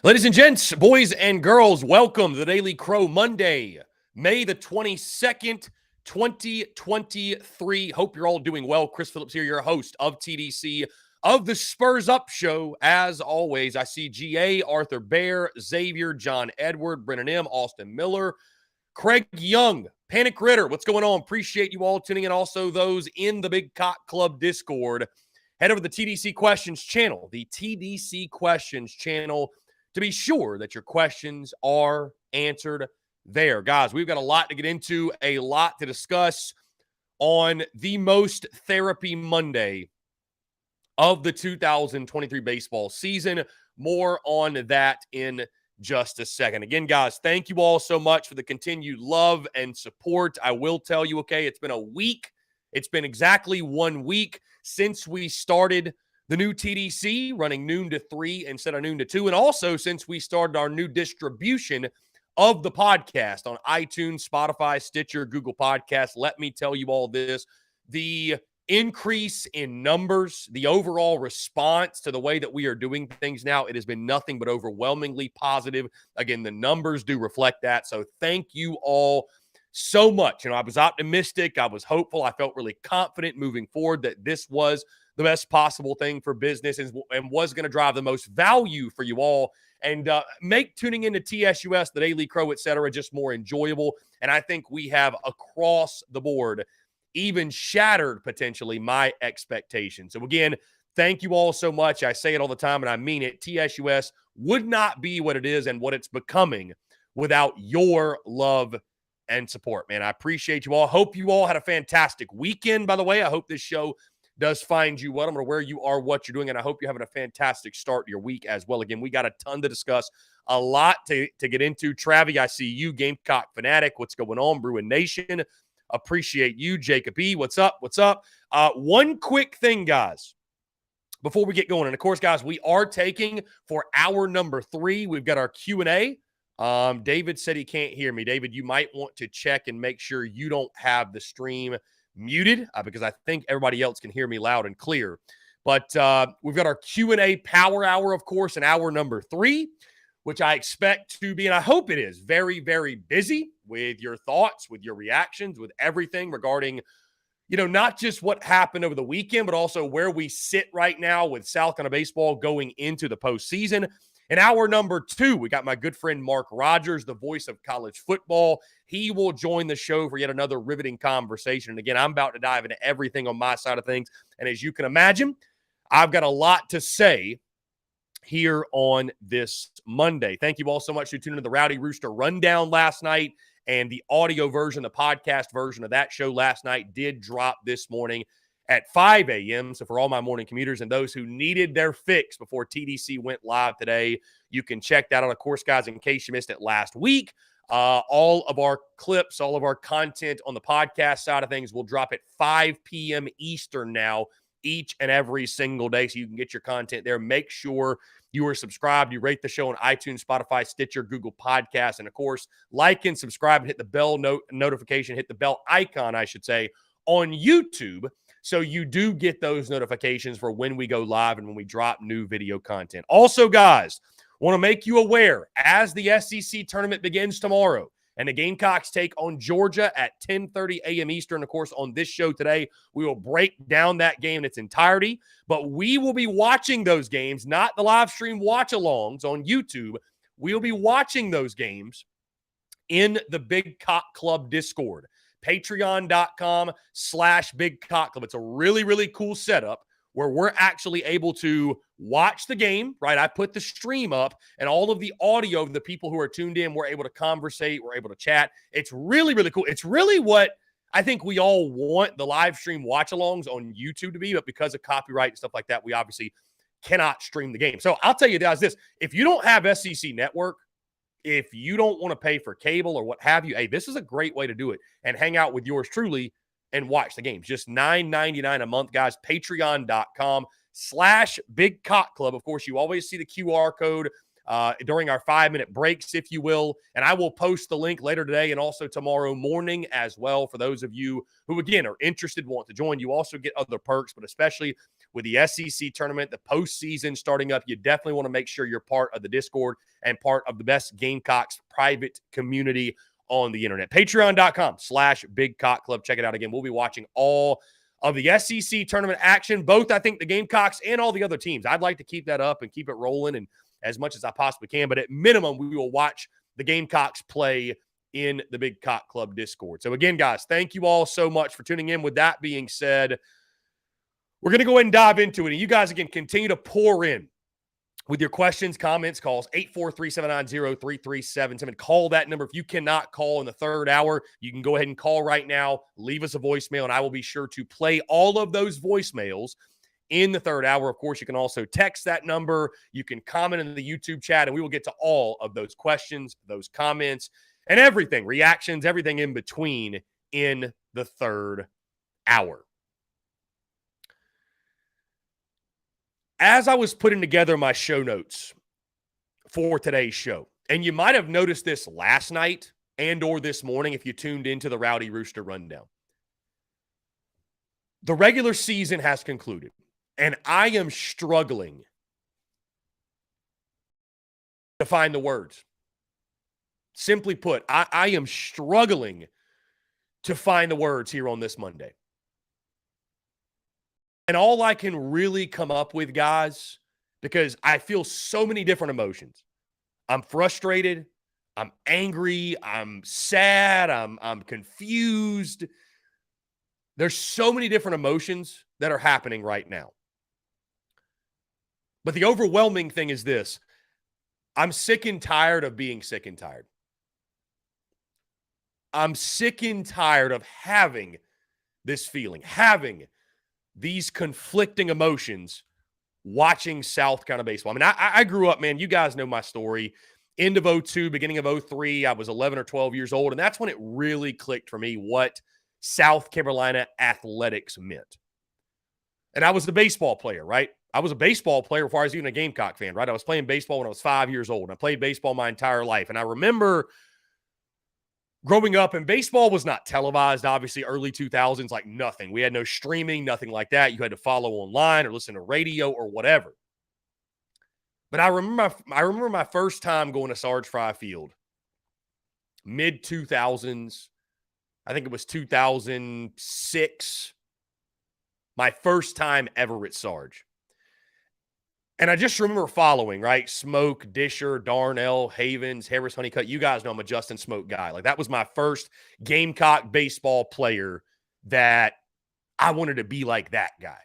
Ladies and gents, boys and girls, welcome to the Daily Crow Monday, May the 22nd, 2023. Hope you're all doing well. Chris Phillips here, your host of TDC of the Spurs Up Show. As always, I see GA, Arthur Bear, Xavier, John Edward, Brennan M., Austin Miller, Craig Young, Panic Ritter. What's going on? Appreciate you all tuning in. Also, those in the Big Cock Club Discord. Head over to the TDC Questions channel, to be sure that your questions are answered there. Guys, we've got a lot to get into, a lot to discuss on the most therapy Monday of the 2023 baseball season. More on that in just a second. Again, guys, thank you all so much for the continued love and support. I will tell you, okay, it's been a week. It's been exactly 1 week since we started the new TDC, running noon to 3 instead of noon to 2. And also since we started our new distribution of the podcast on iTunes, Spotify, Stitcher, Google Podcasts. Let me tell you all this. The increase in numbers, the overall response to the way that we are doing things now, it has been nothing but overwhelmingly positive. Again, the numbers do reflect that. So thank you all so much. I was optimistic. I was hopeful. I felt really confident moving forward that this was the best possible thing for business and was going to drive the most value for you all and make tuning into TSUS, the Daily Crow, etc., just more enjoyable. And I think we have across the board even shattered potentially my expectations. So again, thank you all so much. I say it all the time and I mean it. TSUS would not be what it is and what it's becoming without your love and support, man. I appreciate you all. Hope you all had a fantastic weekend, by the way. I hope this show does find you well. I'm going to where you are, what you're doing, and I hope you're having a fantastic start to your week as well. Again, we got a ton to discuss, a lot to get into. Travi, I see you, Gamecock Fanatic. What's going on, Bruin Nation? Appreciate you. Jacob E., what's up? What's up? One quick thing, guys, before we get going. And, of course, guys, we are taking for hour number 3, we've got our Q&A. David said he can't hear me. David, you might want to check and make sure you don't have the stream muted because I think everybody else can hear me loud and clear. But we've got our Q&A power hour, of course, in hour number 3, which I expect to be, and I hope it is, very, very busy with your thoughts, with your reactions, with everything regarding, not just what happened over the weekend, but also where we sit right now with South Carolina baseball going into the postseason. In hour number 2, we got my good friend Mark Rogers, the voice of college football. He will join the show for yet another riveting conversation. And again, I'm about to dive into everything on my side of things. And as you can imagine, I've got a lot to say here on this Monday. Thank you all so much for tuning in to the Rowdy Rooster Rundown last night. And the audio version, the podcast version of that show last night did drop this morning at 5 a.m. So for all my morning commuters and those who needed their fix before TDC went live today, you can check that out. Of course, guys, in case you missed it last week, all of our clips, all of our content on the podcast side of things will drop at 5 p.m. Eastern now each and every single day. So you can get your content there. Make sure you are subscribed. You rate the show on iTunes, Spotify, Stitcher, Google Podcasts. And, of course, like and subscribe and hit the bell notification, hit the bell icon, I should say, on YouTube. So you do get those notifications for when we go live and when we drop new video content. Also, guys, want to make you aware, as the SEC tournament begins tomorrow and the Gamecocks take on Georgia at 10:30 a.m. Eastern, of course, on this show today, we will break down that game in its entirety. But we will be watching those games, not the live stream watch-alongs on YouTube. We'll be watching those games in the Big Cock Club Discord. Patreon.com/Big Cock Club. It's a really, really cool setup where we're actually able to watch the game, right? I put the stream up and all of the audio of the people who are tuned in, we're able to conversate, we're able to chat. It's really, really cool. It's really what I think we all want the live stream watch-alongs on YouTube to be, but because of copyright and stuff like that, we obviously cannot stream the game. So I'll tell you guys this. If you don't have SEC Network, if you don't want to pay for cable or what have you, hey, this is a great way to do it and hang out with yours truly and watch the games. Just $9.99 a month, guys. Patreon.com/Big Cock Club. Of course, you always see the QR code during our 5-minute breaks, if you will. And I will post the link later today and also tomorrow morning as well for those of you who, again, are interested, want to join. You also get other perks, but especially with the SEC tournament, the postseason starting up, you definitely want to make sure you're part of the Discord and part of the best Gamecocks private community on the internet. Patreon.com/BigCock Club. Check it out again. We'll be watching all of the SEC tournament action, both, I think, the Gamecocks and all the other teams. I'd like to keep that up and keep it rolling and as much as I possibly can. But at minimum, we will watch the Gamecocks play in the Big Cock Club Discord. So again, guys, thank you all so much for tuning in. With that being said, we're going to go ahead and dive into it. And you guys, again, continue to pour in with your questions, comments, calls, 843-790-3377. Call that number. If you cannot call in the third hour, you can go ahead and call right now. Leave us a voicemail, and I will be sure to play all of those voicemails in the third hour. Of course, you can also text that number. You can comment in the YouTube chat, and we will get to all of those questions, those comments, and everything, reactions, everything in between in the third hour. As I was putting together my show notes for today's show, and you might have noticed this last night and or this morning if you tuned into the Rowdy Rooster Rundown. The regular season has concluded, and I am struggling to find the words. Simply put, I am struggling to find the words here on this Monday. And all I can really come up with, guys, because I feel so many different emotions. I'm frustrated. I'm angry. I'm sad. I'm confused. There's so many different emotions that are happening right now. But the overwhelming thing is this. I'm sick and tired of being sick and tired. I'm sick and tired of having this feeling, having these conflicting emotions watching South Carolina baseball. I mean, I grew up, man, you guys know my story. End of 02, beginning of 03, I was 11 or 12 years old, and that's when it really clicked for me what South Carolina athletics meant. And I was the baseball player, right? I was a baseball player before I was even a Gamecock fan, right? I was playing baseball when I was 5 years old, and I played baseball my entire life. And I remember growing up, and baseball was not televised, obviously, early 2000s, like nothing. We had no streaming, nothing like that. You had to follow online or listen to radio or whatever. But I remember my first time going to Sarge Fry Field, mid-2000s. I think it was 2006. My first time ever at Sarge. And I just remember following, right? Smoke, Disher, Darnell, Havens, Harris, Honeycutt. You guys know I'm a Justin Smoke guy. Like, that was my first Gamecock baseball player that I wanted to be like that guy.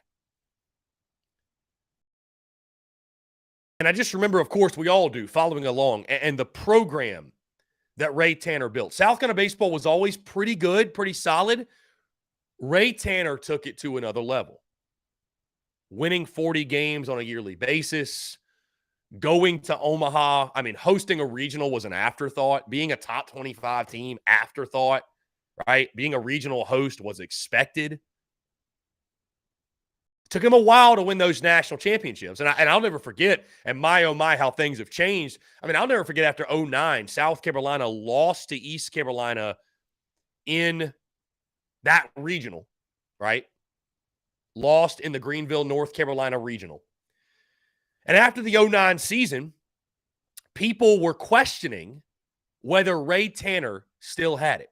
And I just remember, of course, we all do, following along. And the program that Ray Tanner built. South Carolina baseball was always pretty good, pretty solid. Ray Tanner took it to another level. Winning 40 games on a yearly basis, going to Omaha. I mean, hosting a regional was an afterthought. Being a top 25 team, afterthought, right? Being a regional host was expected. It took him a while to win those national championships. And I'll never forget, and my, oh my, how things have changed. I mean, I'll never forget after 09, South Carolina lost to East Carolina in that regional, right? Lost in the Greenville, North Carolina regional. And after the 09 season, people were questioning whether Ray Tanner still had it.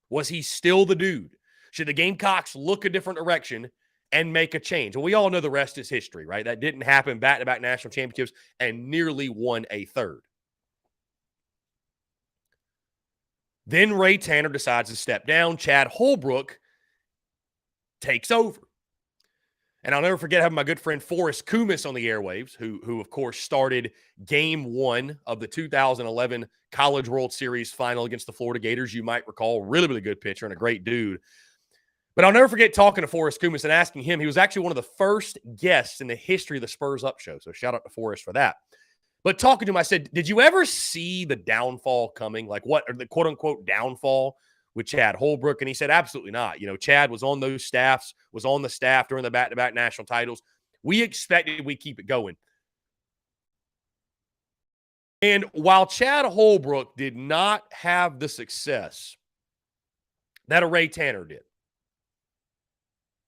Was he still the dude? Should the Gamecocks look a different direction and make a change? Well, we all know the rest is history, right? That didn't happen. Back-to-back national championships and nearly won a third. Then Ray Tanner decides to step down. Chad Holbrook takes over. And I'll never forget having my good friend Forrest Kumis on the airwaves, who of course started Game 1 of the 2011 College World Series final against the Florida Gators. You might recall, really, really good pitcher and a great dude. But I'll never forget talking to Forrest Kumis and asking him. He was actually one of the first guests in the history of the Spurs Up show. So shout out to Forrest for that. But talking to him, I said, did you ever see the downfall coming? Like what, or the quote unquote downfall with Chad Holbrook? And he said, absolutely not. You know, Chad was on those staffs, was on the staff during the back-to-back national titles. We expected we'd keep it going. And while Chad Holbrook did not have the success that a Ray Tanner did,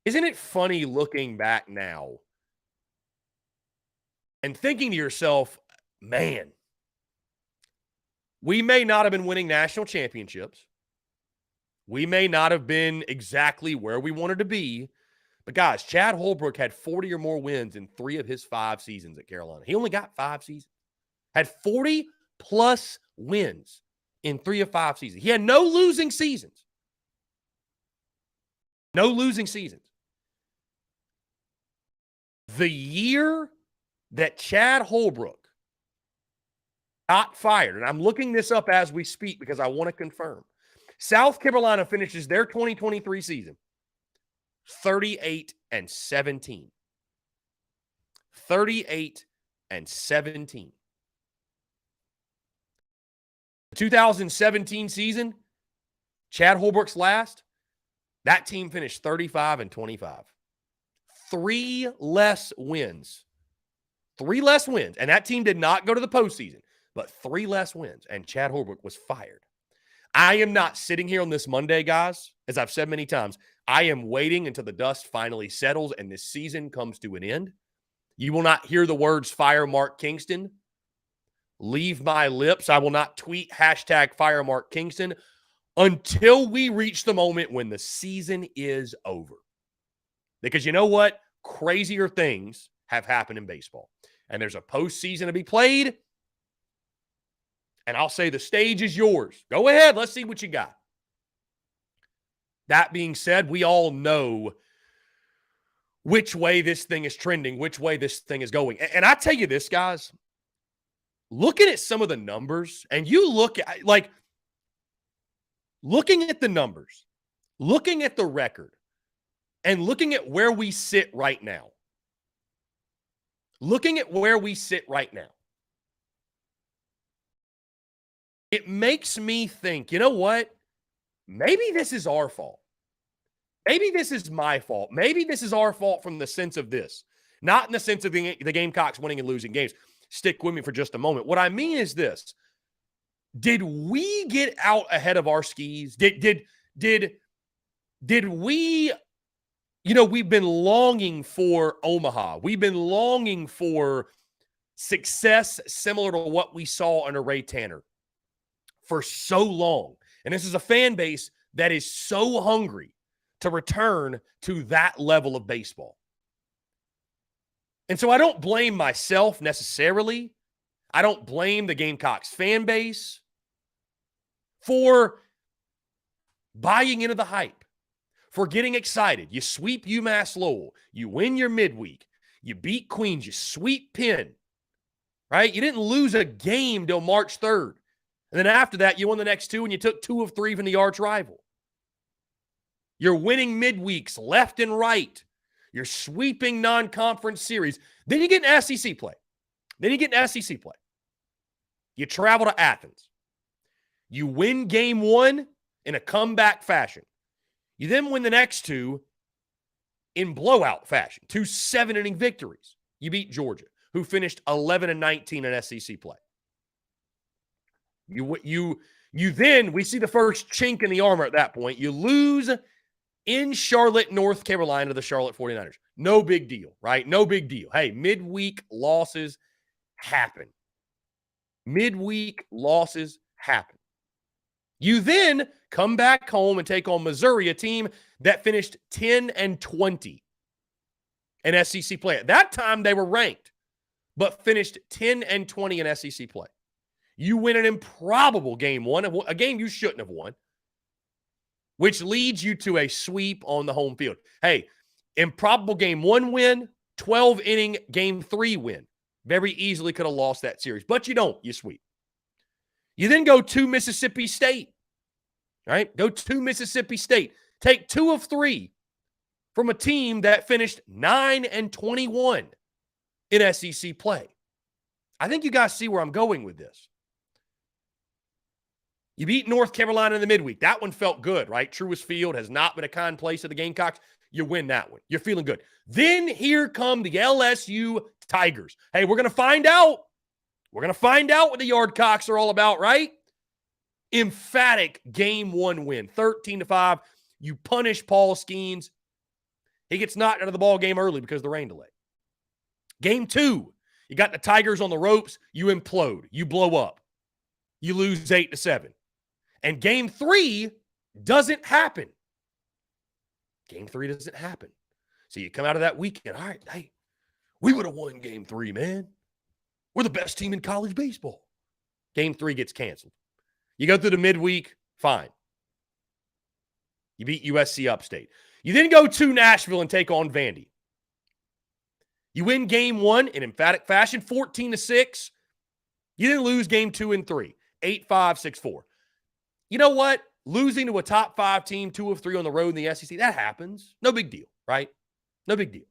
isn't it funny looking back now and thinking to yourself, man, we may not have been winning national championships. We may not have been exactly where we wanted to be. But, guys, Chad Holbrook had 40 or more wins in 3 of his 5 seasons at Carolina. He only got 5 seasons. Had 40-plus wins in 3 of 5 seasons. He had no losing seasons. No losing seasons. The year that Chad Holbrook got fired, and I'm looking this up as we speak because I want to confirm, South Carolina finishes their 2023 season 38-17. 38-17. The 2017 season, Chad Holbrook's last, that team finished 35-25. 3 less wins. 3 less wins. And that team did not go to the postseason, but 3 less wins. And Chad Holbrook was fired. I am not sitting here on this Monday, guys. As I've said many times, I am waiting until the dust finally settles and this season comes to an end. You will not hear the words "Fire Mark Kingston" leave my lips. I will not tweet #Fire Mark Kingston until we reach the moment when the season is over. Because you know what? Crazier things have happened in baseball. And there's a postseason to be played. And I'll say the stage is yours. Go ahead. Let's see what you got. That being said, we all know which way this thing is trending, which way this thing is going. And I tell you this, guys, looking at some of the numbers, and you look at, like, looking at the numbers, looking at the record, and looking at where we sit right now. Looking at where we sit right now. It makes me think, you know what? Maybe this is our fault. Maybe this is my fault. Maybe this is our fault from the sense of this. Not in the sense of the Gamecocks winning and losing games. Stick with me for just a moment. What I mean is this. Did we get out ahead of our skis? Did we, you know, we've been longing for Omaha. We've been longing for success similar to what we saw under Ray Tanner for so long. And this is a fan base that is so hungry to return to that level of baseball. And so I don't blame myself necessarily. I don't blame the Gamecocks fan base for buying into the hype, for getting excited. You sweep UMass Lowell. You win your midweek. You beat Queens. You sweep Penn. Right? You didn't lose a game till March 3rd. And then after that, you won the next 2, and you took 2 of 3 from the arch rival. You're winning midweeks left and right. You're sweeping non-conference series. Then you get an SEC play. You travel to Athens. You win game 1 in a comeback fashion. You then win the next 2 in blowout fashion. 2 7-inning victories. You beat Georgia, who finished 11-19 in SEC play. You then, we see the first chink in the armor at that point. You lose in Charlotte, North Carolina to the Charlotte 49ers. No big deal, right? No big deal. Hey, midweek losses happen. Midweek losses happen. You then come back home and take on Missouri, a team that finished 10-20 in SEC play. At that time, they were ranked, but finished 10-20 in SEC play. You win an improbable game 1, a game you shouldn't have won, which leads you to a sweep on the home field. Hey, improbable game 1 win, 12-inning game 3 win. Very easily could have lost that series, but you don't. You sweep. You then go to Mississippi State, right? Go to Mississippi State. Take 2 of 3 from a team that finished 9-21 in SEC play. I think you guys see where I'm going with this. You beat North Carolina in the midweek. That one felt good, right? Truist Field has not been a kind place of the Gamecocks. You win that one. You're feeling good. Then here come the LSU Tigers. Hey, we're going to find out. We're going to find out what the Yardcocks are all about, right? Emphatic game 1 win, 13-5. You punish Paul Skeens. He gets knocked out of the ball game early because of the rain delay. Game 2, You got the Tigers on the ropes. You implode. You blow up. You lose 8-7. And game 3 doesn't happen. Game 3 doesn't happen. So you come out of that weekend. All right, hey, we would have won game 3, man. We're the best team in college baseball. Game 3 gets canceled. You go through the midweek, fine. You beat USC upstate. You then go to Nashville and take on Vandy. You win game 1 in emphatic fashion, 14-6. You then lose game 2 and 3, 8-5, 6-4. You know what? Losing to a top 5 team, 2 of 3 on the road in the SEC, that happens. No big deal, right? No big deal.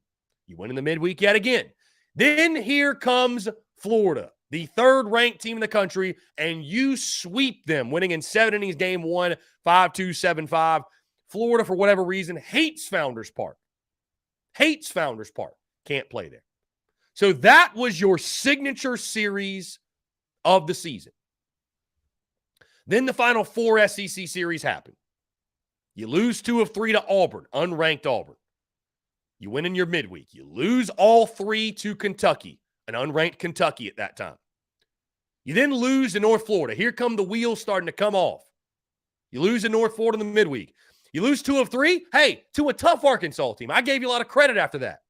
You win in the midweek yet again. Then here comes Florida, the 3rd-ranked team in the country, and you sweep them, winning in 7 innings game 1, 5-2, 7-5. Florida, for whatever reason, hates Founders Park. Hates Founders Park. Can't play there. So that was your signature series of the season. Then the final 4 SEC series happen. You lose 2 of 3 to Auburn, unranked Auburn. You win in your midweek. You lose all 3 to Kentucky, an unranked Kentucky at that time. You then lose to North Florida. Here come the wheels starting to come off. You lose to North Florida in the midweek. You lose 2 of 3, hey, to a tough Arkansas team. I gave you a lot of credit after that.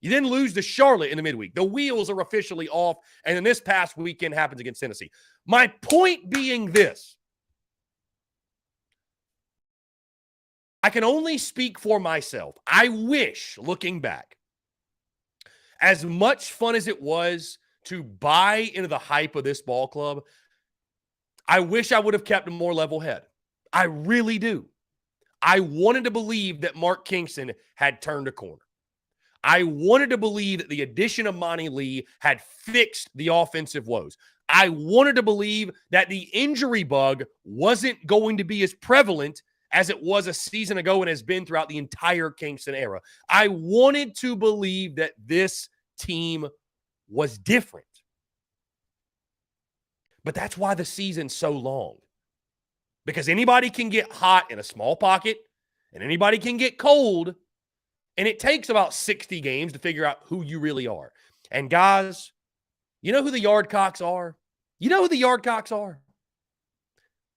You then lose to Charlotte in the midweek. The wheels are officially off, and then this past weekend happens against Tennessee. My point being this. I can only speak for myself. I wish, looking back, as much fun as it was to buy into the hype of this ball club, I wish I would have kept a more level head. I really do. I wanted to believe that Mark Kingston had turned a corner. I wanted to believe that the addition of Monty Lee had fixed the offensive woes. I wanted to believe that the injury bug wasn't going to be as prevalent as it was a season ago and has been throughout the entire Kingston era. I wanted to believe that this team was different. But that's why the season's so long. Because anybody can get hot in a small pocket, and anybody can get cold. And it takes about 60 games to figure out who you really are. And guys, you know who the Yardcocks are? You know who the Yardcocks are?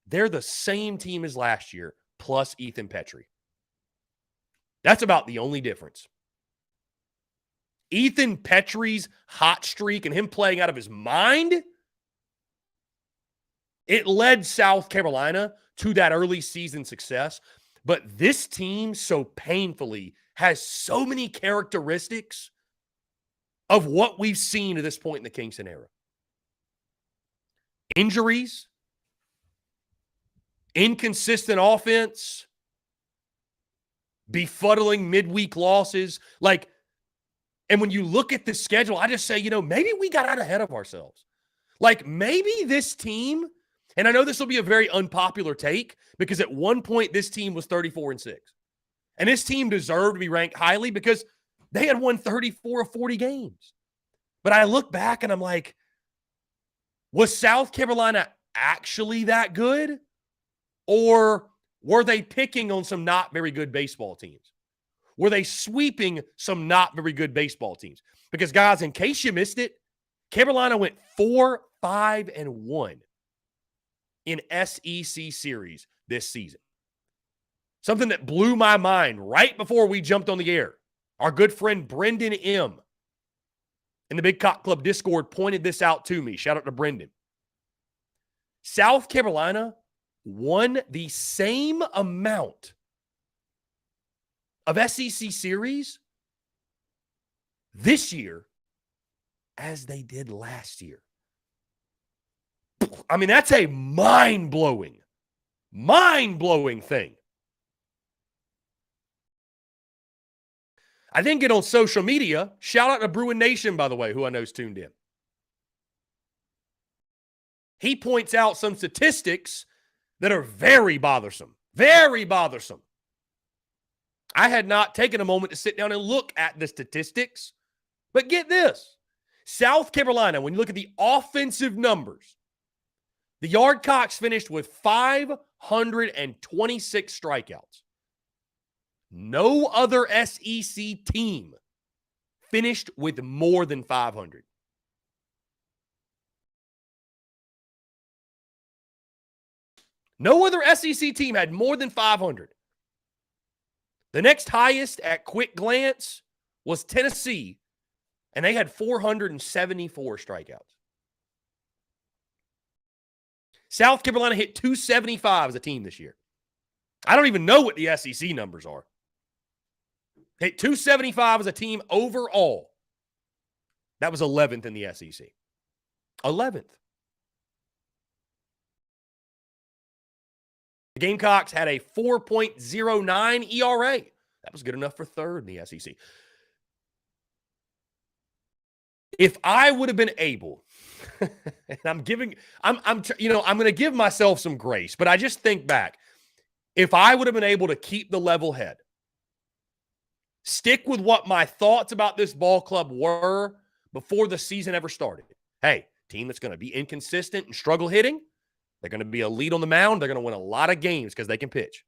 They're the same team as last year, plus Ethan Petrie. That's about the only difference. Ethan Petrie's hot streak and him playing out of his mind, it led South Carolina to that early season success. But this team so painfully has so many characteristics of what we've seen to this point in the Kingston era. Injuries, inconsistent offense, befuddling midweek losses. And when you look at the schedule, I just say, maybe we got out ahead of ourselves. Maybe this team, and I know this will be a very unpopular take, because at one point this team was 34-6. And this team deserved to be ranked highly because they had won 34 of 40 games. But I look back and I'm like, was South Carolina actually that good? Or were they picking on some not very good baseball teams? Were they sweeping some not very good baseball teams? Because, guys, in case you missed it, Carolina went 4-5-1 in SEC series this season. Something that blew my mind right before we jumped on the air. Our good friend Brendan M. in the Big Cock Club Discord pointed this out to me. Shout out to Brendan. South Carolina won the same amount of SEC series this year as they did last year. I mean, that's a mind-blowing thing. I then get on social media. Shout out to Bruin Nation, by the way, who I know is tuned in. He points out some statistics that are very bothersome. Very bothersome. I had not taken a moment to sit down and look at the statistics. But get this. South Carolina, when you look at the offensive numbers, the Yardcocks finished with 526 strikeouts. No other SEC team finished with more than 500. No other SEC team had more than 500. The next highest at quick glance was Tennessee, and they had 474 strikeouts. South Carolina hit 275 as a team this year. I don't even know what the SEC numbers are. Hit 275 as a team overall. That was 11th in the SEC. 11th. The Gamecocks had a 4.09 ERA. That was good enough for third in the SEC. If I would have been able, and I'm going to give myself some grace, but I just think back. If I would have been able to keep the level head, stick with what my thoughts about this ball club were before the season ever started. Hey, team that's going to be inconsistent and struggle hitting. They're going to be elite on the mound. They're going to win a lot of games because they can pitch.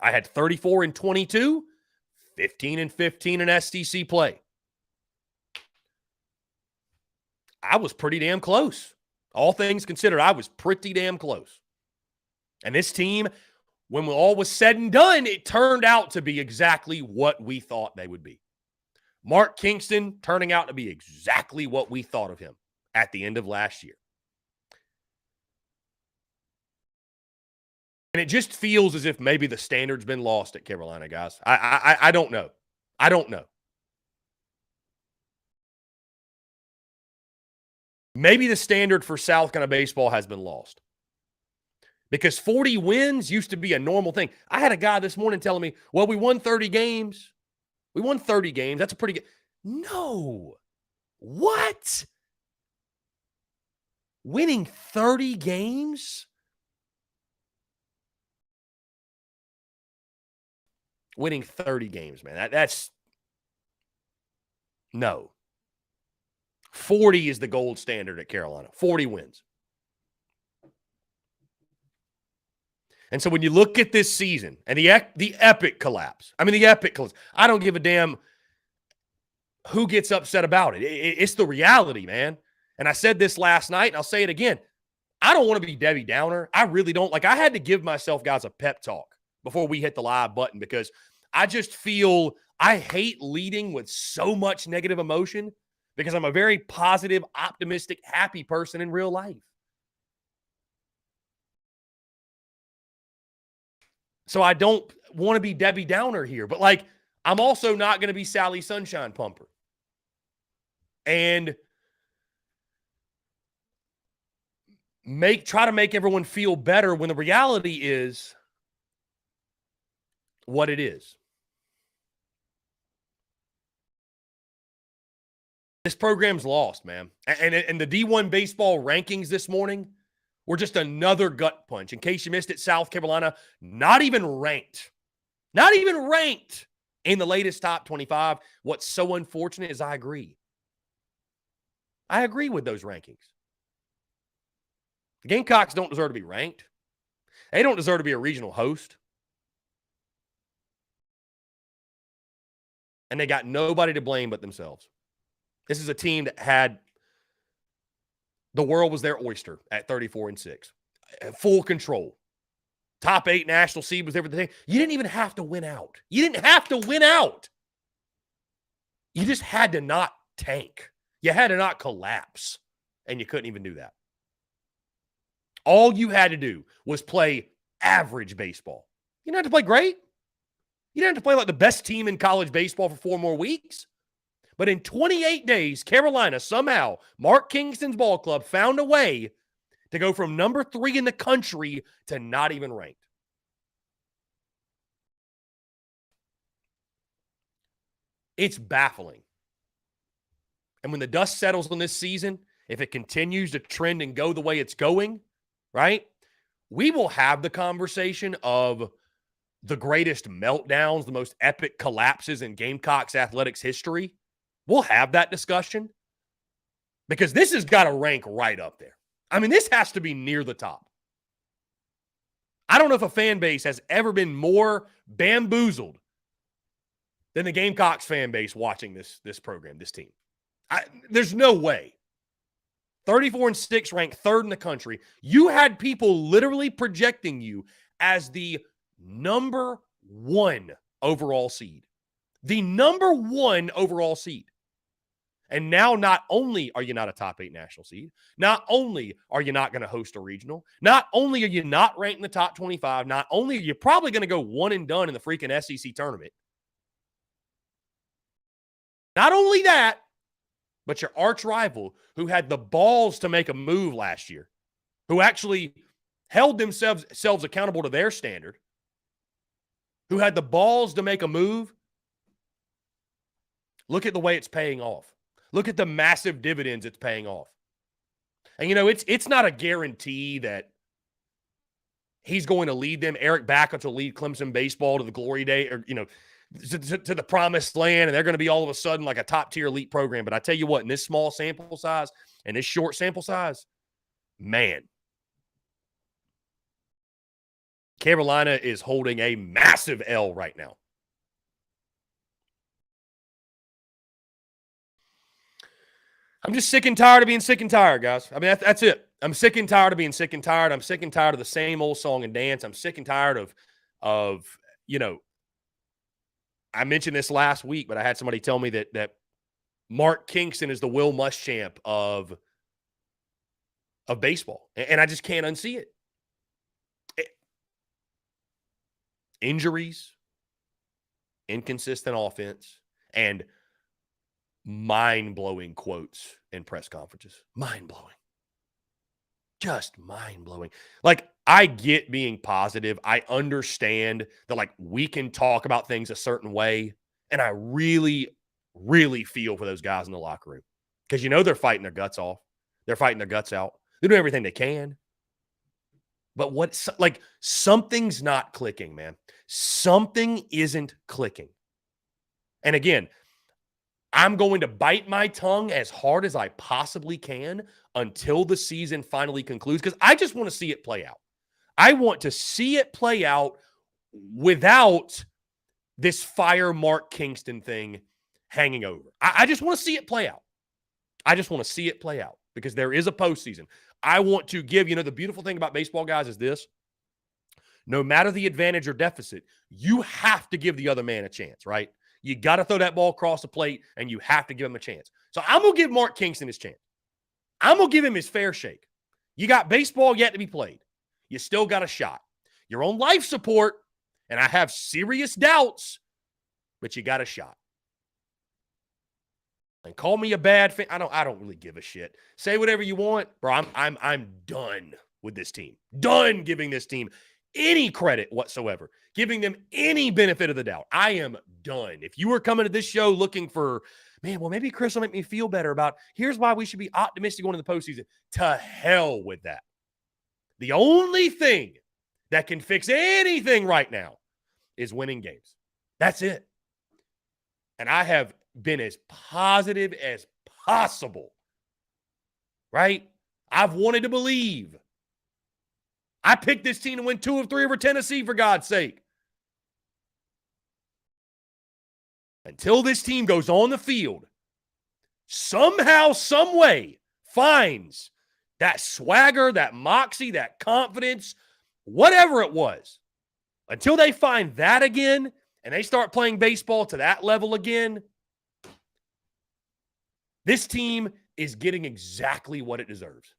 I had 34-22, 15-15 in SEC play. I was pretty damn close. All things considered, I was pretty damn close. And this team, when all was said and done, it turned out to be exactly what we thought they would be. Mark Kingston turning out to be exactly what we thought of him at the end of last year. And it just feels as if maybe the standard's been lost at Carolina, guys. I don't know. I don't know. Maybe the standard for South Carolina baseball has been lost. Because 40 wins used to be a normal thing. I had a guy this morning telling me, well, we won 30 games. We won 30 games. That's a pretty good. No. What? Winning 30 games? Winning 30 games, man. That's no. 40 is the gold standard at Carolina. 40 wins. And so when you look at this season and the epic collapse, I don't give a damn who gets upset about it. It's the reality, man. And I said this last night, and I'll say it again. I don't want to be Debbie Downer. I really don't. Like, I had to give myself, guys, a pep talk before we hit the live button because I just feel I hate leading with so much negative emotion because I'm a very positive, optimistic, happy person in real life. So I don't want to be Debbie Downer here, but like I'm also not going to be Sally Sunshine Pumper. And try to make everyone feel better when the reality is what it is. This program's lost, man. And the D1 baseball rankings this morning were just another gut punch. In case you missed it, South Carolina, not even ranked in the latest top 25. What's so unfortunate is I agree. I agree with those rankings. The Gamecocks don't deserve to be ranked. They don't deserve to be a regional host. And they got nobody to blame but themselves. This is a team that had the world was their oyster at 34-6. Full control. Top 8 national seed was everything. You didn't even have to win out. You just had to not tank. You had to not collapse. And you couldn't even do that. All you had to do was play average baseball. You didn't have to play great. You didn't have to play like the best team in college baseball for 4 more weeks. But in 28 days, Carolina somehow, Mark Kingston's ball club, found a way to go from number 3 in the country to not even ranked. It's baffling. And when the dust settles on this season, if it continues to trend and go the way it's going, right, we will have the conversation of the greatest meltdowns, the most epic collapses in Gamecocks athletics history. We'll have that discussion because this has got to rank right up there. I mean, this has to be near the top. I don't know if a fan base has ever been more bamboozled than the Gamecocks fan base watching this program, this team. There's no way. 34-6, ranked third in the country. You had people literally projecting you as the number 1 overall seed. The number 1 overall seed. And now not only are you not a top 8 national seed, not only are you not going to host a regional, not only are you not ranked in the top 25, not only are you probably going to go one and done in the freaking SEC tournament. Not only that, but your arch rival who had the balls to make a move last year, who actually held themselves accountable to their standard, who had the balls to make a move, look at the way it's paying off. Look at the massive dividends it's paying off. And, it's not a guarantee that he's going to lead them. Eric Backus will lead Clemson baseball to the glory day or, to the promised land, and they're going to be all of a sudden like a top-tier elite program. But I tell you what, in this small sample size and this short sample size, man, Carolina is holding a massive L right now. I'm just sick and tired of being sick and tired, guys. I mean, that's it. I'm sick and tired of being sick and tired. I'm sick and tired of the same old song and dance. I'm sick and tired of I mentioned this last week, but I had somebody tell me that Mark Kingston is the Will Muschamp of baseball, and I just can't unsee it. Injuries, inconsistent offense, and mind-blowing quotes in press conferences. Mind-blowing. Just mind-blowing. Like, I get being positive. I understand that, we can talk about things a certain way. And I really, really feel for those guys in the locker room. Because they're fighting their guts off. They're fighting their guts out. They're doing everything they can. But something's not clicking, man. Something isn't clicking. And again, I'm going to bite my tongue as hard as I possibly can until the season finally concludes, because I just want to see it play out. I want to see it play out without this fire Mark Kingston thing hanging over. I just want to see it play out. I just want to see it play out because there is a postseason. I want to give, the beautiful thing about baseball, guys, is this. No matter the advantage or deficit, you have to give the other man a chance, right? You got to throw that ball across the plate, and you have to give him a chance. So I'm going to give Mark Kingston his chance. I'm going to give him his fair shake. You got baseball yet to be played. You still got a shot. You're on life support, and I have serious doubts, but you got a shot. And call me a bad fan. I don't really give a shit. Say whatever you want, bro. I'm done with this team. Done giving this team any credit whatsoever, giving them any benefit of the doubt. I am done. If you were coming to this show looking for, man, well, maybe Chris will make me feel better about here's why we should be optimistic going into the postseason. To hell with that. The only thing that can fix anything right now is winning games. That's it. And I have been as positive as possible, right? I've wanted to believe. I picked this team to win 2 of 3 over Tennessee, for God's sake. Until this team goes on the field, somehow, some way, finds that swagger, that moxie, that confidence, whatever it was, until they find that again and they start playing baseball to that level again, this team is getting exactly what it deserves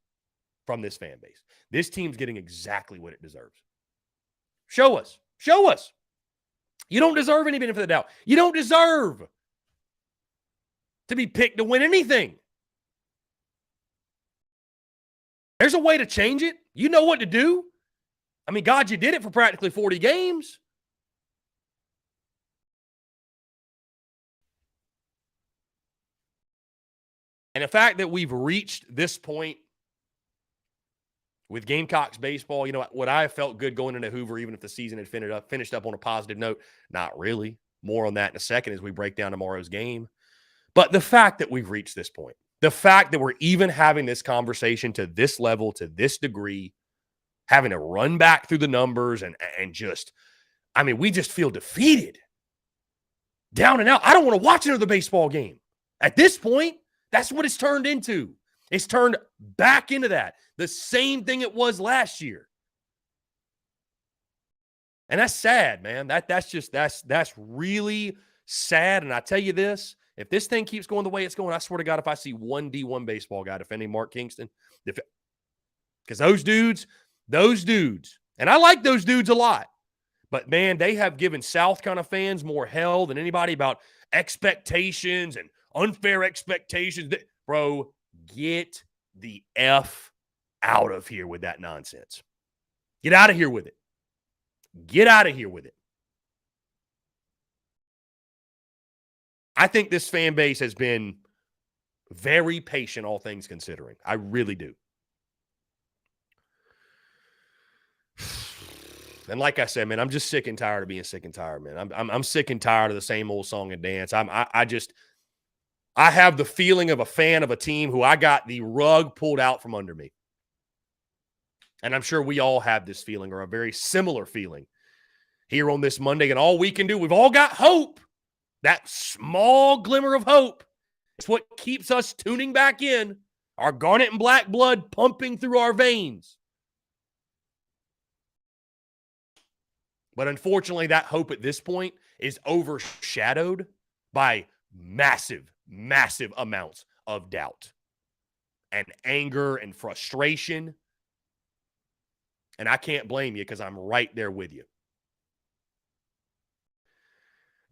from this fan base. This team's getting exactly what it deserves. Show us. Show us. You don't deserve any benefit of the doubt. You don't deserve to be picked to win anything. There's a way to change it. You know what to do. I mean, God, you did it for practically 40 games. And the fact that we've reached this point with Gamecocks baseball, would I have felt good going into Hoover even if the season had finished up on a positive note? Not really. More on that in a second as we break down tomorrow's game. But the fact that we've reached this point, the fact that we're even having this conversation to this level, to this degree, having to run back through the numbers and just, we just feel defeated. Down and out. I don't want to watch another baseball game. At this point, that's what it's turned into. It's turned back into that. The same thing it was last year. And that's sad, man. That's really sad. And I tell you this, if this thing keeps going the way it's going, I swear to God, if I see one D1 baseball guy defending Mark Kingston, because those dudes, and I like those dudes a lot, but man, they have given South kind of fans more hell than anybody about expectations and unfair expectations. Bro, get the F out of here with that nonsense. Get out of here with it. Get out of here with it. I think this fan base has been very patient, all things considering. I really do. And like I said, man, I'm just sick and tired of being sick and tired, man. I'm sick and tired of the same old song and dance. I have the feeling of a fan of a team who I got the rug pulled out from under me. And I'm sure we all have this feeling or a very similar feeling here on this Monday. And all we can do, we've all got hope. That small glimmer of hope is what keeps us tuning back in. Our garnet and black blood pumping through our veins. But unfortunately, that hope at this point is overshadowed by massive, massive amounts of doubt and anger and frustration. And I can't blame you because I'm right there with you.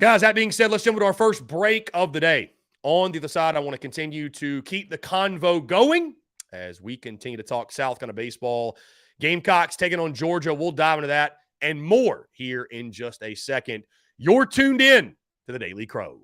Guys, that being said, let's jump into our first break of the day. On the other side, I want to continue to keep the convo going as we continue to talk South Carolina baseball. Gamecocks taking on Georgia. We'll dive into that and more here in just a second. You're tuned in to the Daily Crow.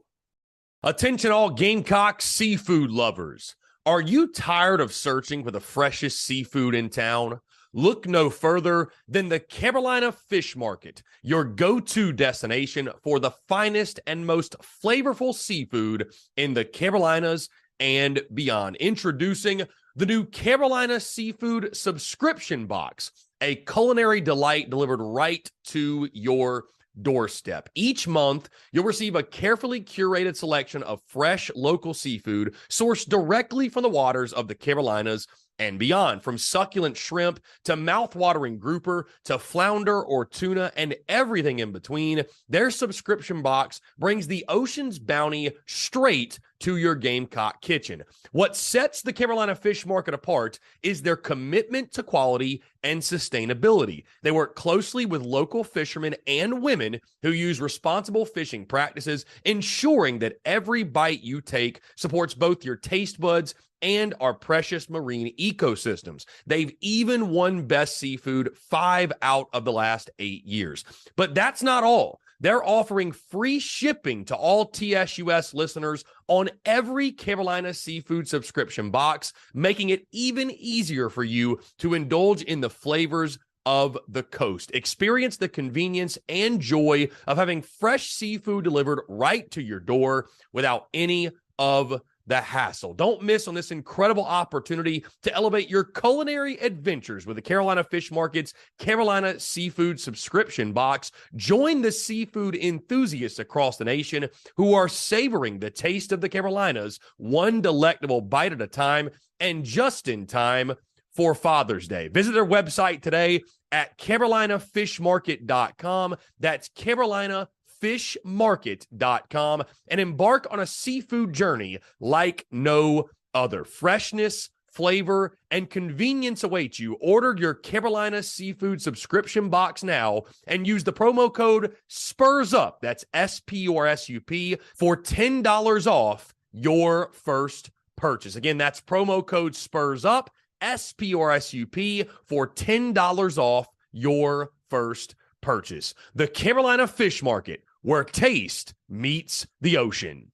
Attention all Gamecock seafood lovers. Are you tired of searching for the freshest seafood in town? Look no further than the Carolina Fish Market, your go-to destination for the finest and most flavorful seafood in the Carolinas and beyond. Introducing the new Carolina Seafood Subscription Box, a culinary delight delivered right to your doorstep. Each month, you'll receive a carefully curated selection of fresh local seafood sourced directly from the waters of the Carolinas and beyond. From succulent shrimp to mouth-watering grouper to flounder or tuna and everything in between, their subscription box brings the ocean's bounty straight to your Gamecock kitchen. What sets the Carolina Fish Market apart is their commitment to quality and sustainability. They work closely with local fishermen and women who use responsible fishing practices, ensuring that every bite you take supports both your taste buds and our precious marine ecosystems. They've even won Best Seafood 5 out of the last 8 years. But that's not all. They're offering free shipping to all TSUS listeners on every Carolina Seafood subscription box, making it even easier for you to indulge in the flavors of the coast. Experience the convenience and joy of having fresh seafood delivered right to your door without any of the hassle. Don't miss on this incredible opportunity to elevate your culinary adventures with the Carolina Fish Market's Carolina Seafood Subscription Box. Join the seafood enthusiasts across the nation who are savoring the taste of the Carolinas, one delectable bite at a time, and just in time for Father's Day. Visit their website today at carolinafishmarket.com. That's carolinafishmarket.com, and embark on a seafood journey like no other. Freshness, flavor, and convenience await you. Order your Carolina Seafood subscription box now and use the promo code SPURSUP, that's SPURSUP, for $10 off your first purchase. Again, that's promo code SPURSUP, SPURSUP, for $10 off your first purchase. The Carolina Fish Market, where taste meets the ocean.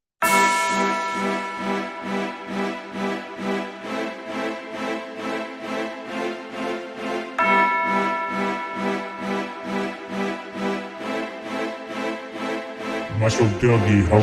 Muscle Dougie, ho.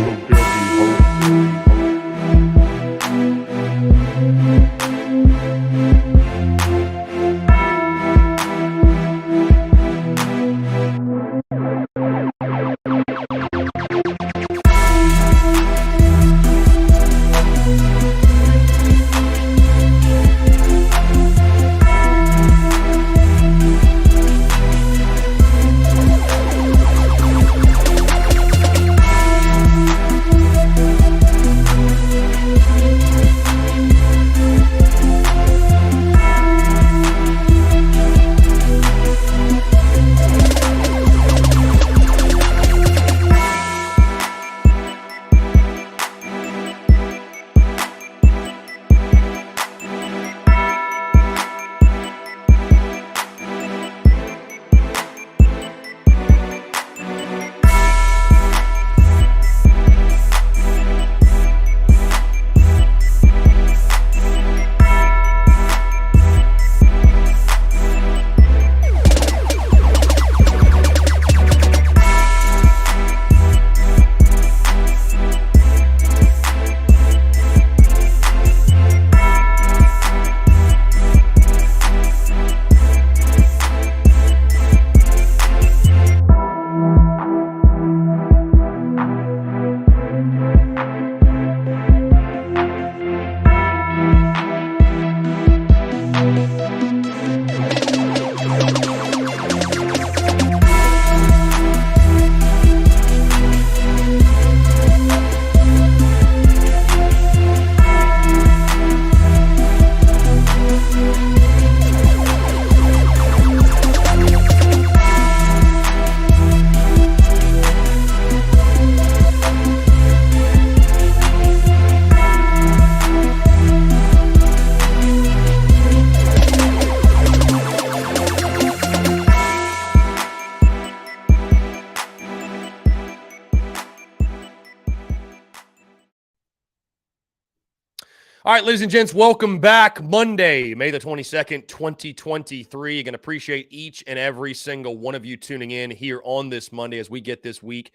All right, ladies and gents, welcome back. Monday, May the 22nd, 2023. Again, appreciate each and every single one of you tuning in here on this Monday as we get this week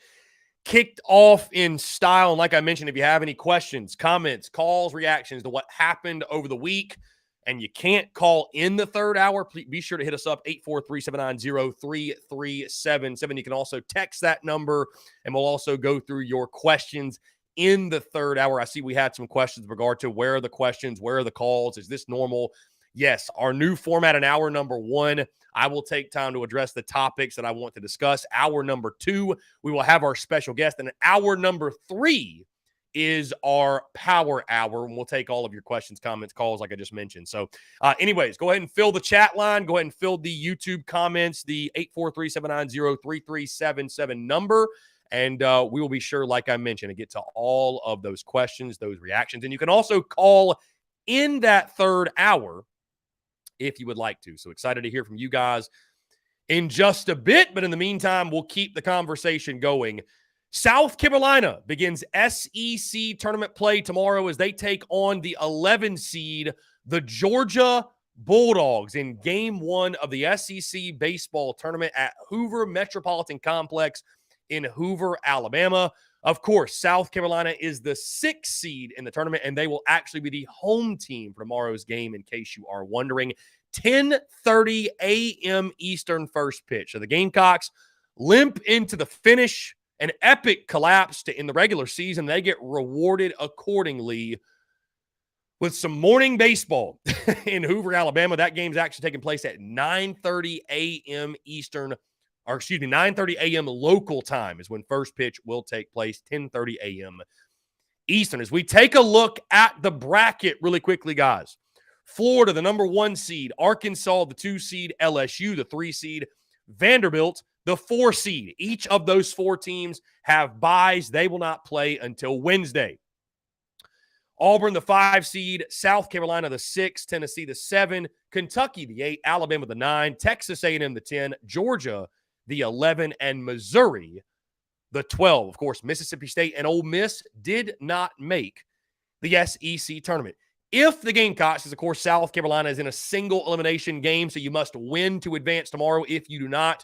kicked off in style. And like I mentioned, if you have any questions, comments, calls, reactions to what happened over the week, and you can't call in the third hour, please be sure to hit us up, 843-790-3377. You can also text that number, and we'll also go through your questions in the third hour. I see we had some questions in regard to where are the questions, where are the calls, is this normal? Yes, our new format in hour number one, I will take time to address the topics that I want to discuss. Hour number two, we will have our special guest. And hour number three is our power hour, and we'll take all of your questions, comments, calls, like I just mentioned. So anyways, go ahead and fill the chat line. Go ahead and fill the YouTube comments, the 843-790-3377 number. And we will be sure, like I mentioned, to get to all of those questions, those reactions. And you can also call in that third hour if you would like to. So excited to hear from you guys in just a bit. But in the meantime, we'll keep the conversation going. South Carolina begins SEC tournament play tomorrow as they take on the 11 seed, the Georgia Bulldogs, in game one of the SEC baseball tournament at Hoover Metropolitan Complex in Hoover, Alabama. Of course, South Carolina is the 6th seed in the tournament, and they will actually be the home team for tomorrow's game, in case you are wondering. 10:30 a.m. Eastern first pitch. So the Gamecocks limp into the finish, an epic collapse to end the regular season. They get rewarded accordingly with some morning baseball in Hoover, Alabama. That game's actually taking place at 9:30 a.m. Eastern, or excuse me, 9:30 a.m. local time is when first pitch will take place, 10:30 a.m. Eastern. As we take a look at the bracket really quickly, guys. Florida, the number 1 seed. Arkansas, the 2 seed. LSU, the 3 seed. Vanderbilt, the 4 seed. Each of those 4 teams have byes. They will not play until Wednesday. Auburn, the 5 seed. South Carolina, the 6. Tennessee, the 7. Kentucky, the 8. Alabama, the 9. Texas A&M, the 10. Georgia, the 11. And Missouri, the 12. Of course, Mississippi State and Ole Miss did not make the SEC tournament. If the Gamecocks, because of course South Carolina is in a single elimination game, so you must win to advance tomorrow. If you do not,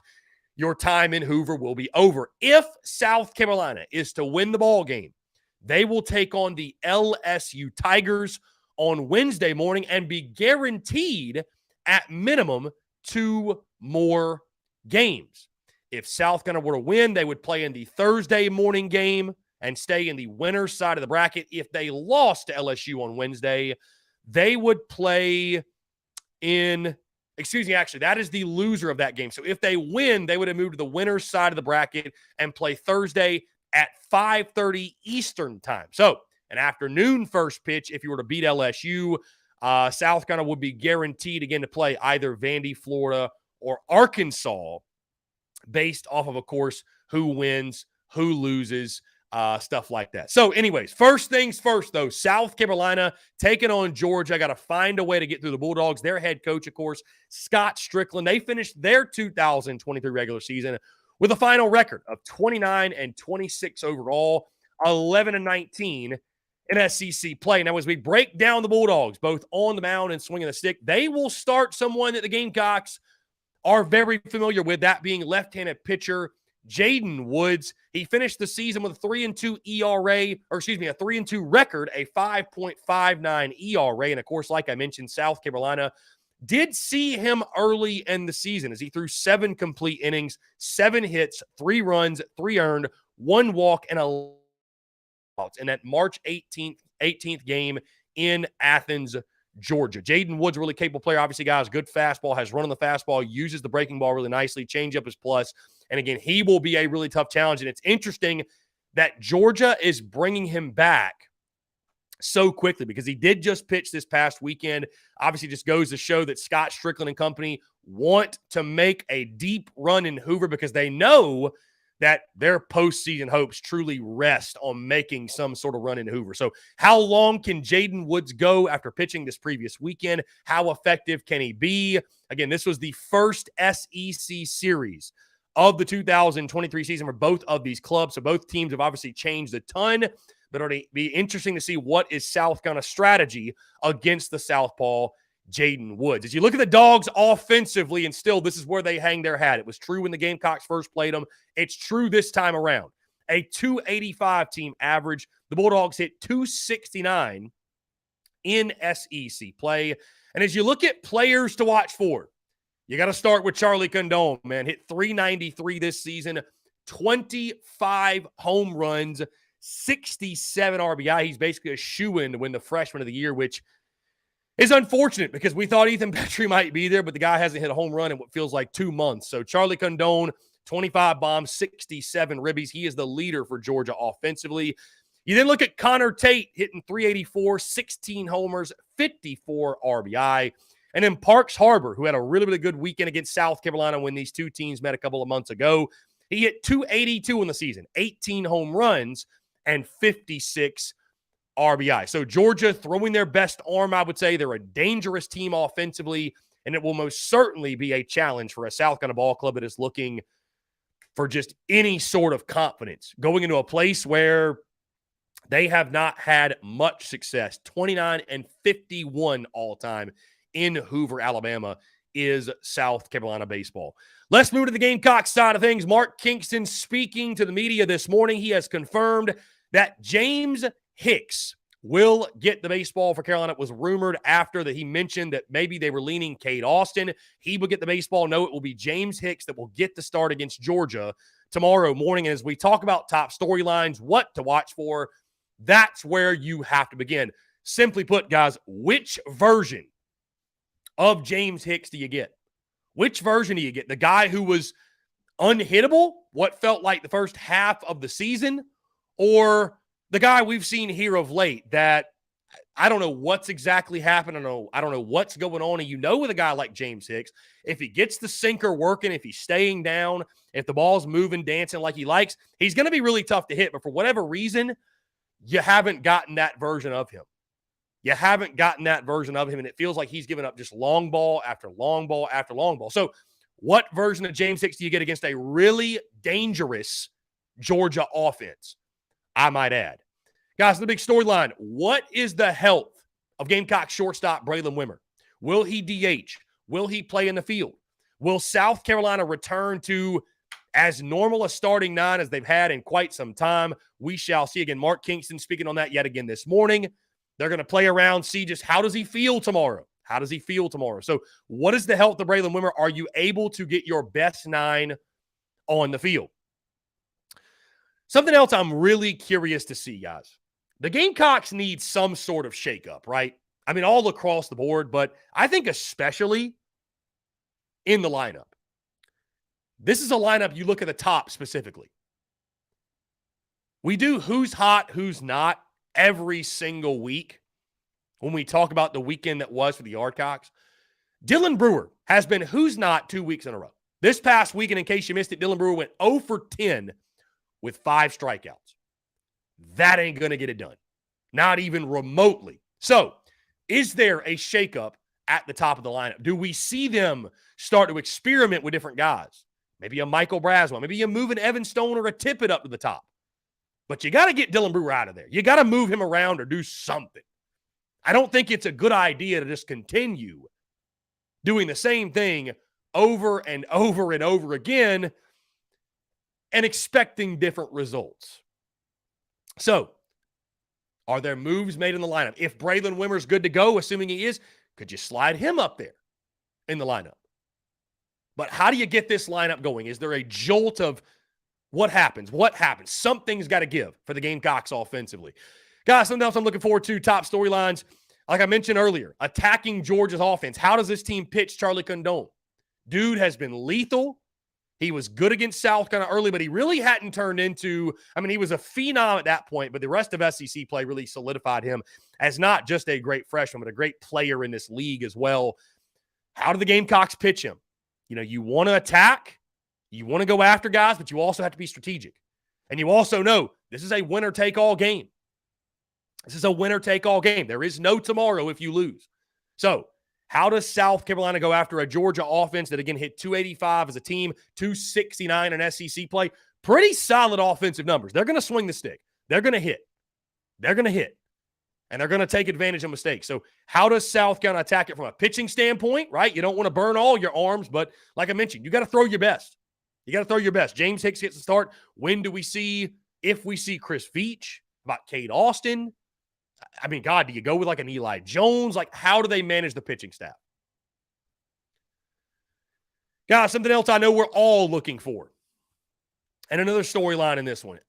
your time in Hoover will be over. If South Carolina is to win the ball game, they will take on the LSU Tigers on Wednesday morning and be guaranteed at minimum 2 more games. If South Carolina were to win, they would play in the Thursday morning game and stay in the winner's side of the bracket. If they lost to LSU on Wednesday, they would play in, actually, that is the loser of that game. So if they win, they would have moved to the winner's side of the bracket and play Thursday at 5:30 Eastern time. So an afternoon first pitch, if you were to beat LSU, South Carolina would be guaranteed again to play either Vandy, Florida, or Arkansas, based off of course, who wins, who loses, stuff like that. So anyways, first things first, though, South Carolina taking on Georgia. I got to find a way to get through the Bulldogs. Their head coach, of course, Scott Strickland. They finished their 2023 regular season with a final record of 29-26 overall, 11-19 in SEC play. Now, as we break down the Bulldogs, both on the mound and swinging the stick, they will start someone that the Gamecocks are very familiar with, that being left-handed pitcher Jaden Woods. He finished the season with a 3-2 ERA, or excuse me, a 3-2 record, a 5.59 ERA. And of course, like I mentioned, South Carolina did see him early in the season as he threw 7 complete innings, 7 hits, 3 runs, 3 earned, 1 walk, and a out in that March 18th game in Athens, Georgia. Jaden Woods, a really capable player. Obviously, guys, good fastball, has run on the fastball, uses the breaking ball really nicely, changeup is plus. And again, he will be a really tough challenge. And it's interesting that Georgia is bringing him back so quickly because he did just pitch this past weekend. Obviously, just goes to show that Scott Strickland and company want to make a deep run in Hoover because they know that their postseason hopes truly rest on making some sort of run in Hoover. So how long can Jaden Woods go after pitching this previous weekend? How effective can he be? Again, this was the first SEC series of the 2023 season for both of these clubs. So both teams have obviously changed a ton, but it'll be interesting to see what is South Carolina's strategy against the Southpaw Jaden Woods. As you look at the Dogs offensively, and still this is where they hang their hat. It was true when the Gamecocks first played them. It's true this time around. A 285 team average. The Bulldogs hit 269 in SEC play. And as you look at players to watch for, you got to start with Charlie Condon, man. Hit 393 this season, 25 home runs, 67 RBI. He's basically a shoo-in to win the Freshman of the Year, which is unfortunate because we thought Ethan Petrie might be there, but the guy hasn't hit a home run in what feels like 2 months. So Charlie Condon, 25 bombs, 67 ribbies. He is the leader for Georgia offensively. You then look at Connor Tate hitting 384, 16 homers, 54 RBI. And then Parks Harbor, who had a really good weekend against South Carolina when these two teams met a couple of months ago. He hit 282 in the season, 18 home runs, and 56 RBI. So Georgia throwing their best arm, I would say. They're a dangerous team offensively, and it will most certainly be a challenge for a South Carolina ball club that is looking for just any sort of confidence going into a place where they have not had much success. 29-51 all time in Hoover, Alabama is South Carolina baseball. Let's move to the Gamecocks side of things. Mark Kingston speaking to the media this morning. He has confirmed that James Hicks will get the baseball for Carolina. It was rumored after that he mentioned that maybe they were leaning Cade Austin. He will get the baseball. No, it will be James Hicks that will get the start against Georgia tomorrow morning. And as we talk about top storylines, what to watch for, that's where you have to begin. Simply put, guys, which version of James Hicks do you get? Which version do you get? The guy who was unhittable, what felt like the first half of the season, or the guy we've seen here of late that I don't know what's exactly happened. I don't know what's going on. And you know, with a guy like James Hicks, if he gets the sinker working, if he's staying down, if the ball's moving, dancing like he likes, he's going to be really tough to hit. But for whatever reason, you haven't gotten that version of him. You haven't gotten that version of him, and it feels like he's given up just long ball after long ball after long ball. So what version of James Hicks do you get against a really dangerous Georgia offense, I might add? Guys, the big storyline, what is the health of Gamecock shortstop Braylon Wimmer? Will he DH? Will he play in the field? Will South Carolina return to as normal a starting nine as they've had in quite some time? We shall see. Again, Mark Kingston speaking on that yet again this morning. They're going to play around, see just how does he feel tomorrow? How does he feel tomorrow? So what is the health of Braylon Wimmer? Are you able to get your best nine on the field? Something else I'm really curious to see, guys. The Gamecocks need some sort of shakeup, right? I mean, all across the board, but I think especially in the lineup. This is a lineup you look at the top specifically. We do who's hot, who's not every single week when we talk about the weekend that was for the Yardcocks. Dylan Brewer has been who's not 2 weeks in a row. This past weekend, in case you missed it, Dylan Brewer went 0 for 10 with 5 strikeouts. That ain't going to get it done. Not even remotely. So, is there a shakeup at the top of the lineup? Do we see them start to experiment with different guys? Maybe a Michael Braswell. Maybe you move an Evan Stone or a Tippett up to the top. But you got to get Dylan Brewer out of there. You got to move him around or do something. I don't think it's a good idea to just continue doing the same thing over and over and over again and expecting different results. So, are there moves made in the lineup? If Braylon Wimmer's good to go, assuming he is, could you slide him up there in the lineup? But how do you get this lineup going? Is there a jolt of what happens? What happens? Something's got to give for the Gamecocks offensively. Guys, something else I'm looking forward to, top storylines. Like I mentioned earlier, attacking Georgia's offense. How does this team pitch Charlie Condon? Dude has been lethal. He was good against South Carolina early, but he really hadn't turned into, I mean, he was a phenom at that point, but the rest of SEC play really solidified him as not just a great freshman, but a great player in this league as well. How do the Gamecocks pitch him? You know, you want to attack, you want to go after guys, but you also have to be strategic. And you also know this is a winner-take-all game. This is a winner-take-all game. There is no tomorrow if you lose. So How does South Carolina go after a Georgia offense that, again, hit 285 as a team, 269 in SEC play? Pretty solid offensive numbers. They're going to swing the stick. They're going to hit. They're going to hit. And they're going to take advantage of mistakes. So how does South Carolina attack it from a pitching standpoint, right? You don't want to burn all your arms, but like I mentioned, you got to throw your best. You got to throw your best. James Hicks gets the start. When do we see, if we see Chris Veach, about Cade Austin? I mean, God, do you go with like an Eli Jones? Like, how do they manage the pitching staff? Guys, something else I know we're all looking for. And another storyline in this one.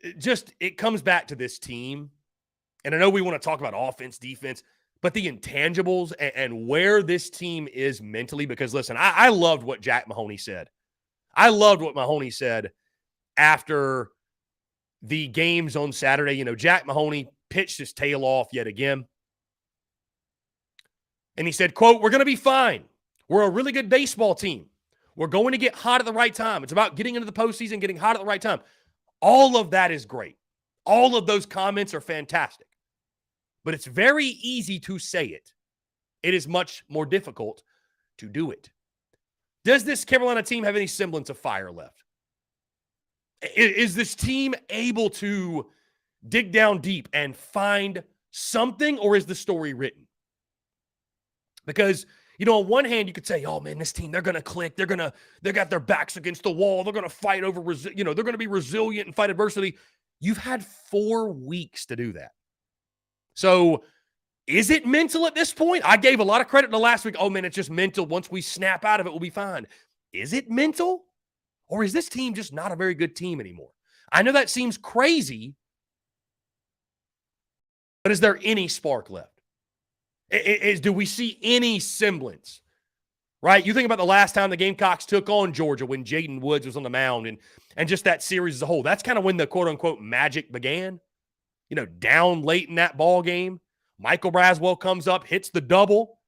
It comes back to this team. And I know we want to talk about offense, defense, but the intangibles and where this team is mentally. Because, listen, I loved what Jack Mahoney said. I loved what Mahoney said after the games on Saturday. You know, Jack Mahoney pitched his tail off yet again. And he said, quote, "We're going to be fine. We're a really good baseball team. We're going to get hot at the right time. It's about getting into the postseason, getting hot at the right time." All of that is great. All of those comments are fantastic. But it's very easy to say it. It is much more difficult to do it. Does this Carolina team have any semblance of fire left? Is this team able to dig down deep and find something, or is the story written? Because, you know, on one hand, you could say, oh, man, this team, they're going to click. They got their backs against the wall. They're going to fight over, they're going to be resilient and fight adversity. You've had 4 weeks to do that. So is it mental at this point? I gave a lot of credit to last week. Oh, man, it's just mental. Once we snap out of it, we'll be fine. Is it mental? Or is this team just not a very good team anymore? I know that seems crazy, but is there any spark left? Do we see any semblance? Right? You think about the last time the Gamecocks took on Georgia when Jaden Woods was on the mound and just that series as a whole. That's kind of when the quote-unquote magic began. You know, down late in that ball game, Michael Braswell comes up, hits the double,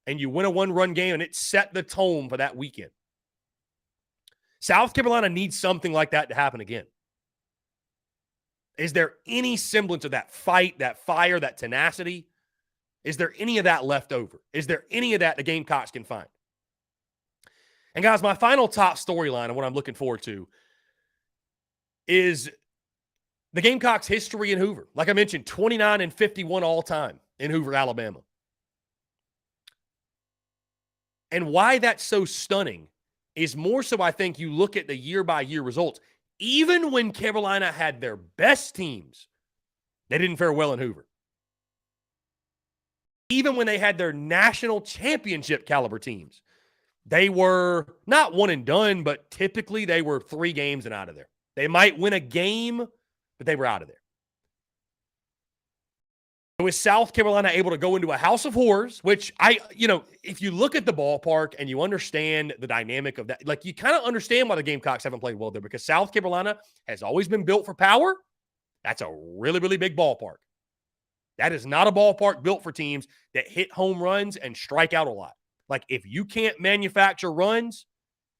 and you win a 1-run game, and it set the tone for that weekend. South Carolina needs something like that to happen again. Is there any semblance of that fight, that fire, that tenacity? Is there any of that left over? Is there any of that the Gamecocks can find? And guys, my final top storyline and what I'm looking forward to is the Gamecocks' history in Hoover. Like I mentioned, 29-51 all time in Hoover, Alabama. And why that's so stunning is more so, I think, you look at the year-by-year results. Even when Carolina had their best teams, they didn't fare well in Hoover. Even when they had their national championship caliber teams, they were not one and done, but typically they were 3 games and out of there. They might win a game, but they were out of there. So is South Carolina able to go into a house of horrors, which if you look at the ballpark and you understand the dynamic of that, like you kind of understand why the Gamecocks haven't played well there, because South Carolina has always been built for power. That's a really, really big ballpark. That is not a ballpark built for teams that hit home runs and strike out a lot. Like, if you can't manufacture runs,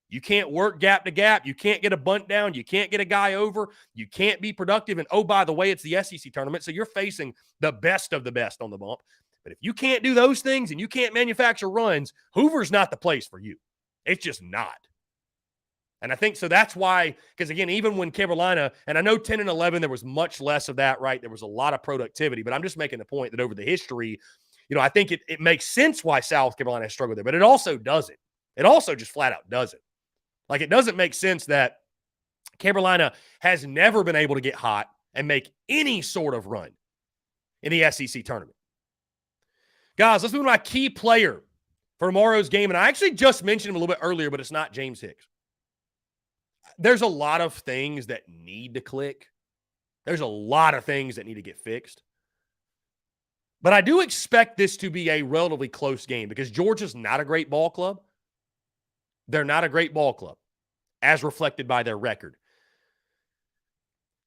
you can't work gap to gap, you can't get a bunt down, you can't get a guy over, you can't be productive. And, oh, by the way, it's the SEC tournament, so you're facing the best of the best on the bump. But if you can't do those things and you can't manufacture runs, Hoover's not the place for you. It's just not. And I think so that's why, because again, even when Carolina, and I know 10 and 11, there was much less of that, right? There was a lot of productivity, but I'm just making the point that over the history, I think it makes sense why South Carolina has struggled there, but it also doesn't. It also just flat out doesn't. Like, it doesn't make sense that Carolina has never been able to get hot and make any sort of run in the SEC tournament. Guys, let's move to my key player for tomorrow's game. And I actually just mentioned him a little bit earlier, but it's not James Hicks. There's a lot of things that need to click. There's a lot of things that need to get fixed. But I do expect this to be a relatively close game because Georgia's not a great ball club. They're not a great ball club, as reflected by their record.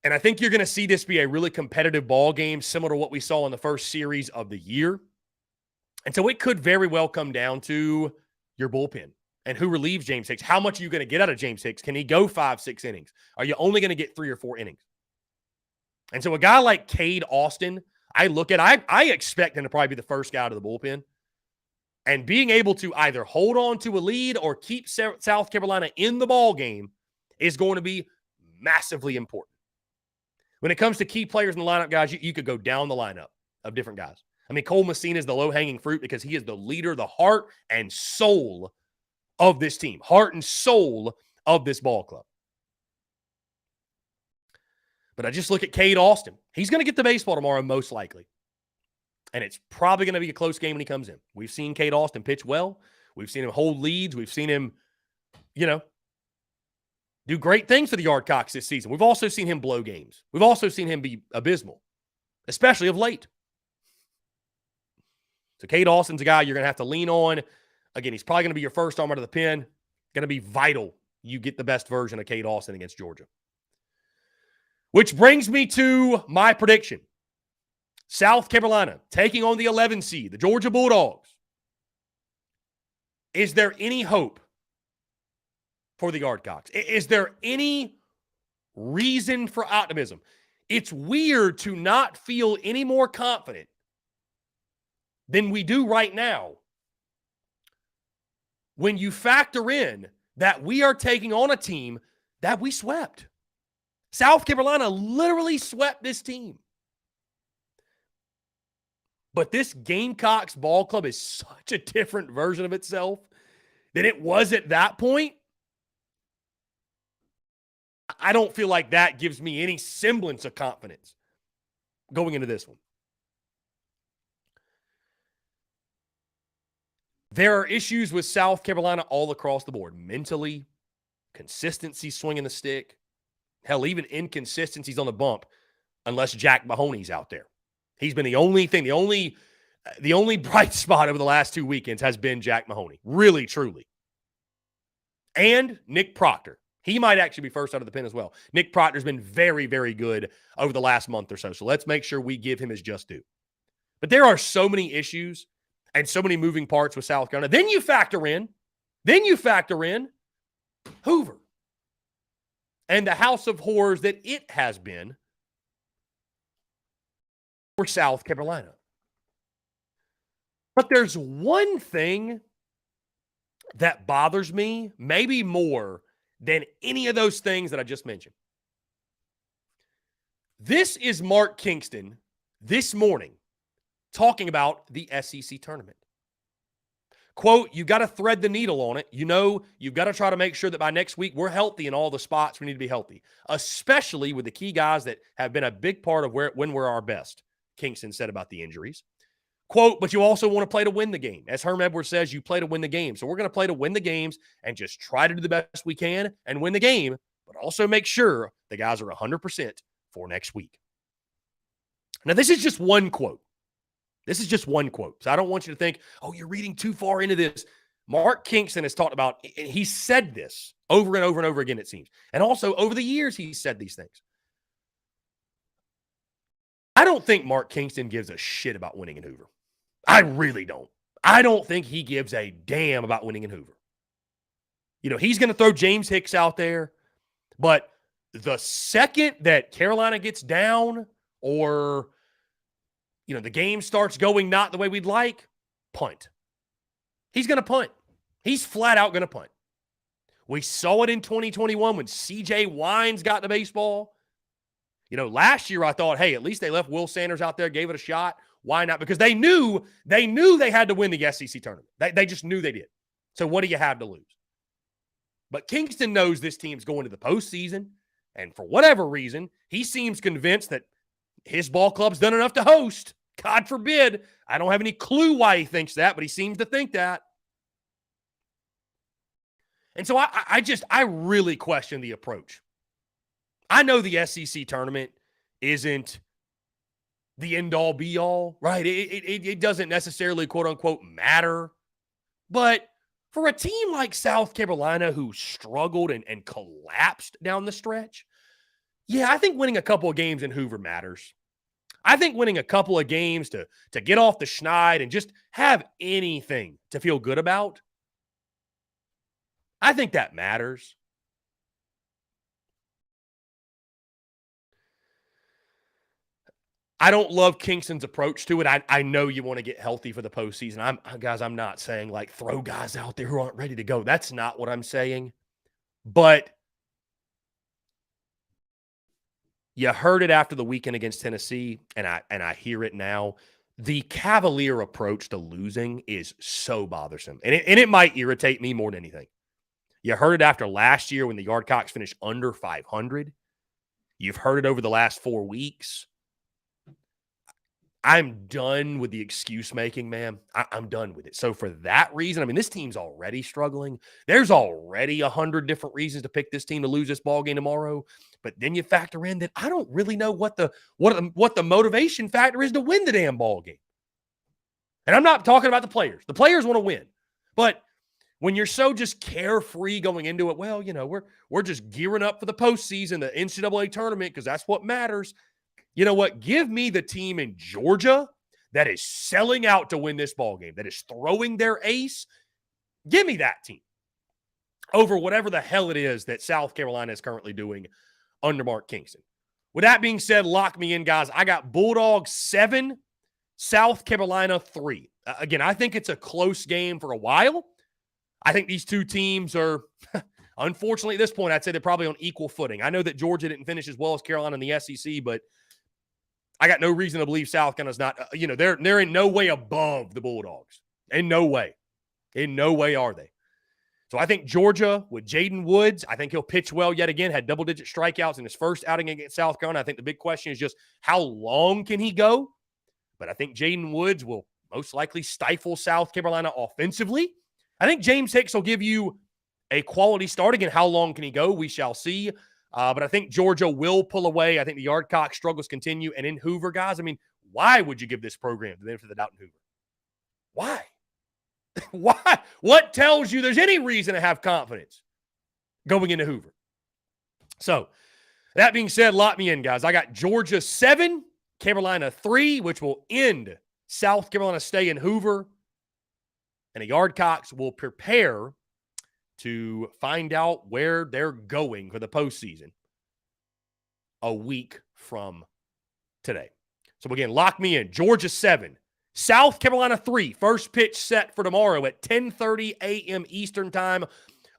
And I think you're going to see this be a really competitive ball game, similar to what we saw in the first series of the year. And so it could very well come down to your bullpen and who relieves James Hicks. How much are you going to get out of James Hicks? Can he go 5-6 innings? Are you only going to get 3 or 4 innings? And so a guy like Cade Austin, I expect him to probably be the first guy out of the bullpen. And being able to either hold on to a lead or keep South Carolina in the ball game is going to be massively important. When it comes to key players in the lineup, guys, you could go down the lineup of different guys. I mean, Cole Messina is the low-hanging fruit because he is the leader, the heart and soul of this team, heart and soul of this ball club. But I just look at Cade Austin. He's going to get the baseball tomorrow, most likely. And it's probably going to be a close game when he comes in. We've seen Cade Austin pitch well. We've seen him hold leads. We've seen him, do great things for the Gamecocks this season. We've also seen him blow games. We've also seen him be abysmal, especially of late. So Cade Austin's a guy you're going to have to lean on. Again, he's probably going to be your first arm out of the pen. Going to be vital you get the best version of Cade Austin against Georgia. Which brings me to my prediction. South Carolina taking on the 11 seed, the Georgia Bulldogs. Is there any hope for the Gamecocks? Is there any reason for optimism? It's weird to not feel any more confident than we do right now when you factor in that we are taking on a team that we swept. South Carolina literally swept this team. But this Gamecocks ball club is such a different version of itself than it was at that point. I don't feel like that gives me any semblance of confidence going into this one. There are issues with South Carolina all across the board. Mentally, consistency swinging the stick. Hell, even inconsistencies on the bump, unless Jack Mahoney's out there. He's been the only thing, the only bright spot over the last 2 weekends has been Jack Mahoney. Really, truly. And Nick Proctor. He might actually be first out of the pen as well. Nick Proctor's been very, very good over the last month or so. So let's make sure we give him his just due. But there are so many issues and so many moving parts with South Carolina. Then you factor in Hoover and the house of horrors that it has been for South Carolina. But there's one thing that bothers me, maybe more than any of those things that I just mentioned. This is Mark Kingston this morning talking about the SEC tournament. Quote, you got to thread the needle on it. You've got to try to make sure that by next week we're healthy in all the spots we need to be healthy, especially with the key guys that have been a big part of when we're our best, Kingston said about the injuries. Quote, but you also want to play to win the game. As Herm Edwards says, you play to win the game. So we're going to play to win the games and just try to do the best we can and win the game, but also make sure the guys are 100% for next week. Now, this is just one quote. So I don't want you to think, oh, you're reading too far into this. Mark Kingston has talked about, he said this over and over and over again, it seems. And also over the years, he's said these things. I don't think Mark Kingston gives a shit about winning in Hoover. I really don't. I don't think he gives a damn about winning in Hoover. He's going to throw James Hicks out there, but the second that Carolina gets down or, the game starts going not the way we'd like, punt. He's going to punt. He's flat out going to punt. We saw it in 2021 when C.J. Wines got the baseball. Last year I thought, hey, at least they left Will Sanders out there, gave it a shot. Why not? Because they knew they had to win the SEC tournament. They just knew they did. So what do you have to lose? But Kingston knows this team's going to the postseason, and for whatever reason, he seems convinced that his ball club's done enough to host. God forbid. I don't have any clue why he thinks that, but he seems to think that. And so I really question the approach. I know the SEC tournament isn't the end-all, be-all, right? It doesn't necessarily, quote-unquote, matter. But for a team like South Carolina who struggled and collapsed down the stretch, yeah, I think winning a couple of games in Hoover matters. I think winning a couple of games to get off the schneid and just have anything to feel good about, I think that matters. I don't love Kingston's approach to it. I know you want to get healthy for the postseason. I'm not saying like throw guys out there who aren't ready to go. That's not what I'm saying. But you heard it after the weekend against Tennessee, and I hear it now. The cavalier approach to losing is so bothersome. And it might irritate me more than anything. You heard it after last year when the Gamecocks finished under 500. You've heard it over the last 4 weeks. I'm done with the excuse making, man. I'm done with it. So for that reason, I mean, this team's already struggling. There's already 100 different reasons to pick this team to lose this ball game tomorrow. But then you factor in that I don't really know what the motivation factor is to win the damn ball game. And I'm not talking about the players. The players want to win. But when you're so just carefree going into it, well, you know, we're just gearing up for the postseason, the NCAA tournament, because that's what matters. You know what? Give me the team in Georgia that is selling out to win this ball game, that is throwing their ace. Give me that team over whatever the hell it is that South Carolina is currently doing under Mark Kingston. With that being said, lock me in, guys. I got Bulldogs 7, South Carolina 3. Again, I think it's a close game for a while. I think these two teams are, unfortunately, at this point, I'd say they're probably on equal footing. I know that Georgia didn't finish as well as Carolina in the SEC, but I got no reason to believe South Carolina's not, they're in no way above the Bulldogs. In no way. In no way are they. So I think Georgia with Jaden Woods, I think he'll pitch well yet again, had double-digit strikeouts in his first outing against South Carolina. I think the big question is just how long can he go? But I think Jaden Woods will most likely stifle South Carolina offensively. I think James Hicks will give you a quality start. Again, how long can he go? We shall see. But I think Georgia will pull away. I think the Gamecocks struggles continue. And in Hoover, guys, I mean, why would you give this program the benefit of the doubt in Hoover? Why? Why? What tells you there's any reason to have confidence going into Hoover? So, that being said, lock me in, guys. I got Georgia 7, Carolina 3, which will end South Carolina stay in Hoover. And the Gamecocks will prepare to find out where they're going for the postseason a week from today. So, again, lock me in. Georgia 7, South Carolina 3. First pitch set for tomorrow at 10:30 a.m. Eastern time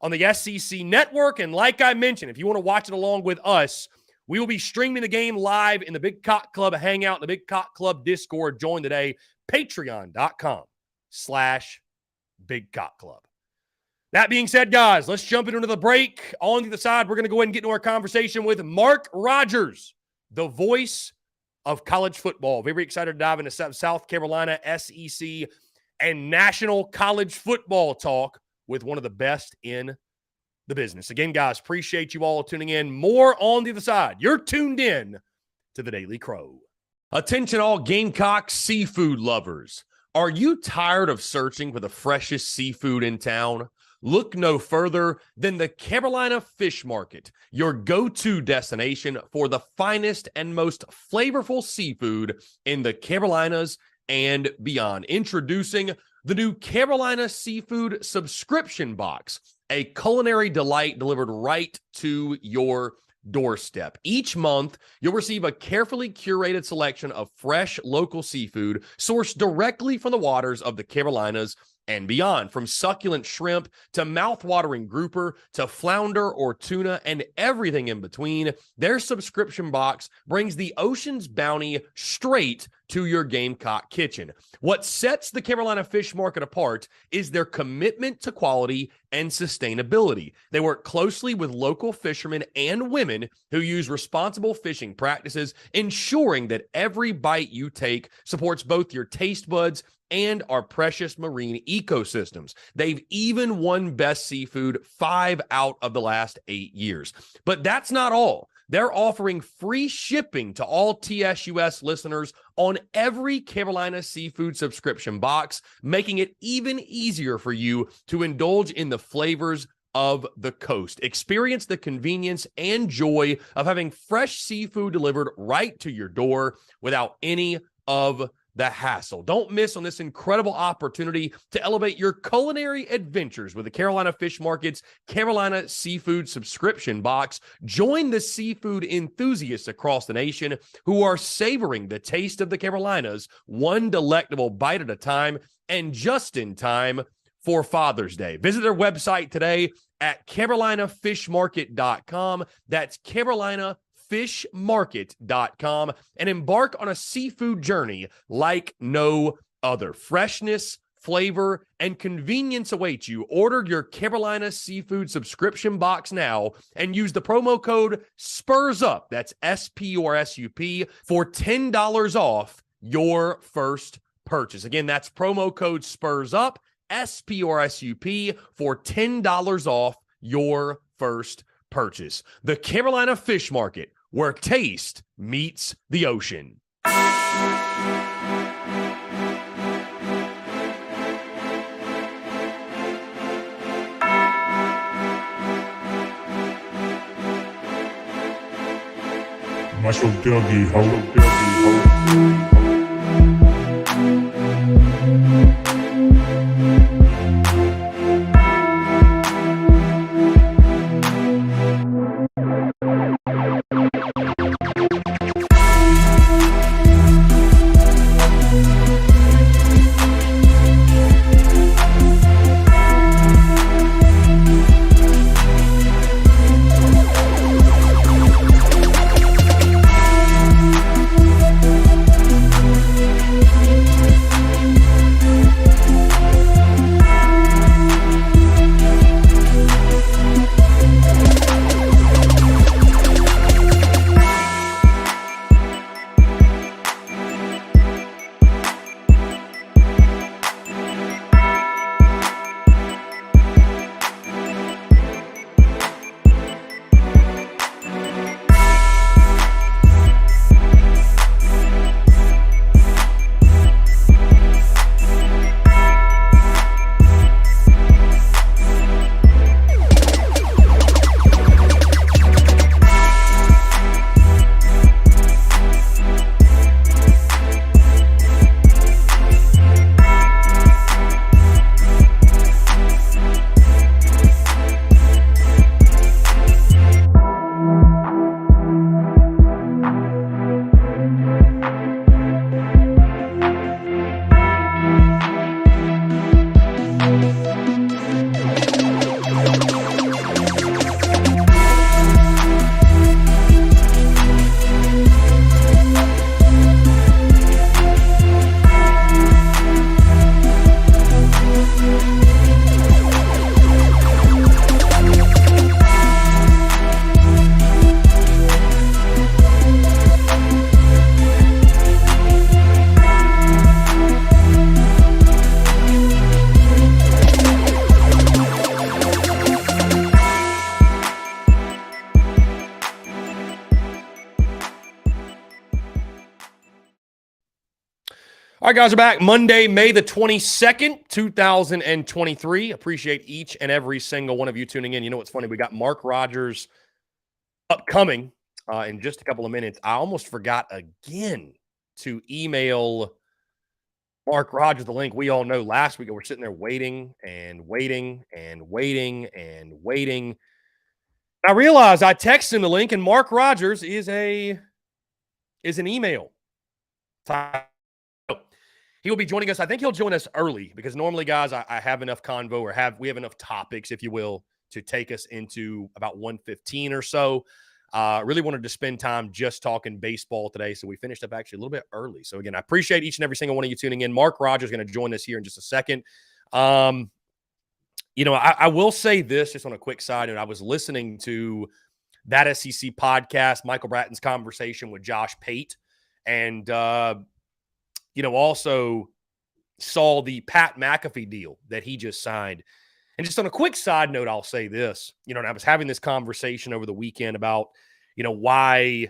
on the SEC Network. And like I mentioned, if you want to watch it along with us, we will be streaming the game live in the Big Cock Club Hangout, in the Big Cock Club Discord. Join today, patreon.com/Big Cock Club. That being said, guys, let's jump into the break. On to the side, we're going to go ahead and get into our conversation with Mark Rogers, the voice of college football. Very excited to dive into South Carolina, SEC, and national college football talk with one of the best in the business. Again, guys, appreciate you all tuning in. More on the other side. You're tuned in to the Daily Crow. Attention all Gamecock seafood lovers. Are you tired of searching for the freshest seafood in town? Look no further than the Carolina Fish Market, your go-to destination for the finest and most flavorful seafood in the Carolinas and beyond. Introducing the new Carolina Seafood Subscription Box, a culinary delight delivered right to your doorstep. Each month, you'll receive a carefully curated selection of fresh local seafood sourced directly from the waters of the Carolinas and beyond. From succulent shrimp to mouth-watering grouper to flounder or tuna and everything in between, their subscription box brings the ocean's bounty straight to your Gamecock kitchen. What sets the Carolina Fish Market apart is their commitment to quality and sustainability. They work closely with local fishermen and women who use responsible fishing practices, ensuring that every bite you take supports both your taste buds and our precious marine ecosystems. They've even won Best Seafood 5 out of the last 8 years. But that's not all. They're offering free shipping to all TSUS listeners on every Carolina Seafood subscription box, making it even easier for you to indulge in the flavors of the coast. Experience the convenience and joy of having fresh seafood delivered right to your door without any of the hassle. Don't miss on this incredible opportunity to elevate your culinary adventures with the Carolina Fish Market's Carolina Seafood Subscription Box. Join the seafood enthusiasts across the nation who are savoring the taste of the Carolinas, one delectable bite at a time, and just in time for Father's Day. Visit their website today at carolinafishmarket.com. That's carolinafishmarket.com, and embark on a seafood journey like no other. Freshness, flavor, and convenience await you. Order your Carolina Seafood Subscription Box now and use the promo code SPURSUP, that's SPURSUP, for $10 off your first purchase. Again, that's promo code SPURSUP, SPURSUP, for $10 off your first purchase. The Carolina Fish Market, where taste meets the ocean. Muscle Dougie, ho. All right, guys, we're back Monday, May the 22nd, 2023. Appreciate each and every single one of you tuning in. You know what's funny? We got Mark Rogers upcoming in just a couple of minutes. I almost forgot again to email Mark Rogers the link. We all know last week we're sitting there waiting and waiting and waiting and waiting. I realized I texted him the link, and Mark Rogers is an email type. He will be joining us. I think he'll join us early because normally, guys, I have enough convo, or we have enough topics, if you will, to take us into about 1:15 or so. Really wanted to spend time just talking baseball today, so we finished up actually a little bit early. So again, I appreciate each and every single one of you tuning in. Mark Rogers is going to join us here in just a second. I will say this just on a quick side, and I was listening to that SEC podcast, Michael Bratton's conversation with Josh Pate, and also saw the Pat McAfee deal that he just signed. And just on a quick side note, I'll say this, and I was having this conversation over the weekend about, why,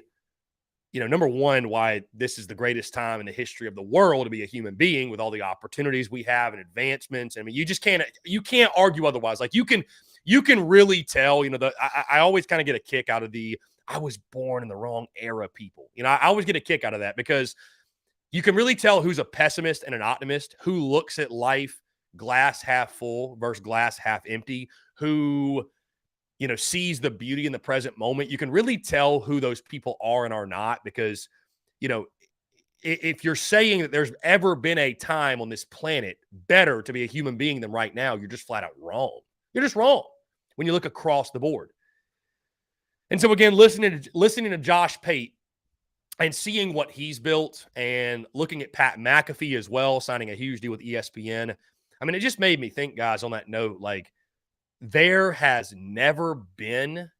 number one, why this is the greatest time in the history of the world to be a human being with all the opportunities we have and advancements. I mean, you can't argue otherwise. Like you can really tell, I always kind of get a kick out of I was born in the wrong era people. I always get a kick out of that because You can really tell who's a pessimist and an optimist, who looks at life glass half full versus glass half empty, who, sees the beauty in the present moment. You can really tell who those people are and are not because, if you're saying that there's ever been a time on this planet better to be a human being than right now, you're just flat out wrong. You're just wrong when you look across the board. And so again, listening to Josh Pate and seeing what he's built and looking at Pat McAfee as well, signing a huge deal with ESPN. I mean, it just made me think, guys, on that note, like there has never been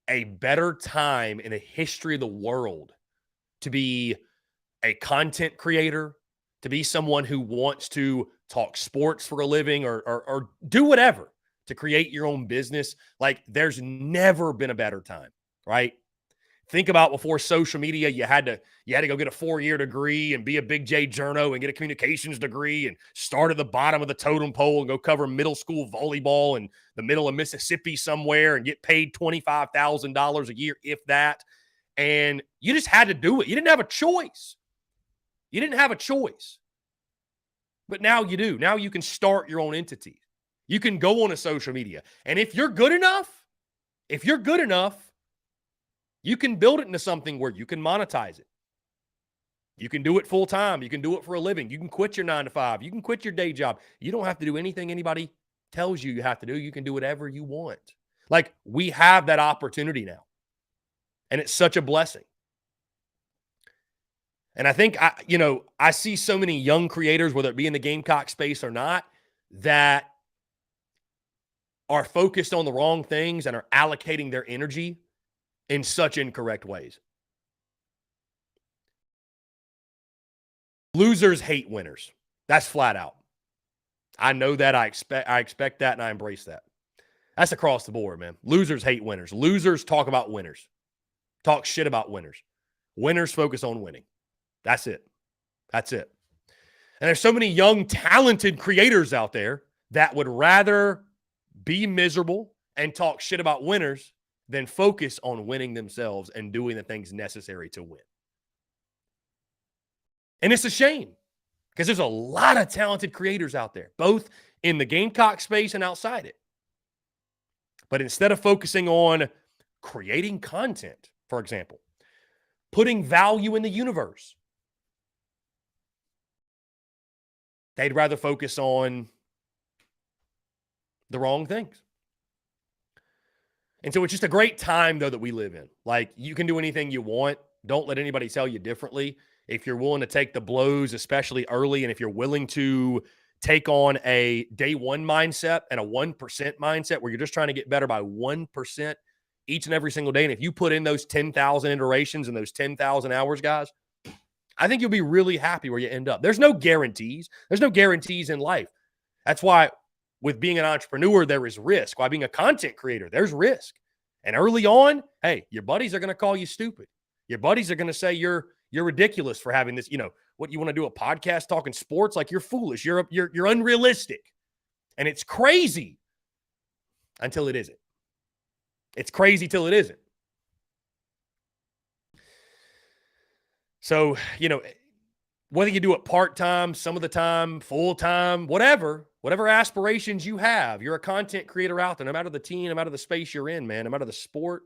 a better time in the history of the world to be a content creator, to be someone who wants to talk sports for a living or do whatever to create your own business. Like there's never been a better time, right? Think about before social media, you had to go get a 4-year degree and be a big J journo and get a communications degree and start at the bottom of the totem pole and go cover middle school volleyball in the middle of Mississippi somewhere and get paid $25,000 a year, if that. And you just had to do it. You didn't have a choice. You didn't have a choice. But now you do. Now you can start your own entity. You can go on a social media. And if you're good enough, you can build it into something where you can monetize it. You can do it full time. You can do it for a living. You can quit your 9 to 5. You can quit your day job. You don't have to do anything anybody tells you have to do. You can do whatever you want. Like we have that opportunity now. And it's such a blessing. And I think, I see so many young creators, whether it be in the Gamecock space or not, that are focused on the wrong things and are allocating their energy in such incorrect ways. Losers hate winners. That's flat out. I know that. I expect that, and I embrace that. That's across the board, man. Losers hate winners. Losers talk about winners. Talk shit about winners. Winners focus on winning. That's it. That's it. And there's so many young, talented creators out there that would rather be miserable and talk shit about winners than focus on winning themselves and doing the things necessary to win. And it's a shame because there's a lot of talented creators out there, both in the Gamecock space and outside it. But instead of focusing on creating content, for example, putting value in the universe, they'd rather focus on the wrong things. And so it's just a great time, though, that we live in. Like, you can do anything you want. Don't let anybody tell you differently. If you're willing to take the blows, especially early, and if you're willing to take on a day one mindset and a 1% mindset where you're just trying to get better by 1% each and every single day, and if you put in those 10,000 iterations and those 10,000 hours, guys, I think you'll be really happy where you end up. There's no guarantees. There's no guarantees in life. That's why with being an entrepreneur, there is risk. While being a content creator, there's risk. And early on, hey, your buddies are going to call you stupid. Your buddies are going to say you're ridiculous for having this, what you want to do, a podcast talking sports? Like, you're foolish. You're unrealistic. And it's crazy until it isn't. It's crazy till it isn't. So, whether you do it part-time, some of the time, full-time, whatever aspirations you have, you're a content creator out there, no matter the team, no matter the space you're in, man, no matter the sport.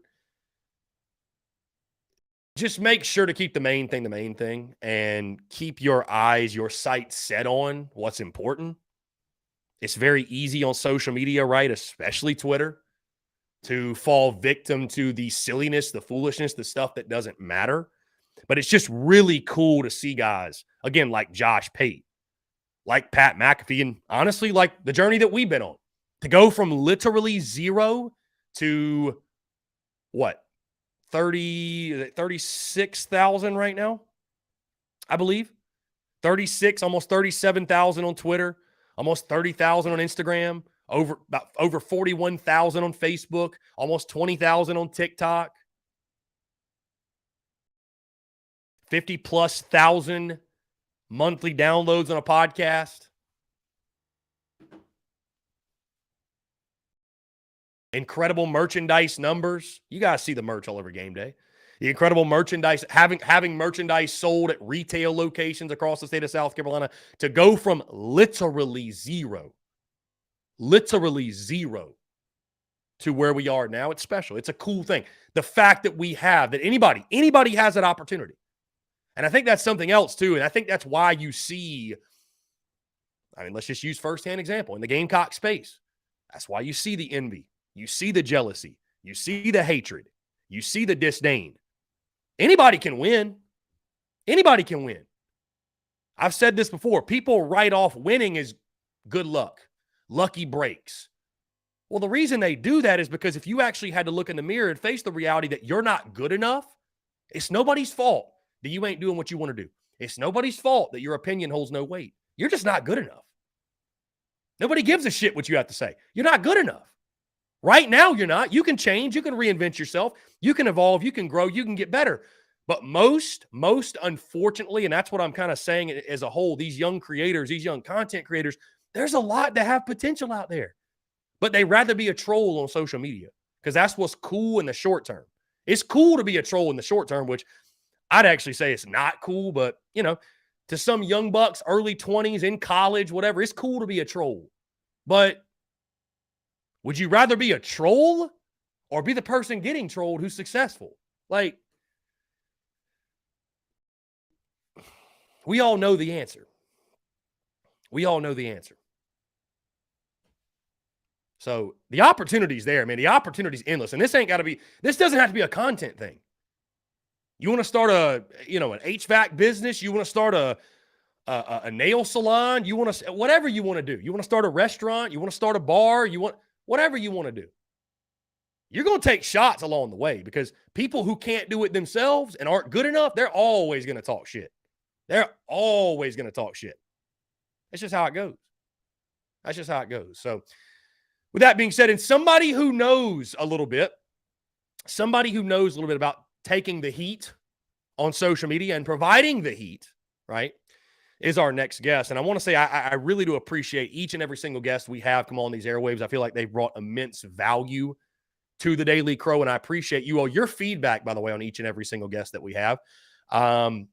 Just make sure to keep the main thing, and keep your eyes, your sights set on what's important. It's very easy on social media, right? Especially Twitter, to fall victim to the silliness, the foolishness, the stuff that doesn't matter. But it's just really cool to see guys, again, like Josh Pate, like Pat McAfee, and honestly, like the journey that we've been on, to go from literally zero to what, 36,000 right now, I believe. 36, almost 37,000 on Twitter, almost 30,000 on Instagram, over 41,000 on Facebook, almost 20,000 on TikTok. 50+ thousand monthly downloads on a podcast. Incredible merchandise numbers. You guys see the merch all over game day. The incredible merchandise, having merchandise sold at retail locations across the state of South Carolina, to go from literally zero to where we are now. It's special. It's a cool thing. The fact that we have, that anybody has that opportunity. And I think that's something else too. And I think that's why you see, I mean, let's just use firsthand example in the Gamecock space. That's why you see the envy. You see the jealousy. You see the hatred. You see the disdain. Anybody can win. Anybody can win. I've said this before. People write off winning as good luck, lucky breaks. Well, the reason they do that is because if you actually had to look in the mirror and face the reality that you're not good enough, it's nobody's fault that you ain't doing what you want to do. It's nobody's fault that your opinion holds no weight. You're just not good enough. Nobody gives a shit what you have to say. You're not good enough. Right now, you're not. You can change. You can reinvent yourself. You can evolve. You can grow. You can get better. But most unfortunately, and that's what I'm kind of saying as a whole, these young creators, these young content creators, there's a lot to have potential out there. But they rather be a troll on social media because that's what's cool in the short term. It's cool to be a troll in the short term, which I'd actually say it's not cool. But, you know, to some young bucks, early 20s, in college, whatever, it's cool to be a troll. But would you rather be a troll or be the person getting trolled who's successful? Like, we all know the answer. We all know the answer. So the opportunity's there, man. The opportunity's endless. And this doesn't have to be a content thing. You want to start an HVAC business. You want to start a nail salon. You want to, whatever you want to do. You want to start a restaurant. You want to start a bar. Whatever you want to do. You're going to take shots along the way because people who can't do it themselves and aren't good enough, they're always going to talk shit. They're always going to talk shit. That's just how it goes. That's just how it goes. So with that being said, and somebody who knows a little bit about taking the heat on social media and providing the heat, right, is our next guest. And I want to say I really do appreciate each and every single guest we have come on these airwaves. I feel like they've brought immense value to the Daily Crow, and I appreciate you all. Your feedback, by the way, on each and every single guest that we have. I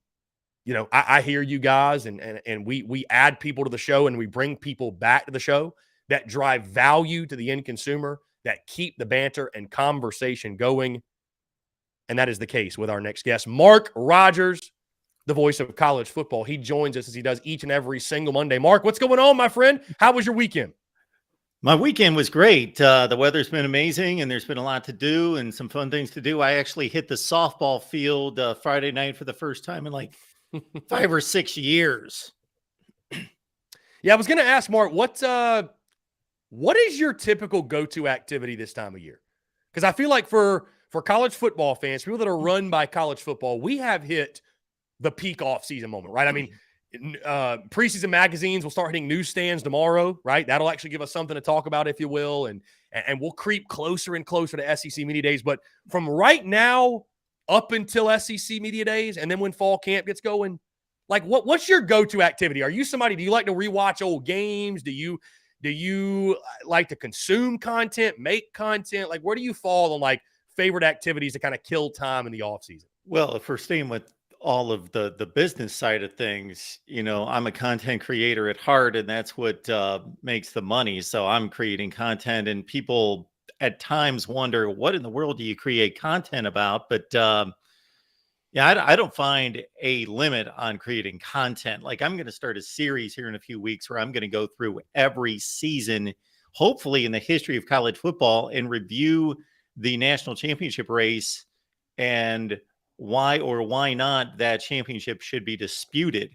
hear you guys, and we add people to the show, and we bring people back to the show that drive value to the end consumer, that keep the banter and conversation going. And that is the case with our next guest, Mark Rogers, the voice of college football. He joins us as he does each and every single Monday. Mark, what's going on, my friend? How was your weekend? My weekend was great. The weather's been amazing, and there's been a lot to do and some fun things to do. I actually hit the softball field Friday night for the first time in like 5 or 6 years. Yeah, I was going to ask, Mark, what is your typical go-to activity this time of year? Because I feel like for college football fans, people that are run by college football, we have hit the peak off-season moment, right? I mean, preseason magazines will start hitting newsstands tomorrow, right? That'll actually give us something to talk about, if you will, and we'll creep closer and closer to SEC Media Days. But from right now up until SEC Media Days, and then when fall camp gets going, like what's your go-to activity? Are you somebody, do you like to rewatch old games? Do you like to consume content, make content? Like, where do you fall on like favorite activities to kind of kill time in the off season? Well, if we're staying with all of the business side of things, I'm a content creator at heart, and that's what makes the money. So I'm creating content, and people at times wonder, what in the world do you create content about? But I don't find a limit on creating content. Like, I'm going to start a series here in a few weeks where I'm going to go through every season, hopefully in the history of college football, and review the national championship race and why or why not that championship should be disputed.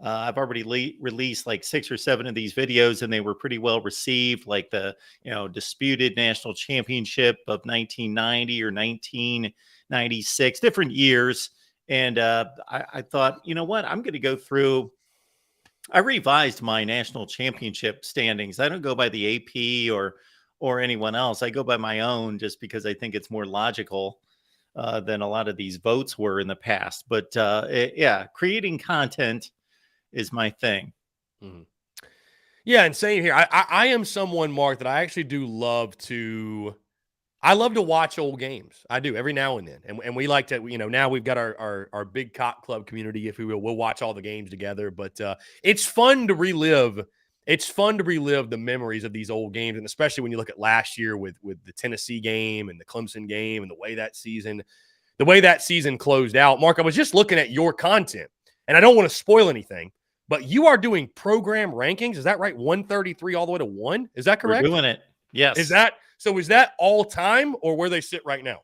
I've already released like 6 or 7 of these videos, and they were pretty well received, like the disputed national championship of 1990 or 1996, different years. And I thought, you know what, I'm going to go through. I revised my national championship standings. I don't go by the AP or anyone else. I go by my own, just because I think it's more logical than a lot of these votes were in the past. But creating content is my thing. Mm-hmm. Yeah, and same here. I am someone, Mark, that I actually do love to I love to watch old games. I do every now and then. And we like to, now we've got our big cock club community, if we will. We'll watch all the games together. But it's fun to relive. It's fun to relive the memories of these old games. And especially when you look at last year with the Tennessee game and the Clemson game and the way that season closed out. Mark, I was just looking at your content, and I don't want to spoil anything, but you are doing program rankings. Is that right? 133 all the way to 1? Is that correct? We're doing it. Yes. Is that all time, or where they sit right now?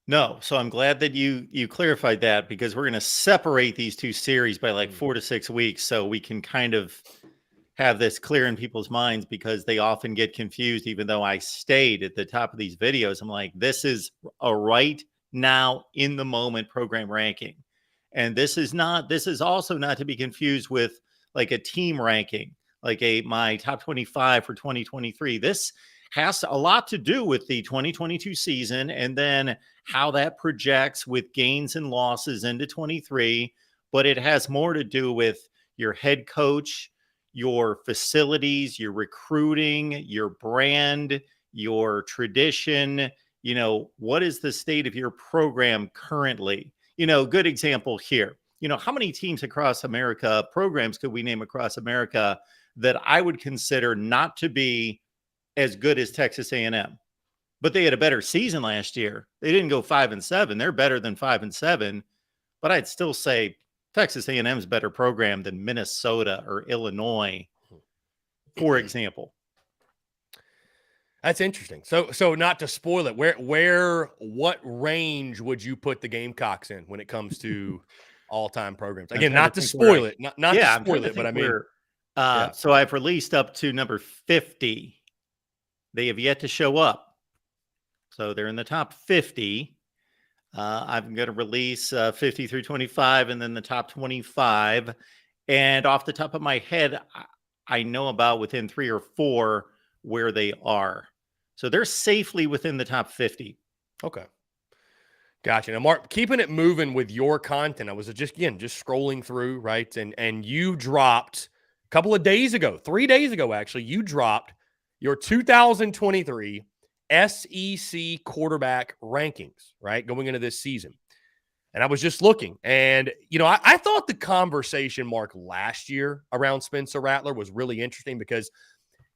No. So I'm glad that you clarified that, because we're going to separate these two series by like 4 to 6 weeks, so we can kind of have this clear in people's minds, because they often get confused. Even though I stayed at the top of these videos, I'm like, this is a right now in the moment program ranking. And this is also not to be confused with like a team ranking, like my top 25 for 2023. This has a lot to do with the 2022 season, and then how that projects with gains and losses into 23. But it has more to do with your head coach, your facilities, your recruiting, your brand, your tradition. What is the state of your program currently? Good example here. How many teams across America, programs could we name across America that I would consider not to be as good as Texas A&M? But they had a better season last year. They didn't go 5-7. They're better than 5-7. But I'd still say Texas A&M's better program than Minnesota or Illinois, for example. That's interesting. So not to spoil it, what range would you put the Gamecocks in when it comes to all-time programs? Again, not to spoil it, not to spoil it, but I mean, so I've released up to number 50. They have yet to show up, so they're in the top 50. I'm going to release 50 through 25, and then the top 25. And off the top of my head, I know about within 3 or 4 where they are. So they're safely within the top 50. Okay. Gotcha. Now, Mark, keeping it moving with your content, I was just scrolling through, right? And you dropped a couple of days ago, 3 days ago, actually, you dropped your 2023 SEC quarterback rankings, right, going into this season. And I was just looking, and, I thought the conversation, Mark, last year around Spencer Rattler was really interesting, because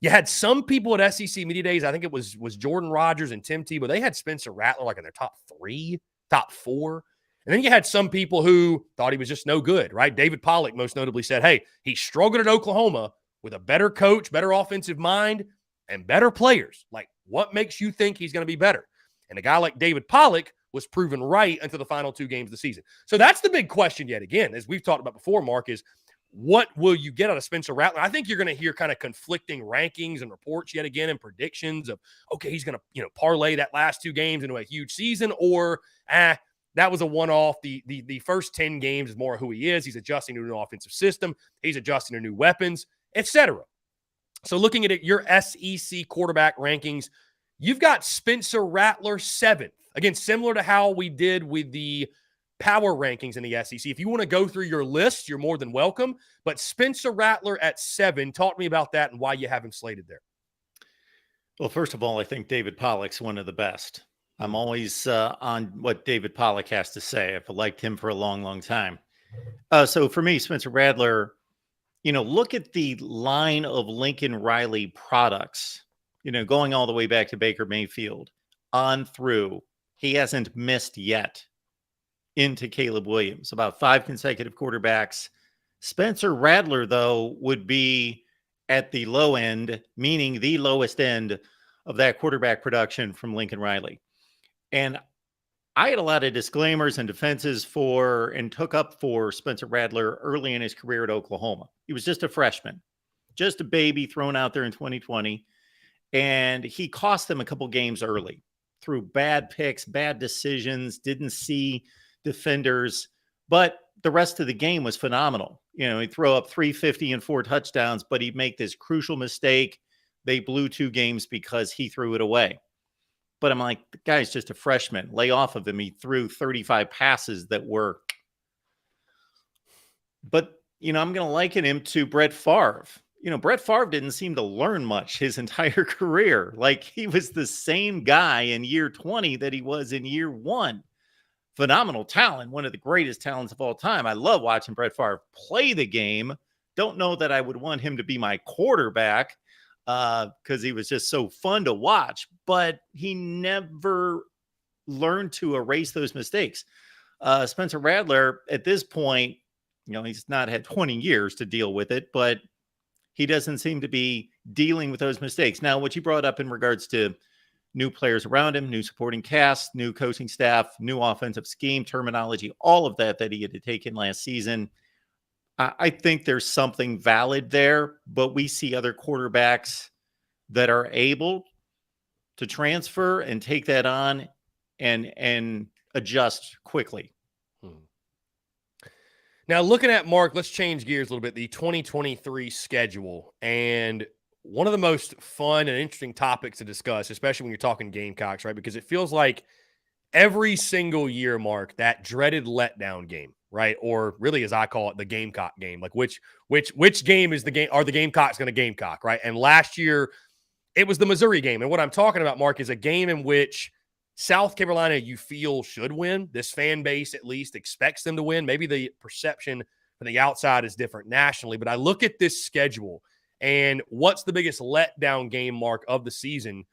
you had some people at SEC Media Days, I think it was Jordan Rogers and Tim Tebow, they had Spencer Rattler like in their top 3, top 4. And then you had some people who thought he was just no good, right? David Pollock most notably said, hey, he struggled at Oklahoma with a better coach, better offensive mind, and better players. Like, what makes you think he's going to be better? And a guy like David Pollock was proven right until the final 2 games of the season. So that's the big question yet again, as we've talked about before, Mark, is what will you get out of Spencer Rattler? I think you're going to hear kind of conflicting rankings and reports yet again, and predictions of, okay, he's going to, parlay that last 2 games into a huge season, or that was a one-off. The first 10 games is more who he is. He's adjusting to a new offensive system. He's adjusting to new weapons, etc. So looking at your SEC quarterback rankings, you've got Spencer Rattler 7th. Again, similar to how we did with the power rankings in the SEC. If you want to go through your list, you're more than welcome. But Spencer Rattler at 7, talk to me about that and why you have him slated there. Well, first of all, I think David Pollock's one of the best. I'm always on what David Pollock has to say. I've liked him for a long, long time. So for me, Spencer Rattler, look at the line of Lincoln Riley products, going all the way back to Baker Mayfield on through. He hasn't missed yet into Caleb Williams, about 5 consecutive quarterbacks. Spencer Rattler, though, would be at the low end, meaning the lowest end of that quarterback production from Lincoln Riley. And I had a lot of disclaimers and defenses and took up for Spencer Rattler early in his career at Oklahoma. He was just a freshman, just a baby thrown out there in 2020. And he cost them a couple games early through bad picks, bad decisions, didn't see defenders, but the rest of the game was phenomenal. He'd throw up 350 and 4 touchdowns, but he'd make this crucial mistake. They blew 2 games because he threw it away. But I'm like, the guy's just a freshman. Lay off of him. He threw 35 passes that were. But, I'm going to liken him to Brett Favre. Brett Favre didn't seem to learn much his entire career. Like, he was the same guy in year 20 that he was in year 1. Phenomenal talent, one of the greatest talents of all time. I love watching Brett Favre play the game. Don't know that I would want him to be my quarterback because he was just so fun to watch, but he never learned to erase those mistakes. Spencer Rattler, at this point, he's not had 20 years to deal with it, but he doesn't seem to be dealing with those mistakes. Now, what you brought up in regards to new players around him, new supporting cast, new coaching staff, new offensive scheme, terminology, all of that he had to take in last season. I think there's something valid there, but we see other quarterbacks that are able to transfer and take that on and adjust quickly. Now, looking at Mark, let's change gears a little bit. The 2023 schedule, and one of the most fun and interesting topics to discuss, especially when you're talking Gamecocks, right? Because it feels like every single year, Mark, that dreaded letdown game, right? Or really, as I call it, the Gamecock game. Like which game is the game? Are the Gamecocks going to Gamecock, right? And last year, it was the Missouri game. And what I'm talking about, Mark, is a game in which South Carolina, you feel, should win. This fan base at least expects them to win. Maybe the perception from the outside is different nationally, but I look at this schedule and what's the biggest letdown game, Mark, of the season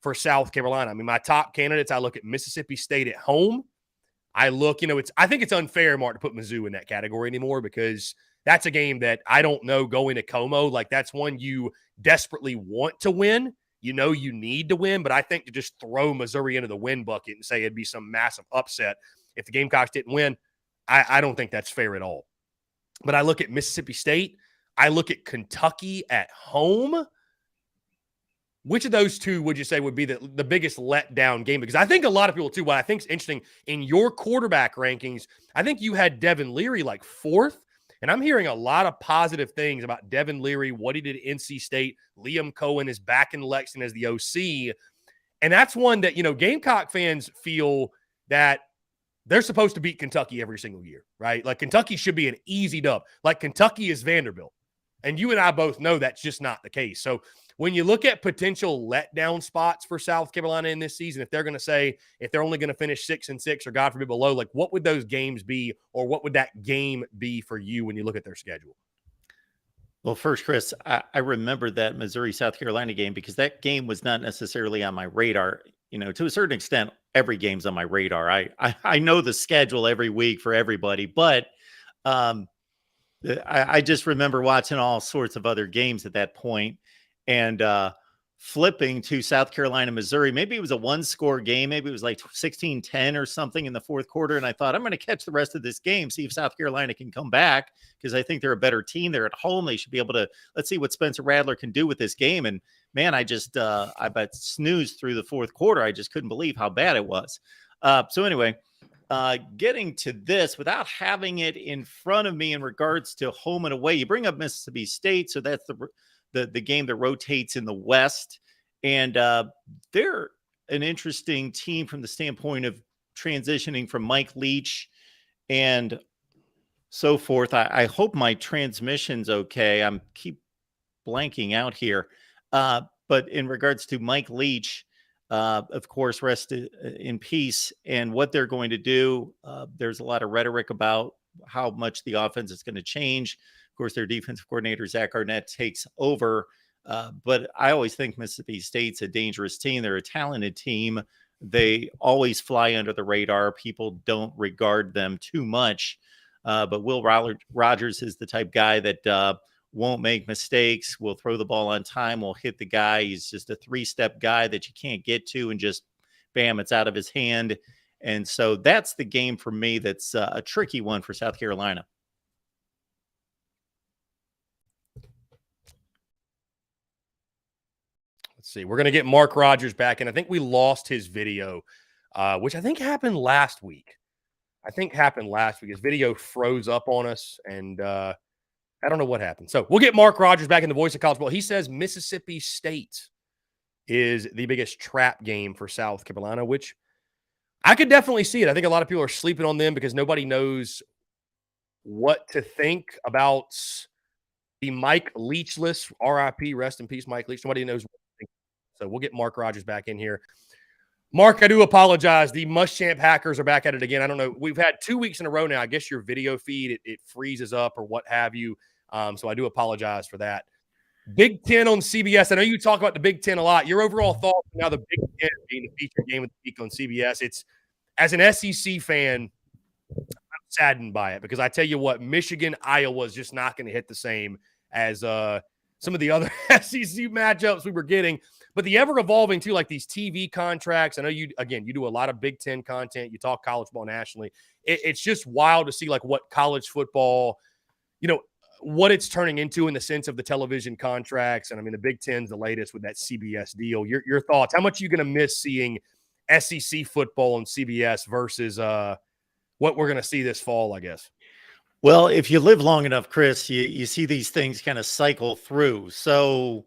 for South Carolina? I mean, my top candidates, I look at Mississippi State at home. I look, I think it's unfair, Mark, to put Mizzou in that category anymore because that's a game that I don't know going to Como. Like, that's one you desperately want to win. You need to win, but I think to just throw Missouri into the win bucket and say it'd be some massive upset if the Gamecocks didn't win, I don't think that's fair at all. But I look at Mississippi State. I look at Kentucky at home. Which of those two would you say would be the biggest letdown game? Because I think a lot of people, too, what I think is interesting, in your quarterback rankings, I think you had Devin Leary like 4th. And I'm hearing a lot of positive things about Devin Leary, what he did at NC State. Liam Cohen is back in Lexington as the OC. And that's one that, Gamecock fans feel that they're supposed to beat Kentucky every single year, right? Like, Kentucky should be an easy dub. Like, Kentucky is Vanderbilt. And you and I both know that's just not the case. So when you look at potential letdown spots for South Carolina in this season, if they're going to say, if they're only going to finish 6-6 or God forbid below, like what would those games be, or what would that game be for you when you look at their schedule? Well, first, Chris, I remember that Missouri-South Carolina game because that game was not necessarily on my radar. To a certain extent, every game's on my radar. I know the schedule every week for everybody, but I just remember watching all sorts of other games at that point and flipping to South Carolina, Missouri. Maybe it was a 1-score game. Maybe it was like 16-10 or something in the fourth quarter. And I thought, I'm going to catch the rest of this game, see if South Carolina can come back because I think they're a better team. They're at home. They should be able to, let's see what Spencer Rattler can do with this game. And man, I bet snoozed through the fourth quarter. I just couldn't believe how bad it was. So anyway, getting to this without having it in front of me in regards to home and away, you bring up Mississippi State. So that's the game that rotates in the West. And they're an interesting team from the standpoint of transitioning from Mike Leach and so forth. I hope my transmission's okay. I'm keep blanking out here. But in regards to Mike Leach, of course, rest in peace. And what they're going to do, there's a lot of rhetoric about how much the offense is going to change. Of course, their defensive coordinator, Zach Arnett, takes over. But I always think Mississippi State's a dangerous team. They're a talented team. They always fly under the radar. People don't regard them too much. But Will Rogers is the type guy that won't make mistakes, will throw the ball on time, will hit the guy. He's just a 3-step guy that you can't get to and just, bam, it's out of his hand. And so that's the game for me that's a tricky one for South Carolina. Let's see. We're going to get Mark Rogers back, and I think we lost his video, which I think happened last week. His video froze up on us, and I don't know what happened. So we'll get Mark Rogers back in the voice of college football. He says Mississippi State is the biggest trap game for South Carolina, which I could definitely see it. I think a lot of people are sleeping on them because nobody knows what to think about the Mike Leachless, RIP, rest in peace, Mike Leach. Nobody knows. So we'll get Mark Rogers back in here. Mark, I do apologize. The Muschamp hackers are back at it again. I don't know. We've had 2 weeks in a row now. I guess your video feed, it freezes up or what have you. So I do apologize for that. Big Ten on CBS. I know you talk about the Big Ten a lot. Your overall thoughts now the Big Ten being the featured game of the week on CBS. It's, as an SEC fan, I'm saddened by it because I tell you what, Michigan, Iowa is just not going to hit the same as some of the other SEC matchups we were getting. But the ever-evolving, too, like these TV contracts. I know you do a lot of Big Ten content. You talk college ball nationally. It's just wild to see, like, what college football, what it's turning into in the sense of the television contracts. And, I mean, the Big Ten's the latest with that CBS deal. Your thoughts? How much are you going to miss seeing SEC football on CBS versus what we're going to see this fall, I guess? Well, if you live long enough, Chris, you see these things kind of cycle through. So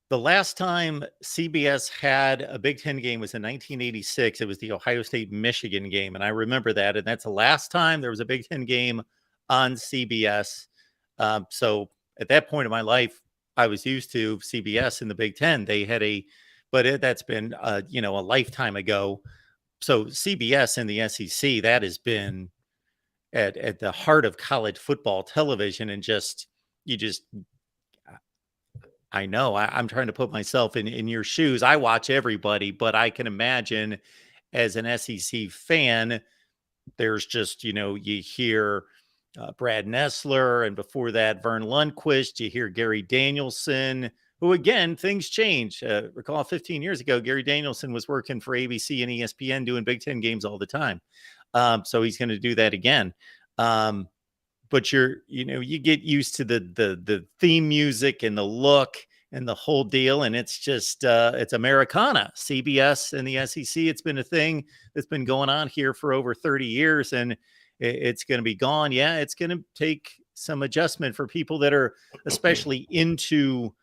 the last time CBS had a Big Ten game was in 1986. It was the Ohio State-Michigan game, and I remember that. And that's the last time there was a Big Ten game on CBS. So at that point in my life, I was used to CBS in the Big Ten. They had that's been a lifetime ago. So CBS in the SEC, that has been at the heart of college football television, and I know I'm trying to put myself in your shoes. I watch everybody, but I can imagine as an SEC fan, there's just, you hear Brad Nessler, and before that, Vern Lundquist. You hear Gary Danielson, who, again, things change. Recall 15 years ago, Gary Danielson was working for ABC and ESPN doing Big Ten games all the time. So he's going to do that again. But you get used to the theme music and the look and the whole deal. And it's just, it's Americana. CBS and the SEC, it's been a thing that's been going on here for over 30 years, and it's going to be gone. Yeah, it's going to take some adjustment for people that are especially into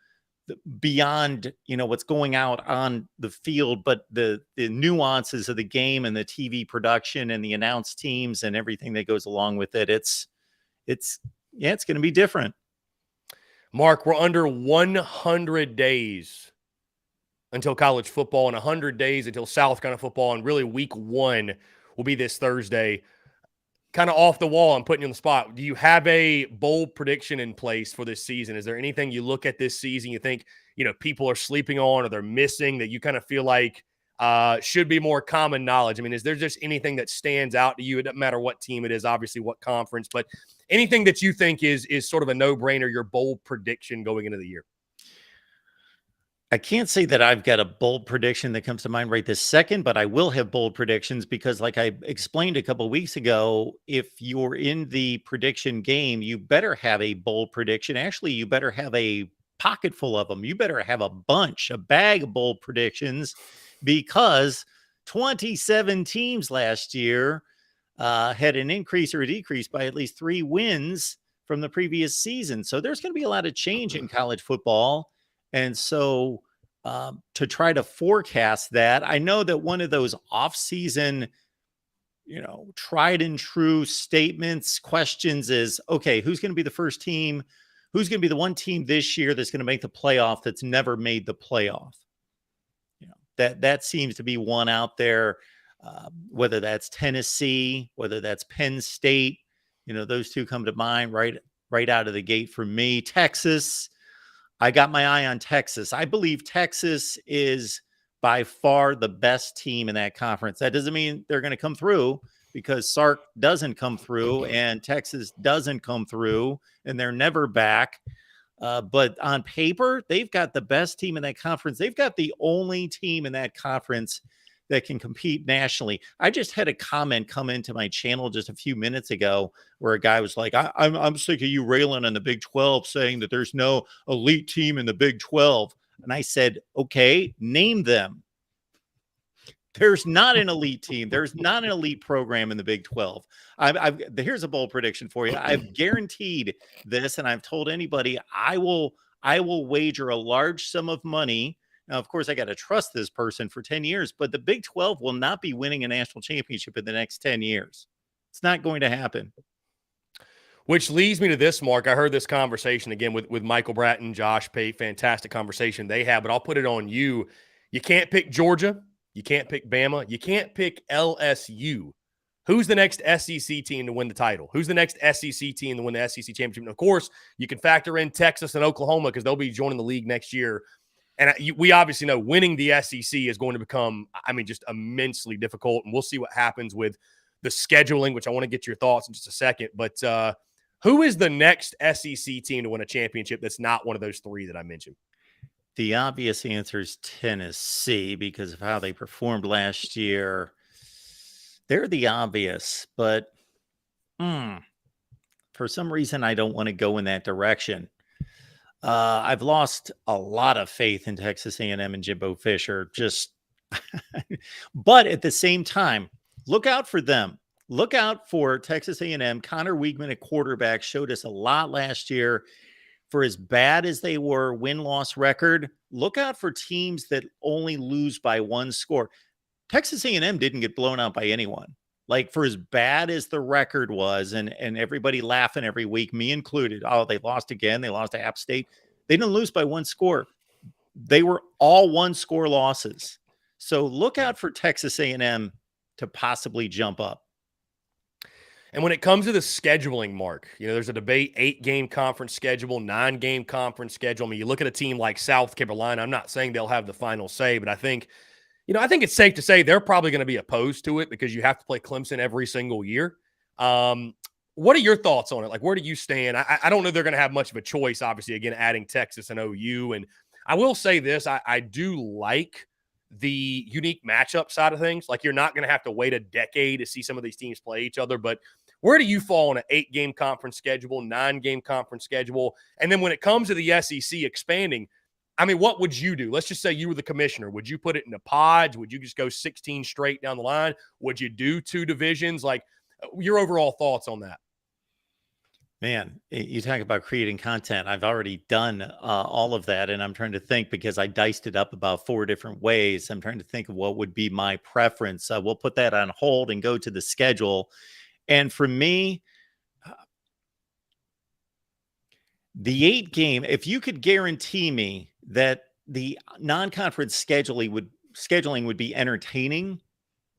beyond, what's going out on the field, but the nuances of the game and the TV production and the announced teams and everything that goes along with it. It's going to be different. Mark, we're under 100 days until college football and 100 days until South Carolina football. And really week 1 will be this Thursday. Kind of off the wall, I'm putting you on the spot. Do you have a bold prediction in place for this season? Is there anything you look at this season you think, people are sleeping on or they're missing that you kind of feel like should be more common knowledge? I mean, is there just anything that stands out to you? It doesn't matter what team it is, obviously what conference, but anything that you think is sort of a no-brainer, your bold prediction going into the year? I can't say that I've got a bold prediction that comes to mind right this second, but I will have bold predictions because, like I explained a couple of weeks ago, if you're in the prediction game, you better have a bold prediction. Actually, you better have a pocket full of them. You better have a bag of bold predictions, because 27 teams last year had an increase or a decrease by at least 3 wins from the previous season. So there's going to be a lot of change in college football. And so to try to forecast that, I know that one of those off-season, tried and true statements, questions is, okay, who's going to be the first team? Who's going to be the one team this year that's going to make the playoff that's never made the playoff? That seems to be one out there, whether that's Tennessee, whether that's Penn State. Those two come to mind right out of the gate for me. Texas, I got my eye on Texas. I believe Texas is by far the best team in that conference. That doesn't mean they're going to come through, because Sark doesn't come through and Texas doesn't come through, and they're never back. But on paper, they've got the best team in that conference. They've got the only team in that conference that can compete nationally. I just had a comment come into my channel just a few minutes ago where a guy was like, I'm sick of you railing on the Big 12, saying that there's no elite team in the Big 12. And I said, okay, name them. There's not an elite team. There's not an elite program in the Big 12. Here's a bold prediction for you. I've guaranteed this, and I've told anybody I will wager a large sum of money. Now, of course, I got to trust this person for 10 years, but the Big 12 will not be winning a national championship in the next 10 years. It's not going to happen. Which leads me to this, Mark. I heard this conversation again with Michael Bratton, Josh Pate. Fantastic conversation they had, but I'll put it on you. You can't pick Georgia. You can't pick Bama. You can't pick LSU. Who's the next SEC team to win the title? Who's the next SEC team to win the SEC championship? And of course, you can factor in Texas and Oklahoma because they'll be joining the league next year. And we obviously know winning the SEC is going to become, just immensely difficult. And we'll see what happens with the scheduling, which I want to get your thoughts in just a second. But who is the next SEC team to win a championship that's not one of those three that I mentioned? The obvious answer is Tennessee because of how they performed last year. They're the obvious, but for some reason, I don't want to go in that direction. I've lost a lot of faith in Texas A&M and Jimbo Fisher. But at the same time, look out for them. Look out for Texas A&M. Connor Weigman at quarterback showed us a lot last year. For as bad as they were win-loss record, look out for teams that only lose by one score. Texas A&M didn't get blown out by anyone. Like, for as bad as the record was, and everybody laughing every week, me included, oh, they lost again. They lost to App State. They didn't lose by one score. They were all one-score losses. So look out for Texas A&M to possibly jump up. And when it comes to the scheduling, Mark, there's a debate, 8-game conference schedule, 9-game conference schedule. You look at a team like South Carolina. I'm not saying they'll have the final say, but I think it's safe to say they're probably going to be opposed to it because you have to play Clemson every single year. What are your thoughts on it? Like, where do you stand? I don't know they're going to have much of a choice, obviously, again, adding Texas and OU. And I will say this, I do like the unique matchup side of things. Like, you're not going to have to wait a decade to see some of these teams play each other, but where do you fall on an 8-game conference schedule, 9-game conference schedule? And then when it comes to the SEC expanding, what would you do? Let's just say you were the commissioner. Would you put it into pods? Would you just go 16 straight down the line? Would you do 2 divisions? Like, your overall thoughts on that? Man, you talk about creating content. I've already done all of that, and I'm trying to think because I diced it up about 4 different ways. I'm trying to think of what would be my preference. We'll put that on hold and go to the schedule. And for me, the 8-game, if you could guarantee me that the non-conference scheduling would be entertaining,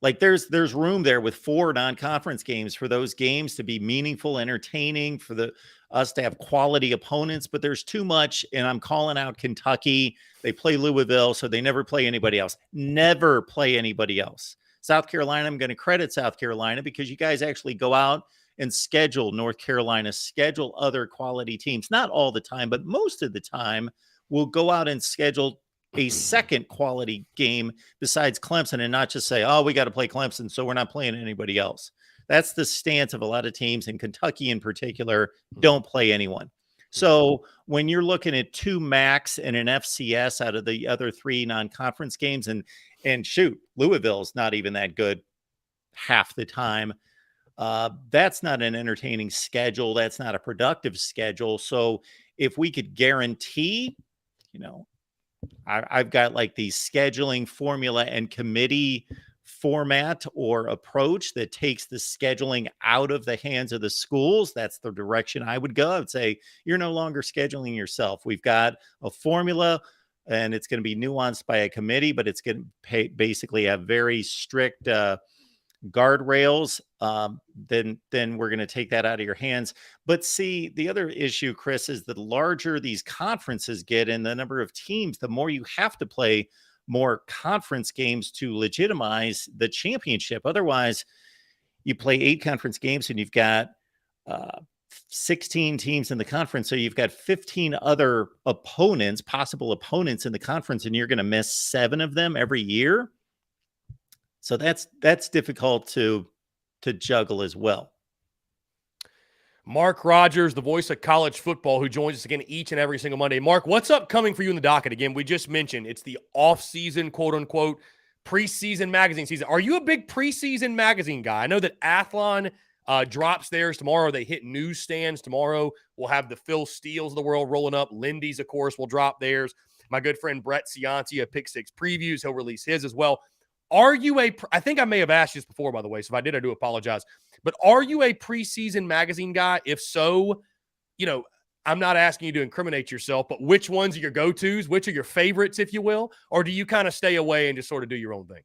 like there's room there with 4 non-conference games for those games to be meaningful, entertaining, for us to have quality opponents, but there's too much. And I'm calling out Kentucky. They play Louisville, so they never play anybody else. Never play anybody else. South Carolina, I'm going to credit South Carolina because you guys actually go out and schedule North Carolina, schedule other quality teams. Not all the time, but most of the time we'll go out and schedule a second quality game besides Clemson and not just say, oh, we got to play Clemson, so we're not playing anybody else. That's the stance of a lot of teams, and Kentucky in particular don't play anyone. So when you're looking at 2 MACs and an FCS out of the other 3 non-conference games, and shoot, Louisville's not even that good half the time. That's not an entertaining schedule. That's not a productive schedule. So if we could guarantee, I've got like the scheduling formula and committee format or approach that takes the scheduling out of the hands of the schools. That's the direction I would go. I would say you're no longer scheduling yourself. We've got a formula, and it's going to be nuanced by a committee, but it's going to basically have very strict guardrails. Then we're going to take that out of your hands. But see, the other issue, Chris, is the larger these conferences get and the number of teams, the more you have to play more conference games to legitimize the championship. Otherwise, you play 8 conference games and you've got 16 teams in the conference. So you've got 15 other opponents, possible opponents in the conference, and you're going to miss 7 of them every year. So that's difficult to juggle as well. Mark Rogers, the voice of college football, who joins us again each and every single Monday. Mark, what's upcoming for you in the docket? Again, we just mentioned it's the off-season, quote-unquote, preseason magazine season. Are you a big preseason magazine guy? I know that Athlon drops theirs tomorrow. They hit newsstands tomorrow. We'll have the Phil Steeles of the world rolling up. Lindy's, of course, will drop theirs. My good friend Brett Cianci of Pick Six Previews, he'll release his as well. Are you I think I may have asked you this before, by the way, so if I did, I do apologize. But are you a preseason magazine guy? If so, I'm not asking you to incriminate yourself, but which ones are your go-tos? Which are your favorites, if you will? Or do you kind of stay away and just sort of do your own thing?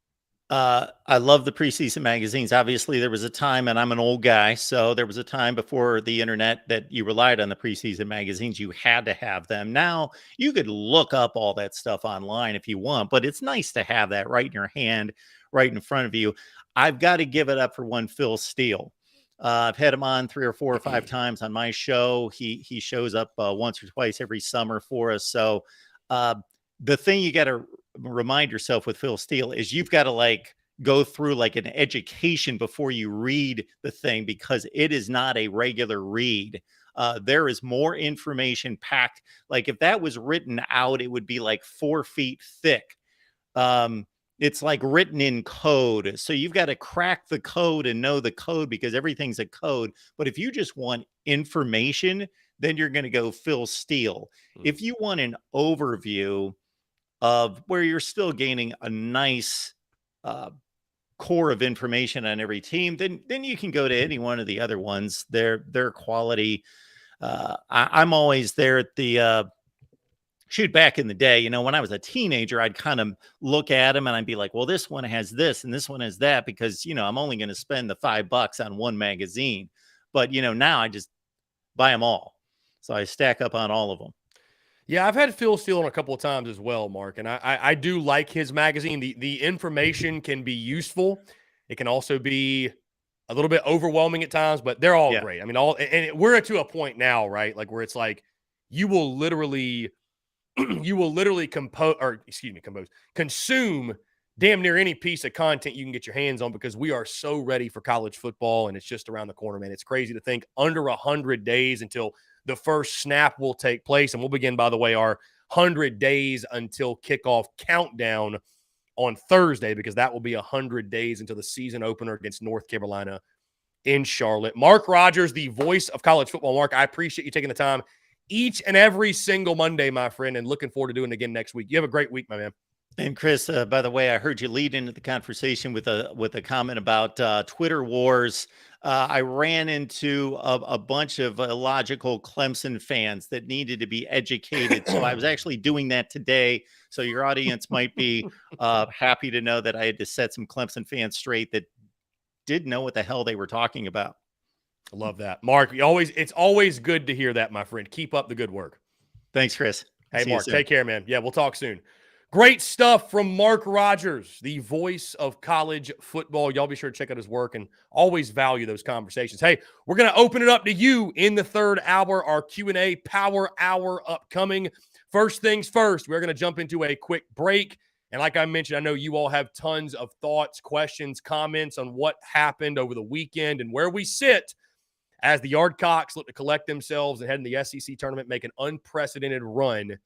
I love the preseason magazines. Obviously, there was a time, and I'm an old guy, so there was a time before the internet that you relied on the preseason magazines. You had to have them. Now, you could look up all that stuff online if you want, but it's nice to have that right in your hand, right in front of you. I've got to give it up for one Phil Steele. I've had him on 3 or 4 or 5 times on my show. He shows up once or twice every summer for us. So the thing you got to remind yourself with Phil Steele is you've got to go through an education before you read the thing, because it is not a regular read. There is more information packed. Like if that was written out, it would be 4 feet thick. It's written in code. So you've got to crack the code and know the code, because everything's a code. But if you just want information, then you're going to go Phil Steele. If you want an overview of where you're still gaining a nice core of information on every team, then you can go to any one of the other ones. Their quality. I'm always there at the shoot, back in the day, when I was a teenager, I'd kind of look at them and I'd be like, well, this one has this and this one has that, because I'm only going to spend the $5 on one magazine. But now I just buy them all, so I stack up on all of them. Yeah, I've had Phil Steele on a couple of times as well, Mark, and I do like his magazine. The information can be useful. It can also be a little bit overwhelming at times, but they're all great. I mean, we're to a point now, right? Where it's you will literally consume damn near any piece of content you can get your hands on, because we are so ready for college football, and it's just around the corner, man. It's crazy to think under 100 days until the first snap will take place. And we'll begin, by the way, our 100 days until kickoff countdown on Thursday, because that will be 100 days until the season opener against North Carolina in Charlotte. Mark Rogers, the voice of college football. Mark, I appreciate you taking the time each and every single Monday, my friend, and looking forward to doing it again next week. You have a great week, my man. And Chris, by the way, I heard you lead into the conversation with a comment about Twitter wars. I ran into a bunch of illogical Clemson fans that needed to be educated. So I was actually doing that today. So your audience might be happy to know that I had to set some Clemson fans straight that didn't know what the hell they were talking about. I love that. Mark, it's always good to hear that, my friend. Keep up the good work. Thanks, Chris. Hey, Mark, take care, man. Yeah, we'll talk soon. Great stuff from Mark Rogers, the voice of college football. Y'all be sure to check out his work and always value those conversations. Hey, we're going to open it up to you in the third hour, our Q&A Power Hour upcoming. First things first, we're going to jump into a quick break. And like I mentioned, I know you all have tons of thoughts, questions, comments on what happened over the weekend and where we sit as the Gamecocks look to collect themselves and head in the SEC tournament, make an unprecedented run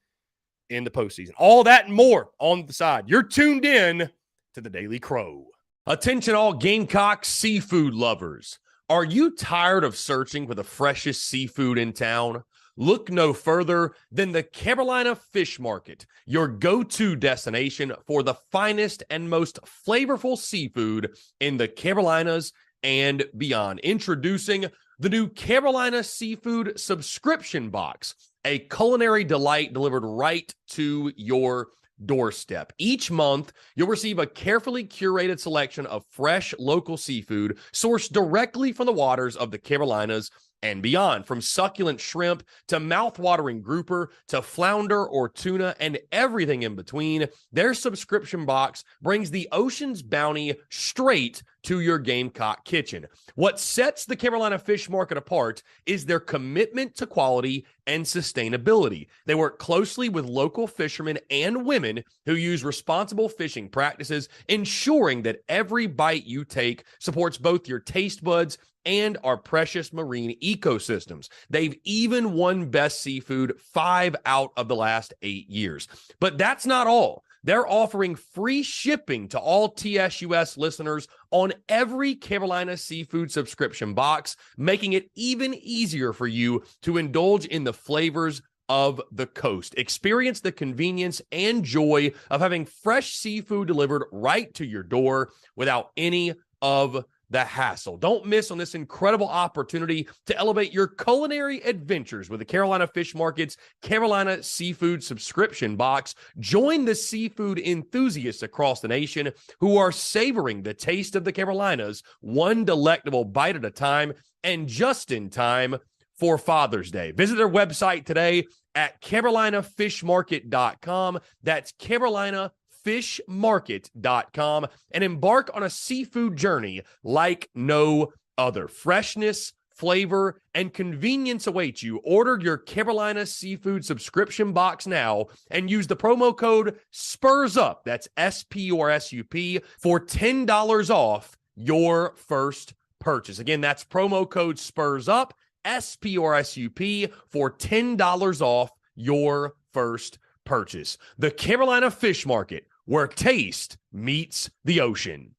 in the postseason. All that and more on the side. You're tuned in to the Daily Crow. Attention all Gamecock seafood lovers. Are you tired of searching for the freshest seafood in town? Look no further than the Carolina Fish Market, your go-to destination for the finest and most flavorful seafood in the Carolinas and beyond. Introducing the new Carolina Seafood Subscription Box, a culinary delight delivered right to your doorstep. Each month, you'll receive a carefully curated selection of fresh local seafood sourced directly from the waters of the Carolinas and beyond. From succulent shrimp to mouth-watering grouper to flounder or tuna and everything in between, their subscription box brings the ocean's bounty straight to your Gamecock kitchen. What sets the Carolina Fish Market apart is their commitment to quality and sustainability. They work closely with local fishermen and women who use responsible fishing practices, ensuring that every bite you take supports both your taste buds and our precious marine ecosystems. They've even won Best Seafood 5 out of the last 8 years. But that's not all. They're offering free shipping to all TSUS listeners on every Carolina Seafood subscription box, making it even easier for you to indulge in the flavors of the coast. Experience the convenience and joy of having fresh seafood delivered right to your door without any of the hassle. Don't miss on this incredible opportunity to elevate your culinary adventures with the Carolina Fish Market's Carolina Seafood Subscription Box. Join the seafood enthusiasts across the nation who are savoring the taste of the Carolinas, one delectable bite at a time, and just in time for Father's Day. Visit their website today at carolinafishmarket.com. That's carolinafishmarket.com, and embark on a seafood journey like no other. Freshness, flavor, and convenience await you. Order your Carolina Seafood Subscription Box now and use the promo code SPURSUP, that's SPURSUP, for $10 off your first purchase. Again, that's promo code SPURSUP, SPURSUP, for $10 off your first purchase. The Carolina Fish Market, where taste meets the ocean.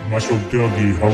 Muscle Dougie, ho.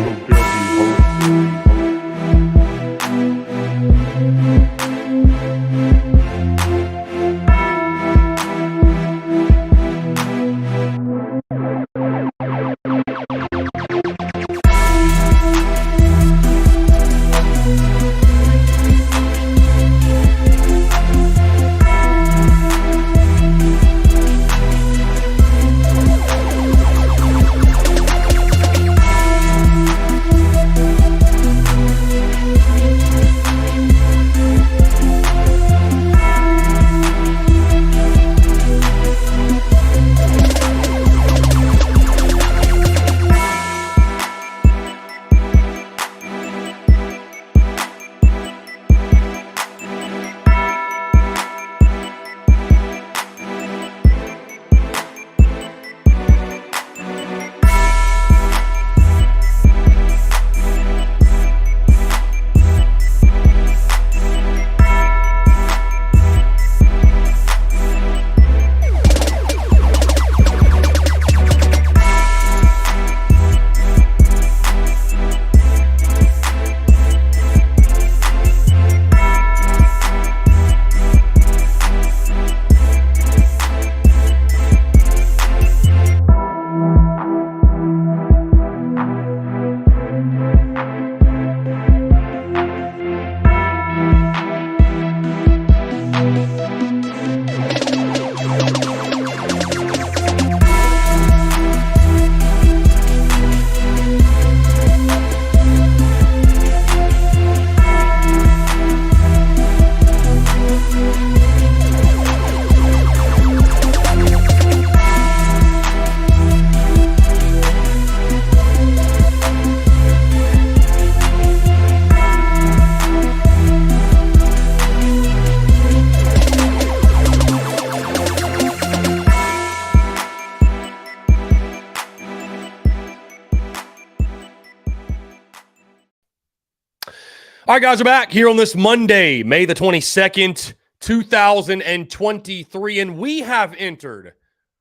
All right, guys, we're back here on this Monday, May the 22nd, 2023, and we have entered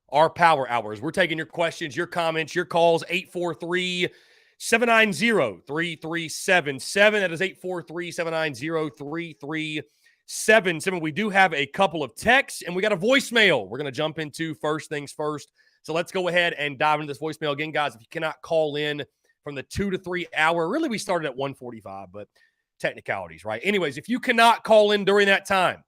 our power hours. We're taking your questions, your comments, your calls, 843-790-3377. That is 843-790-3377. We do have a couple of texts, and we got a voicemail we're going to jump into first things first. So let's go ahead and dive into this voicemail. Again, guys, if you cannot call in from the 2 to 3 hour, really we started at 1:45, but technicalities, right? Anyways, if you cannot call in during that time,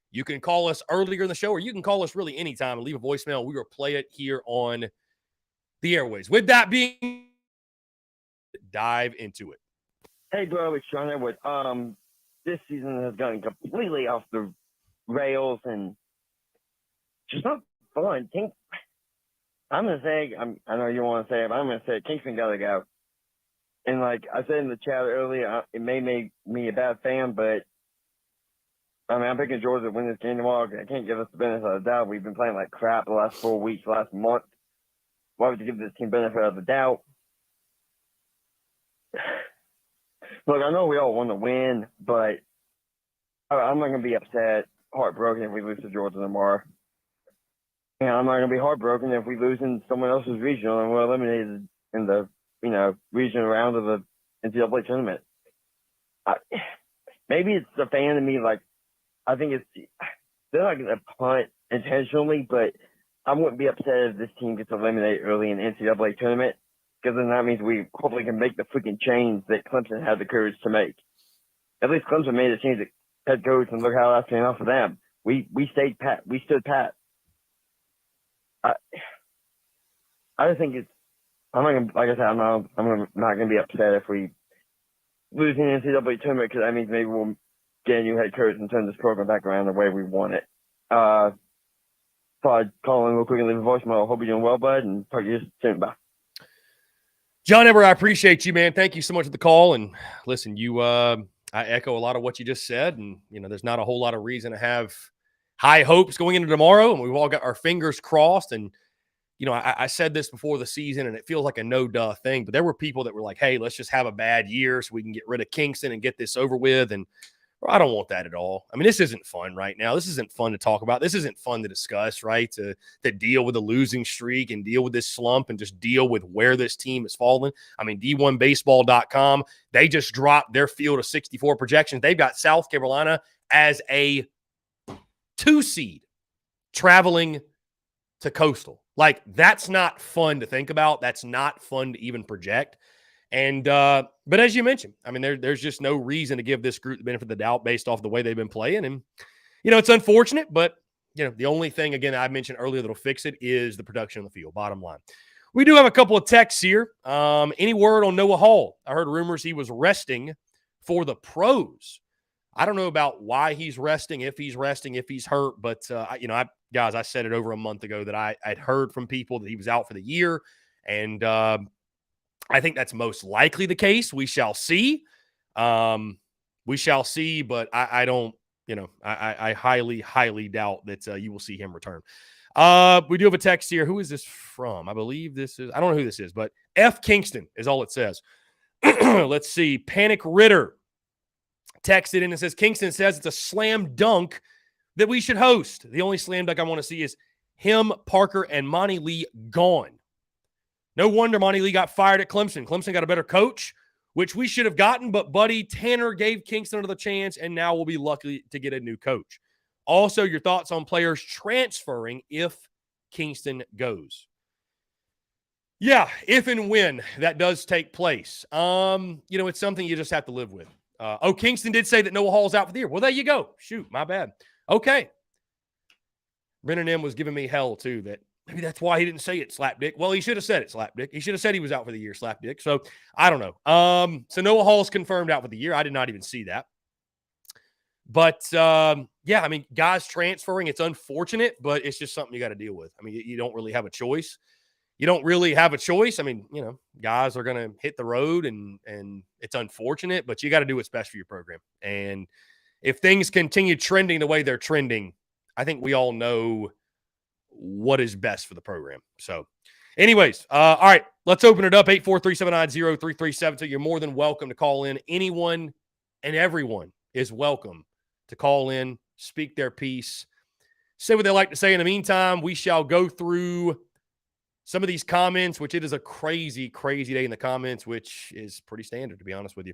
you can call us earlier in the show, or you can call us really anytime and leave a voicemail. We will play it here on the airways. With that being, dive into it. Hey, bro, it's Sean Edward. This season has gone completely off the rails and just not fun. I'm gonna say, I know you want to say it, but I'm gonna say Kingston gotta go. And like I said in the chat earlier, it may make me a bad fan, but I mean, I'm picking Georgia to win this game tomorrow. I can't give us the benefit of the doubt. We've been playing like crap the last 4 weeks, last month. Why would you give this team benefit of the doubt? Look, I know we all want to win, but I'm not going to be upset, heartbroken if we lose to Georgia tomorrow. And I'm not going to be heartbroken if we lose in someone else's regional and we're eliminated in the, regional round of the NCAA tournament. Maybe it's the fan in me, like, I think they're not going to punt intentionally, but I wouldn't be upset if this team gets eliminated early in the NCAA tournament, because then that means we hopefully can make the freaking change that Clemson had the courage to make. At least Clemson made a change at head coach, and look how that came out for them. We stayed pat. We stood pat. I just think I'm not gonna, like I said, I'm not gonna be upset if we lose in the NCAA tournament, because that means maybe we'll get a new head coach and turn this program back around the way we want it. So I'd call in real quick and leave a voicemail. Hope you're doing well, bud, and talk to you soon. Bye. John Ever, I appreciate you, man. Thank you so much for the call. And listen, I echo a lot of what you just said. And, there's not a whole lot of reason to have high hopes going into tomorrow. And we've all got our fingers crossed. And, I said this before the season, and it feels like a no-duh thing. But there were people that were like, hey, let's just have a bad year so we can get rid of Kingston and get this over with. And I don't want that at all. I mean, this isn't fun right now. This isn't fun to talk about. This isn't fun to discuss, right? To deal with a losing streak and deal with this slump and just deal with where this team is falling. I mean, D1baseball.com, they just dropped their field of 64 projections. They've got South Carolina as a 2 seed traveling to Coastal. Like, that's not fun to think about. That's not fun to even project. And, but as you mentioned, I mean, there's just no reason to give this group the benefit of the doubt based off the way they've been playing. And, it's unfortunate, but, the only thing, again, I mentioned earlier that'll fix it is the production on the field, bottom line. We do have a couple of texts here. Any word on Noah Hall? I heard rumors he was resting for the pros. I don't know about why he's resting, if he's hurt, but, guys, I said it over a month ago that I'd heard from people that he was out for the year. And, I think that's most likely the case. We shall see. But I don't, I highly, highly doubt that you will see him return. We do have a text here. Who is this from? I believe I don't know who this is, but F. Kingston is all it says. Let's see. Panic Ritter texted in and says, Kingston says it's a slam dunk that we should host. The only slam dunk I want to see is him, Parker, and Monty Lee gone. No wonder Monty Lee got fired at Clemson. Clemson got a better coach, which we should have gotten, but Buddy Tanner gave Kingston another chance, and now we'll be lucky to get a new coach. Also, your thoughts on players transferring if Kingston goes. Yeah, if and when that does take place. It's something you just have to live with. Kingston did say that Noah Hall's out for the year. Well, there you go. Shoot, my bad. Okay. Brennan M. was giving me hell, too, that maybe that's why he didn't say it, Slapdick. Well, he should have said it, Slapdick. He should have said he was out for the year, Slapdick. So, I don't know. So Noah Hall's confirmed out for the year. I did not even see that. But, yeah, I mean, guys transferring, it's unfortunate, but it's just something you got to deal with. I mean, you don't really have a choice. I mean, guys are going to hit the road, and it's unfortunate, but you got to do what's best for your program. And if things continue trending the way they're trending, I think we all know what is best for the program. So anyways, all right, let's open it up. 843-790-3372. You're more than welcome to call in. Anyone and everyone is welcome to call in, speak their piece, say what they like to say. In the meantime, we shall go through some of these comments, which it is a crazy, crazy day in the comments, which is pretty standard, to be honest with you.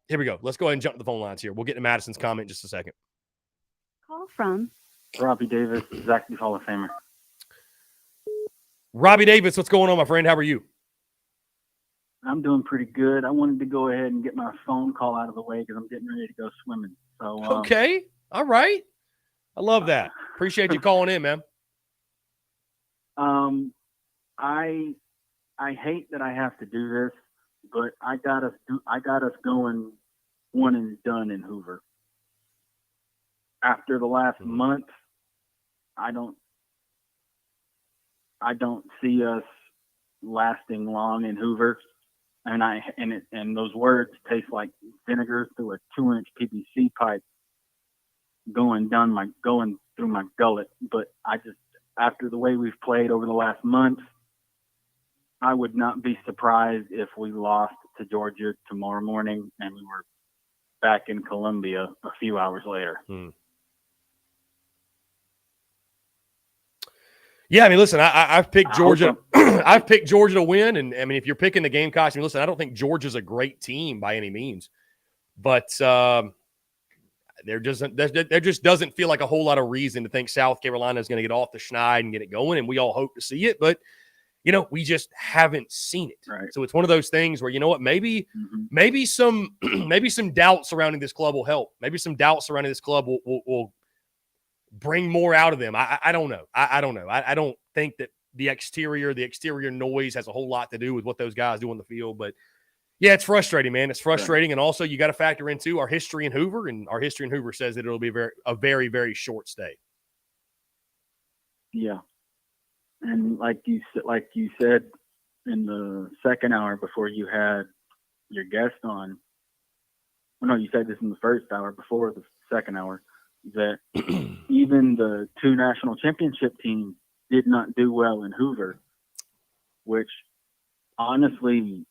Here we go. Let's go ahead and jump to the phone lines here. We'll get to Madison's comment in just a second. Call from Robbie Davis, Zachary Hall of Famer. Robbie Davis, what's going on, my friend? How are you? I'm doing pretty good. I wanted to go ahead and get my phone call out of the way because I'm getting ready to go swimming. So okay. All right. I love that. Appreciate you calling in, man. I hate that I have to do this, but I got us going one and done in Hoover. After the last month, I don't see us lasting long in Hoover, and those words taste like vinegar through a 2-inch PVC pipe going through my gullet. But after the way we've played over the last month, I would not be surprised if we lost to Georgia tomorrow morning and we were back in Columbia a few hours later. Yeah, I mean, listen, I've picked Georgia. I'm- I've picked Georgia to win, and I mean, if you're picking the Gamecocks, I mean, listen, I don't think Georgia's a great team by any means, but there just doesn't feel like a whole lot of reason to think South Carolina is going to get off the schneid and get it going, and we all hope to see it, but we just haven't seen it. Right. So it's one of those things where, you know what, maybe some maybe some doubt surrounding this club will help. Maybe some doubt surrounding this club will bring more out of them. I don't know. I don't know. I don't think that the exterior noise has a whole lot to do with what those guys do on the field. But yeah, it's frustrating, man. It's frustrating. Right. And also you got to factor into our history in Hoover, and our history in Hoover says that it'll be a very, very short stay. Yeah. And like you said in the second hour before you had your guest on, well, no, you said this in the first hour before the second hour, that even the two national championship teams did not do well in Hoover, which honestly,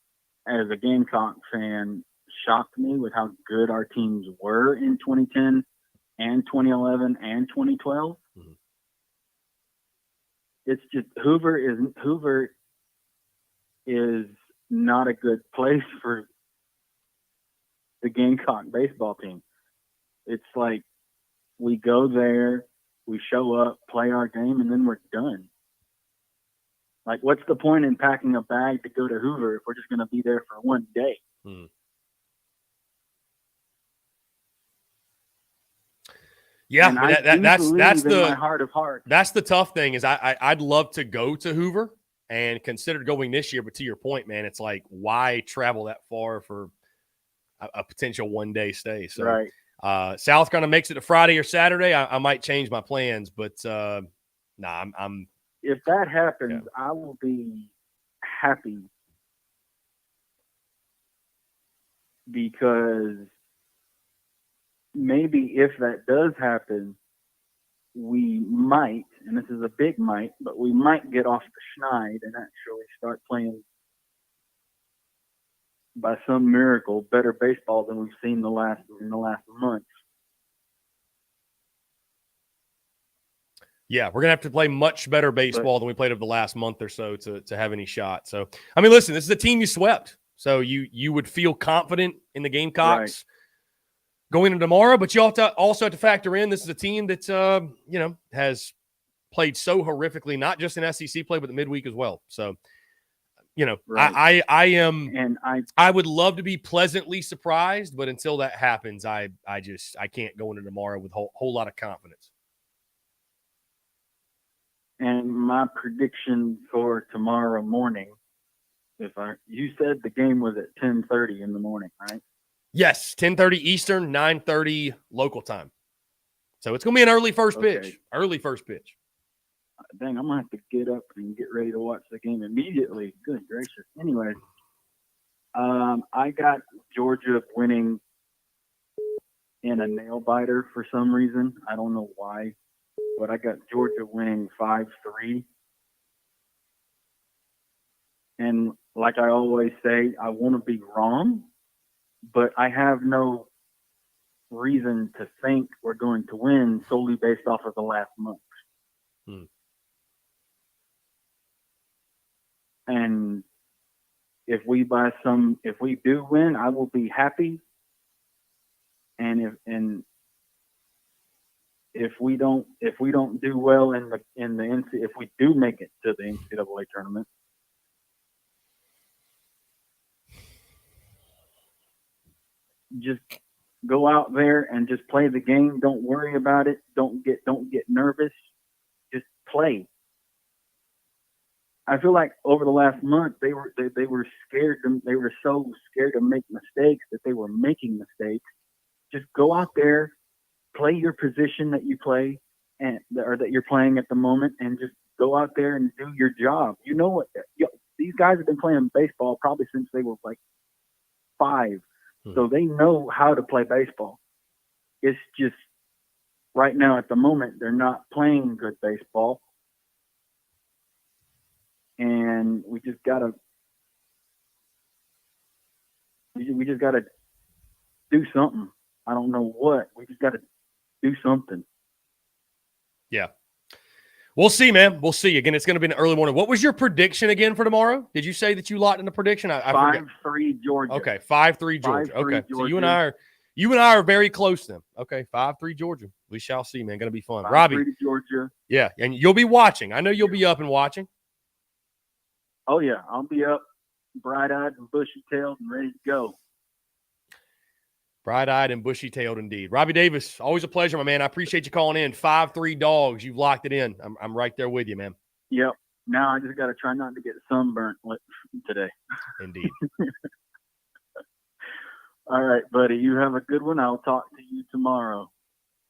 as a Gamecock fan, shocked me with how good our teams were in 2010 and 2011 and 2012. Mm-hmm. It's just Hoover is not a good place for the Gamecock baseball team. It's like we go there, we show up, play our game, and then we're done. Like, what's the point in packing a bag to go to Hoover if we're just going to be there for one day? Hmm. Yeah, I mean, that's the my heart of hearts. That's the tough thing is I'd love to go to Hoover and consider going this year, but to your point, man, it's like, why travel that far for a potential one-day stay? So, right. South kind of makes it to Friday or Saturday. I might change my plans, but I'm. If that happens, I will be happy because maybe if that does happen, we might, and this is a big might, but we might get off the schneid and actually start playing, by some miracle, better baseball than we've seen in the last month. Yeah, we're going to have to play much better baseball than we played over the last month or so to have any shot. So, I mean, listen, this is a team you swept. So you would feel confident in the Gamecocks going into tomorrow, but you also have to factor in this is a team that, has played so horrifically, not just in SEC play, but the midweek as well. So, I would love to be pleasantly surprised, but until that happens, I can't go into tomorrow with a whole lot of confidence. And my prediction for tomorrow morning, you said the game was at 10:30 in the morning, right? Yes, 10:30 Eastern, 9:30 local time. So it's going to be an early first pitch. Early first pitch. Dang, I'm going to have to get up and get ready to watch the game immediately. Good gracious. Anyway, I got Georgia winning in a nail biter for some reason. I don't know why, but I got Georgia winning 5-3. And like I always say, I want to be wrong, but I have no reason to think we're going to win solely based off of the last month. And if we do win, I will be happy. And if we don't do well if we do make it to the NCAA tournament, just go out there and just play the game. Don't worry about it. Don't get nervous. Just play. I feel like over the last month they were scared. They were so scared to make mistakes that they were making mistakes. Just go out there, play your position that you play or that you're playing at the moment, and just go out there and do your job. You know what? These guys have been playing baseball probably since they were like 5. So they know how to play baseball. It's just right now at the moment, they're not playing good baseball. And we just gotta do something. I don't know what. We just gotta do something. Yeah. We'll see, man. We'll see. Again, it's going to be an early morning. What was your prediction again for tomorrow? Did you say that you locked in a prediction? I forget. 5-3 Georgia. Okay, 5-3 Georgia. 5-3 Okay, so you Georgia. and I are very close then. Okay, 5-3 Georgia. We shall see, man. Going to be fun. 5-3 Robbie, to Georgia. yeah, and you'll be watching. I know you'll be up and watching. Oh yeah, I'll be up, bright-eyed and bushy-tailed and ready to go. Bright-eyed and bushy-tailed indeed. Robbie Davis, always a pleasure, my man. I appreciate you calling in. 5-3 Dogs. You've locked it in. I'm right there with you, man. Yep. Now I just got to try not to get sunburnt today. Indeed. All right, buddy. You have a good one. I'll talk to you tomorrow.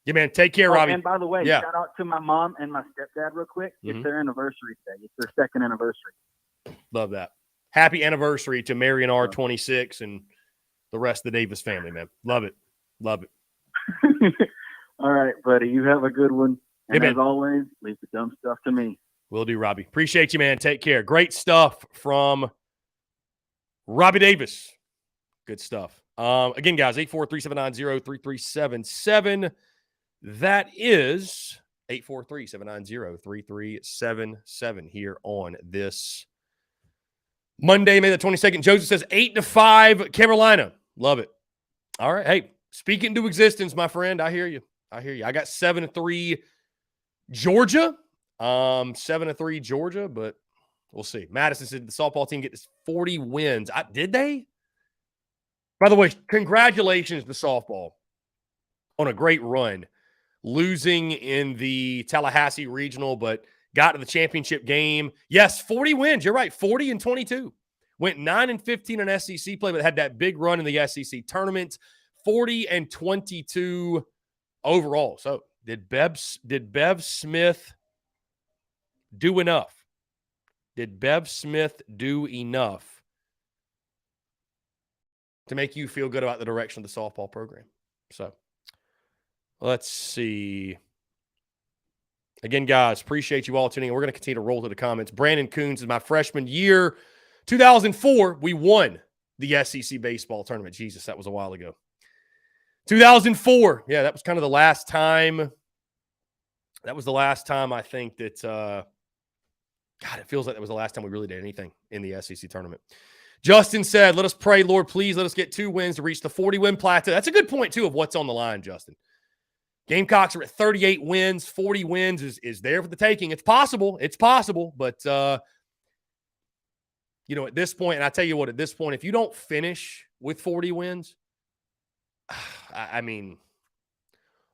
Yeah, man. Take care, Robbie. And by the way, shout out to my mom and my stepdad real quick. It's their anniversary today. It's their second anniversary. Love that. Happy anniversary to Marion R26 and the rest of the Davis family, man. Love it. Love it. All right, buddy. You have a good one. And hey, as always, leave the dumb stuff to me. Will do, Robbie. Appreciate you, man. Take care. Great stuff from Robbie Davis. Good stuff. Again, guys, 843-790-3377. That is 843-790-3377 here on this Monday, May the 22nd. Joseph says 8-5 Carolina. Love it. All right. Hey, speak into existence, my friend. I hear you. I got 7-3 Georgia. 7-3 Georgia, but we'll see. Madison said the softball team gets 40 wins. Did they? By the way, congratulations to softball on a great run. Losing in the Tallahassee Regional, but got to the championship game. Yes, 40 wins. You're right, 40-22. Went 9-15 in SEC play, but had that big run in the SEC tournament. 40-22 overall. So did Bev Smith do enough? Did Bev Smith do enough to make you feel good about the direction of the softball program? So let's see. Again, guys, appreciate you all tuning in. We're going to continue to roll to the comments. Brandon Coons, is my freshman year, 2004, we won the SEC baseball tournament. Jesus, that was a while ago. 2004. Yeah, that was kind of the last time. That was the last time I think that, God, it feels like that was the last time we really did anything in the SEC tournament. Justin said, let us pray, Lord, please let us get 2 wins to reach the 40-win plateau. That's a good point, too, of what's on the line, Justin. Gamecocks are at 38 wins. 40 wins is there for the taking. It's possible. It's possible. But, at this point, and I tell you what, at this point, if you don't finish with 40 wins, I mean,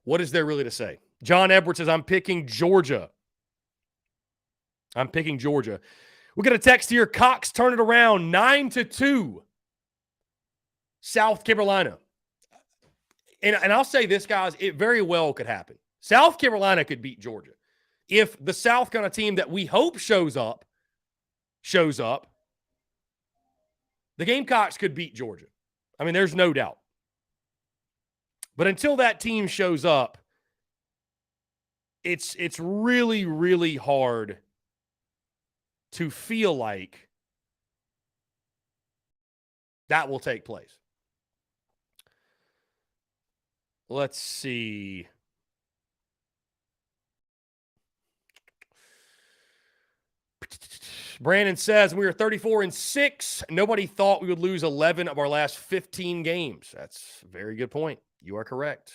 what is there really to say? John Edwards says, I'm picking Georgia. We got a text here. Cox turn it around 9-2. South Carolina. And I'll say this, guys, it very well could happen. South Carolina could beat Georgia. If the South Carolina team that we hope shows up, the Gamecocks could beat Georgia. I mean, there's no doubt. But until that team shows up, it's really, really hard to feel like that will take place. Let's see. Brandon says, we are 34-6. Nobody thought we would lose 11 of our last 15 games. That's a very good point. You are correct.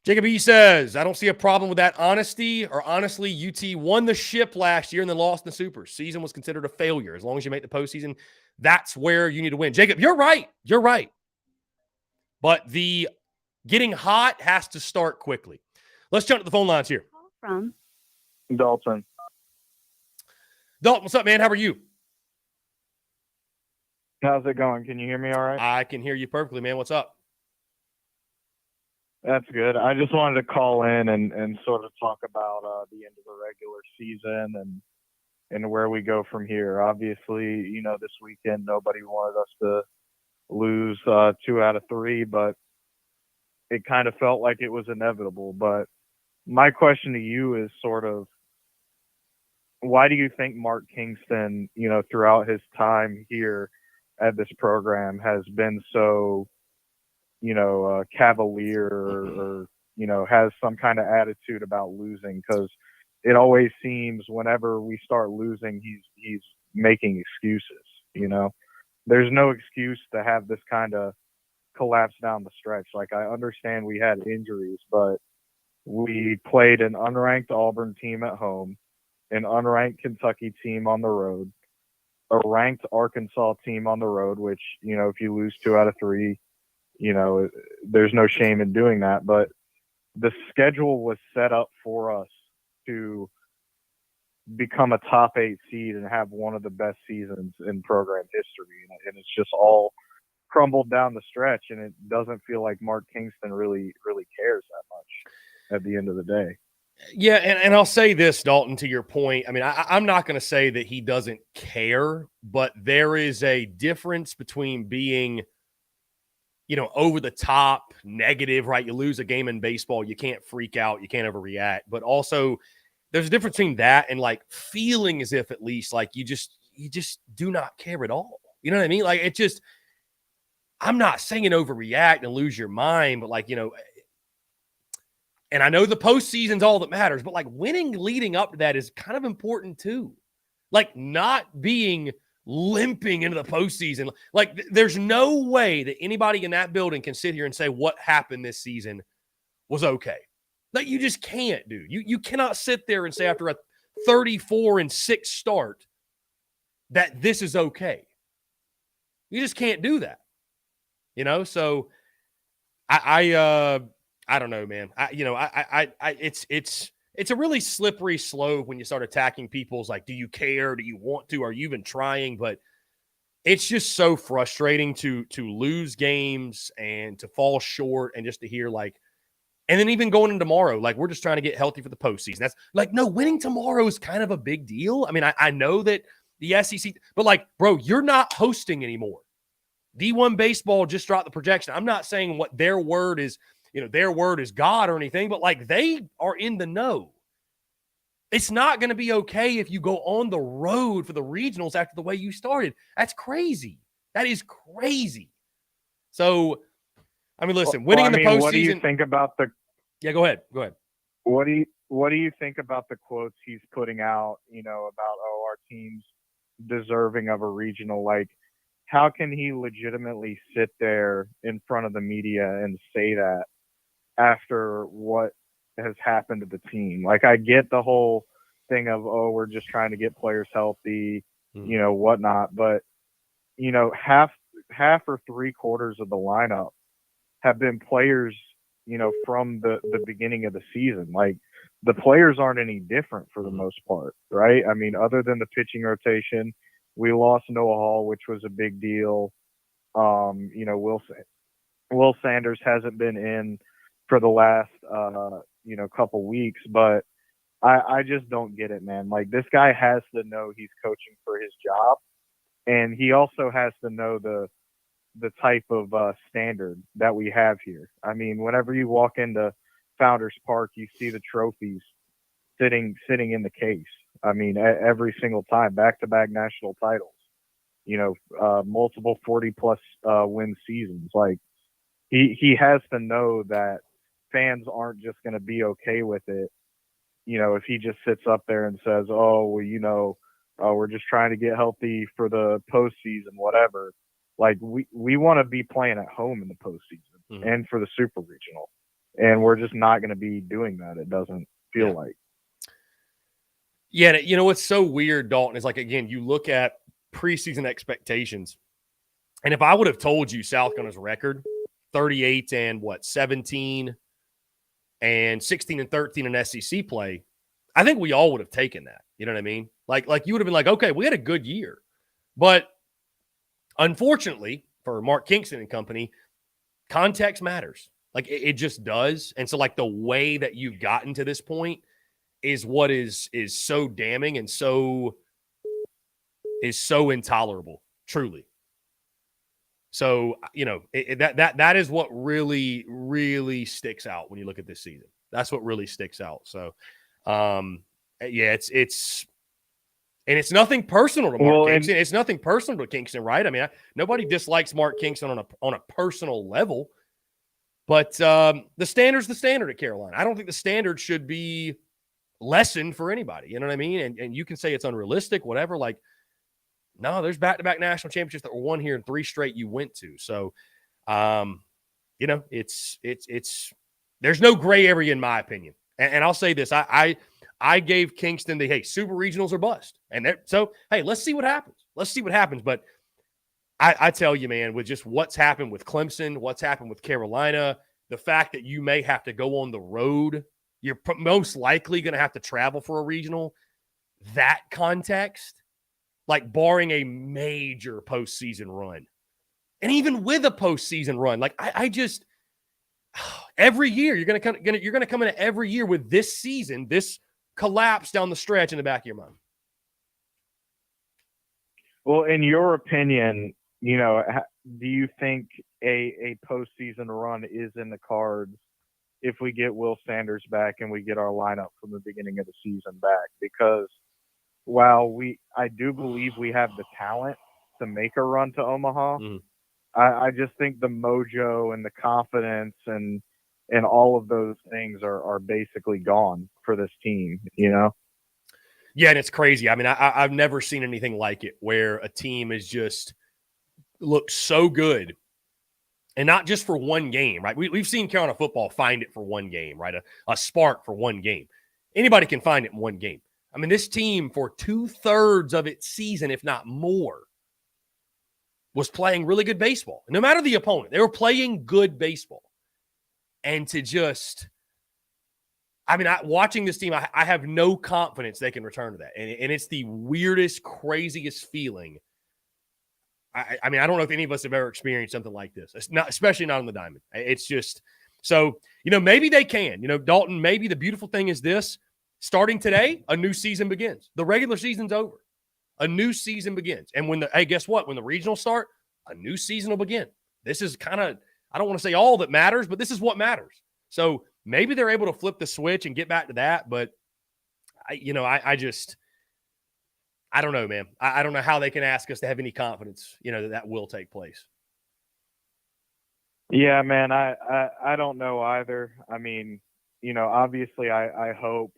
Jacob E. says, I don't see a problem with that honesty, or honestly, UT won the ship last year and then lost in the Super. Season was considered a failure. As long as you make the postseason, that's where you need to win. Jacob, you're right. But the getting hot has to start quickly. Let's jump to the phone lines here. From Dalton. Dalton, what's up, man? How are you? How's it going? Can you hear me all right? I can hear you perfectly, man. What's up? That's good. I just wanted to call in and sort of talk about the end of the regular season and where we go from here. Obviously, this weekend nobody wanted us to lose 2 out of 3, but it kind of felt like it was inevitable. But my question to you is sort of, why do you think Mark Kingston, throughout his time here at this program has been so, cavalier or has some kind of attitude about losing, because it always seems whenever we start losing, he's making excuses. There's no excuse to have this kind of collapse down the stretch. Like, I understand we had injuries, but we played an unranked Auburn team at home, an unranked Kentucky team on the road, a ranked Arkansas team on the road, which, if you lose 2 out of 3, there's no shame in doing that. But the schedule was set up for us to become a top 8 seed and have one of the best seasons in program history. And it's just all crumbled down the stretch, and it doesn't feel like Mark Kingston really cares that much at the end of the day. Yeah, and I'll say this, Dalton, to your point. I mean, I'm not going to say that he doesn't care, but there is a difference between being, over the top, negative, right? You lose a game in baseball, you can't freak out, you can't overreact. But also, there's a difference between that and like feeling as if at least like you just do not care at all. You know what I mean? Like, it just, I'm not saying overreact and lose your mind, but like, and I know the postseason's all that matters, but like winning leading up to that is kind of important too. Like, not being limping into the postseason. Like, there's no way that anybody in that building can sit here and say what happened this season was okay. Like, you just can't, dude. You cannot sit there and say after a 34-6 start that this is okay. You just can't do that. So I don't know, man. It's a really slippery slope when you start attacking people's like, do you care? Do you want to? Are you even trying? But it's just so frustrating to lose games and to fall short, and just to hear like, and then even going into tomorrow, like, we're just trying to get healthy for the postseason. That's like, no, winning tomorrow is kind of a big deal. I mean, I know that the SEC, but like, bro, you're not hosting anymore. D1 baseball just dropped the projection. I'm not saying what their word is, their word is God or anything, but like, they are in the know. It's not going to be okay if you go on the road for the regionals after the way you started. That's crazy. That is crazy. So, I mean, listen, winning in the postseason. What do you think about the? Yeah, go ahead. What do you think about the quotes he's putting out? About our team's deserving of a regional. Like, how can he legitimately sit there in front of the media and say that after what has happened to the team? Like, I get the whole thing of, we're just trying to get players healthy, whatnot. But, half or 3/4 of the lineup have been players, from the beginning of the season. Like, the players aren't any different for the most part, right? I mean, other than the pitching rotation, we lost Noah Hall, which was a big deal. Will Sanders hasn't been in for the last, couple weeks, but I just don't get it, man. Like, this guy has to know he's coaching for his job, and he also has to know the type of standard that we have here. I mean, whenever you walk into Founders Park, you see the trophies sitting in the case. I mean, every single time, back-to-back national titles, multiple 40-plus win seasons. Like, he has to know that fans aren't just going to be okay with it, if he just sits up there and says, we're just trying to get healthy for the postseason, whatever. Like, we want to be playing at home in the postseason and for the super regional, and we're just not going to be doing that. It doesn't feel like. Yeah, what's so weird, Dalton, is like, again, you look at preseason expectations, and if I would have told you South Carolina's record, 38-17 and 16-13 in SEC play, I think we all would have taken that. You know what I mean? Like you would have been like, okay, we had a good year. But unfortunately for Mark Kingston and company, context matters. Like, it just does. And so, like, the way that you've gotten to this point is what is so damning and so intolerable, truly. So, that is what really, really sticks out when you look at this season. That's what really sticks out. So, it's nothing personal to Mark Kingston. It's nothing personal to Kingston, right? I mean, nobody dislikes Mark Kingston on a personal level. But the standard's the standard at Carolina. I don't think the standard should be lessened for anybody. You know what I mean? And you can say it's unrealistic, whatever. Like, no, there's back-to-back national championships that were won here and 3 straight you went to. So, you know, it's there's no gray area in my opinion. And I'll say this: I gave Kingston the super regionals are bust, and so hey, let's see what happens. Let's see what happens. But I tell you, man, with just what's happened with Clemson, what's happened with Carolina, the fact that you may have to go on the road, you're most likely going to have to travel for a regional. That context, like barring a major postseason run, and even with a postseason run, like I just every year you're going to come into every year with this season, this collapse down the stretch in the back of your mind. Well, in your opinion, you know, do you think a postseason run is in the cards if we get Will Sanders back and we get our lineup from the beginning of the season back? Because while I do believe we have the talent to make a run to Omaha, I just think the mojo and the confidence and all of those things are basically gone for this team, you know? Yeah, and it's crazy. I mean, I've never seen anything like it where a team is just looks so good, and not just for one game, right? We've seen Carolina football find it for one game, right? A spark for one game. Anybody can find it in one game. I mean, this team for 2/3 of its season, if not more, was playing really good baseball. No matter the opponent, they were playing good baseball. And to just, I mean, watching this team, I have no confidence they can return to that. And it's the weirdest, craziest feeling. I mean, I don't know if any of us have ever experienced something like this. It's not, especially not on the diamond. It's just, so, you know, maybe they can. You know, Dalton, maybe the beautiful thing is this. Starting today, a new season begins. The regular season's over. A new season begins. And guess what? When the regionals start, a new season will begin. This is kind of, I don't want to say all that matters, but this is what matters. So maybe they're able to flip the switch and get back to that. But, I just, I don't know, man. I don't know how they can ask us to have any confidence, you know, that will take place. Yeah, man, I don't know either. I mean, you know, obviously I hope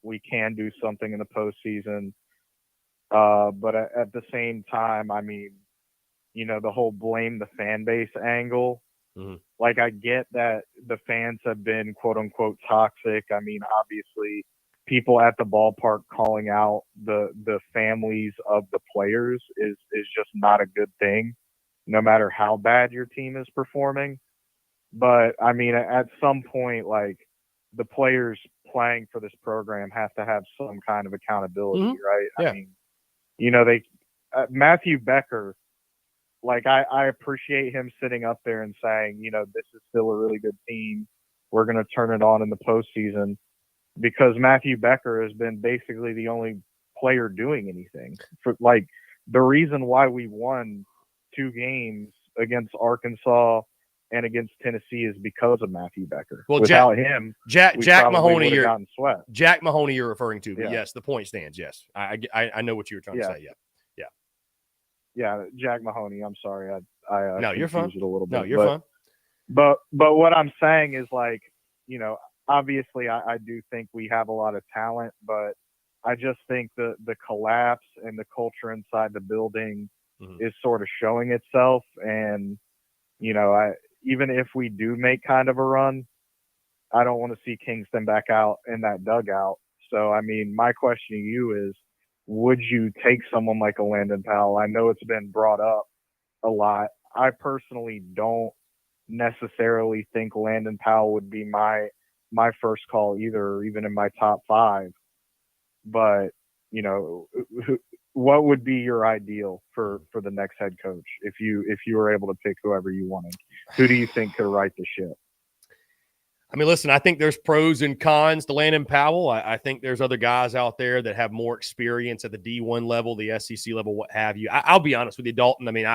we can do something in the postseason. But at the same time, I mean, you know, the whole blame the fan base angle, like I get that the fans have been quote unquote toxic. I mean, obviously people at the ballpark calling out the families of the players is just not a good thing, no matter how bad your team is performing. But I mean, at some point, like the players playing for this program have to have some kind of accountability, right? Yeah. I mean, you know, Matthew Becker, like I appreciate him sitting up there and saying, you know, this is still a really good team. We're going to turn it on in the postseason, because Matthew Becker has been basically the only player doing anything. For like the reason why we won 2 games against Arkansas and against Tennessee is because of Matthew Becker. Well, without him, Jack Mahoney, gotten swept. Jack Mahoney, you're referring to, but Yeah. Yes, the point stands. Yes, I know what you were trying to say. Yeah, Jack Mahoney. I'm sorry, I No, you're fine. It a little bit. No, you're fine. But what I'm saying is, like, you know, obviously I do think we have a lot of talent, but I just think the collapse and the culture inside the building is sort of showing itself. And, you know, even if we do make kind of a run, I don't want to see Kingston back out in that dugout. So, I mean, my question to you is, would you take someone like a Landon Powell? I know it's been brought up a lot. I personally don't necessarily think Landon Powell would be my first call either, or even in my top 5. But, you know, what would be your ideal for the next head coach if you were able to pick whoever you wanted? Who do you think could right the ship? I mean, listen, I think there's pros and cons to Landon Powell. I think there's other guys out there that have more experience at the D1 level, the SEC level, what have you. I'll be honest with you, Dalton. I mean,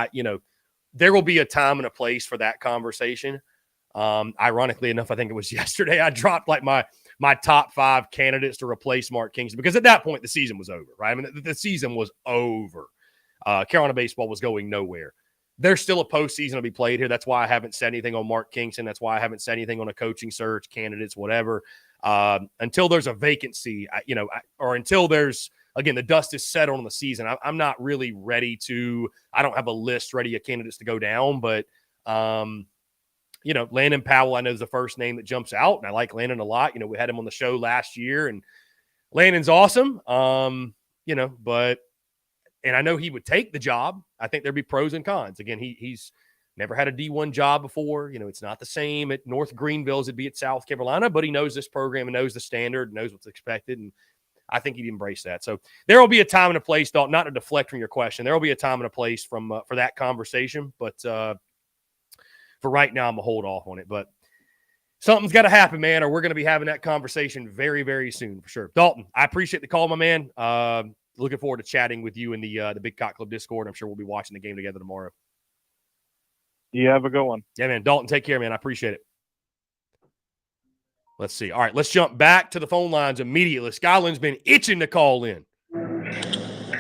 there will be a time and a place for that conversation. Ironically enough, I think it was yesterday I dropped like my top 5 candidates to replace Mark Kingston, because at that point the season was over, right? I mean, the season was over. Carolina baseball was going nowhere. there's still a postseason to be played here. That's why I haven't said anything on Mark Kingston. That's why I haven't said anything on a coaching search, candidates, whatever. Until there's a vacancy, or until there's, again, the dust is settled on the season. I'm not really ready to – I don't have a list ready of candidates to go down. But, Landon Powell, I know, is the first name that jumps out, and I like Landon a lot. We had him on the show last year, and Landon's awesome. But – and I know he would take the job. I think there'd be pros and cons. Again, he's never had a D1 job before. It's not the same at North Greenville as it'd be at South Carolina, but he knows this program and knows the standard, knows what's expected, and I think he'd embrace that. So there will be a time and a place, Dalton, not to deflect from your question. There will be a time and a place for that conversation, but for right now, I'm going to hold off on it. But something's got to happen, man, or we're going to be having that conversation very, very soon for sure. Dalton, I appreciate the call, my man. Looking forward to chatting with you in the Big Cock Club Discord. I'm sure we'll be watching the game together tomorrow. You have a good one. Yeah, man. Dalton, take care, man. I appreciate it. Let's see. All right, let's jump back to the phone lines immediately. Skyland's been itching to call in.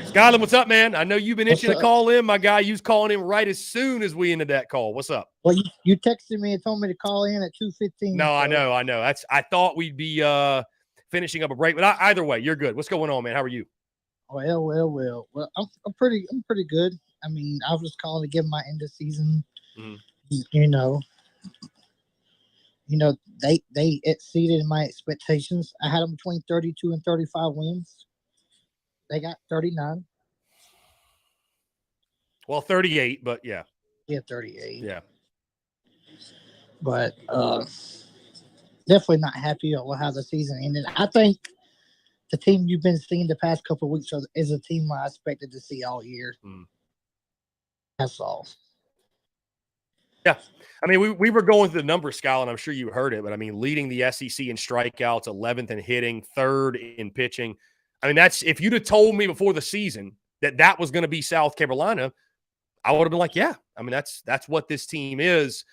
Skyland, what's up, man? I know you've been itching to call in, my guy. You was calling in right as soon as we ended that call. What's up? Well, you texted me and told me to call in at 2:15. No, so. I know. I thought we'd be finishing up a break, but either way, you're good. What's going on, man? How are you? Well. I'm pretty good. I mean, I was just calling to give my end of season. Mm-hmm. They exceeded my expectations. I had them between 32 and 35 wins. They got 39. Well, 38, but yeah. Yeah, 38. Yeah. But definitely not happy with how the season ended. I think the team you've been seeing the past couple of weeks is a team I expected to see all year. That's all. Yeah. I mean, we were going through the numbers, Scott, and I'm sure you heard it, but I mean, leading the SEC in strikeouts, 11th in hitting, 3rd in pitching. I mean, that's, if you'd have told me before the season that was going to be South Carolina, I would have been like, yeah. I mean, that's what this team is.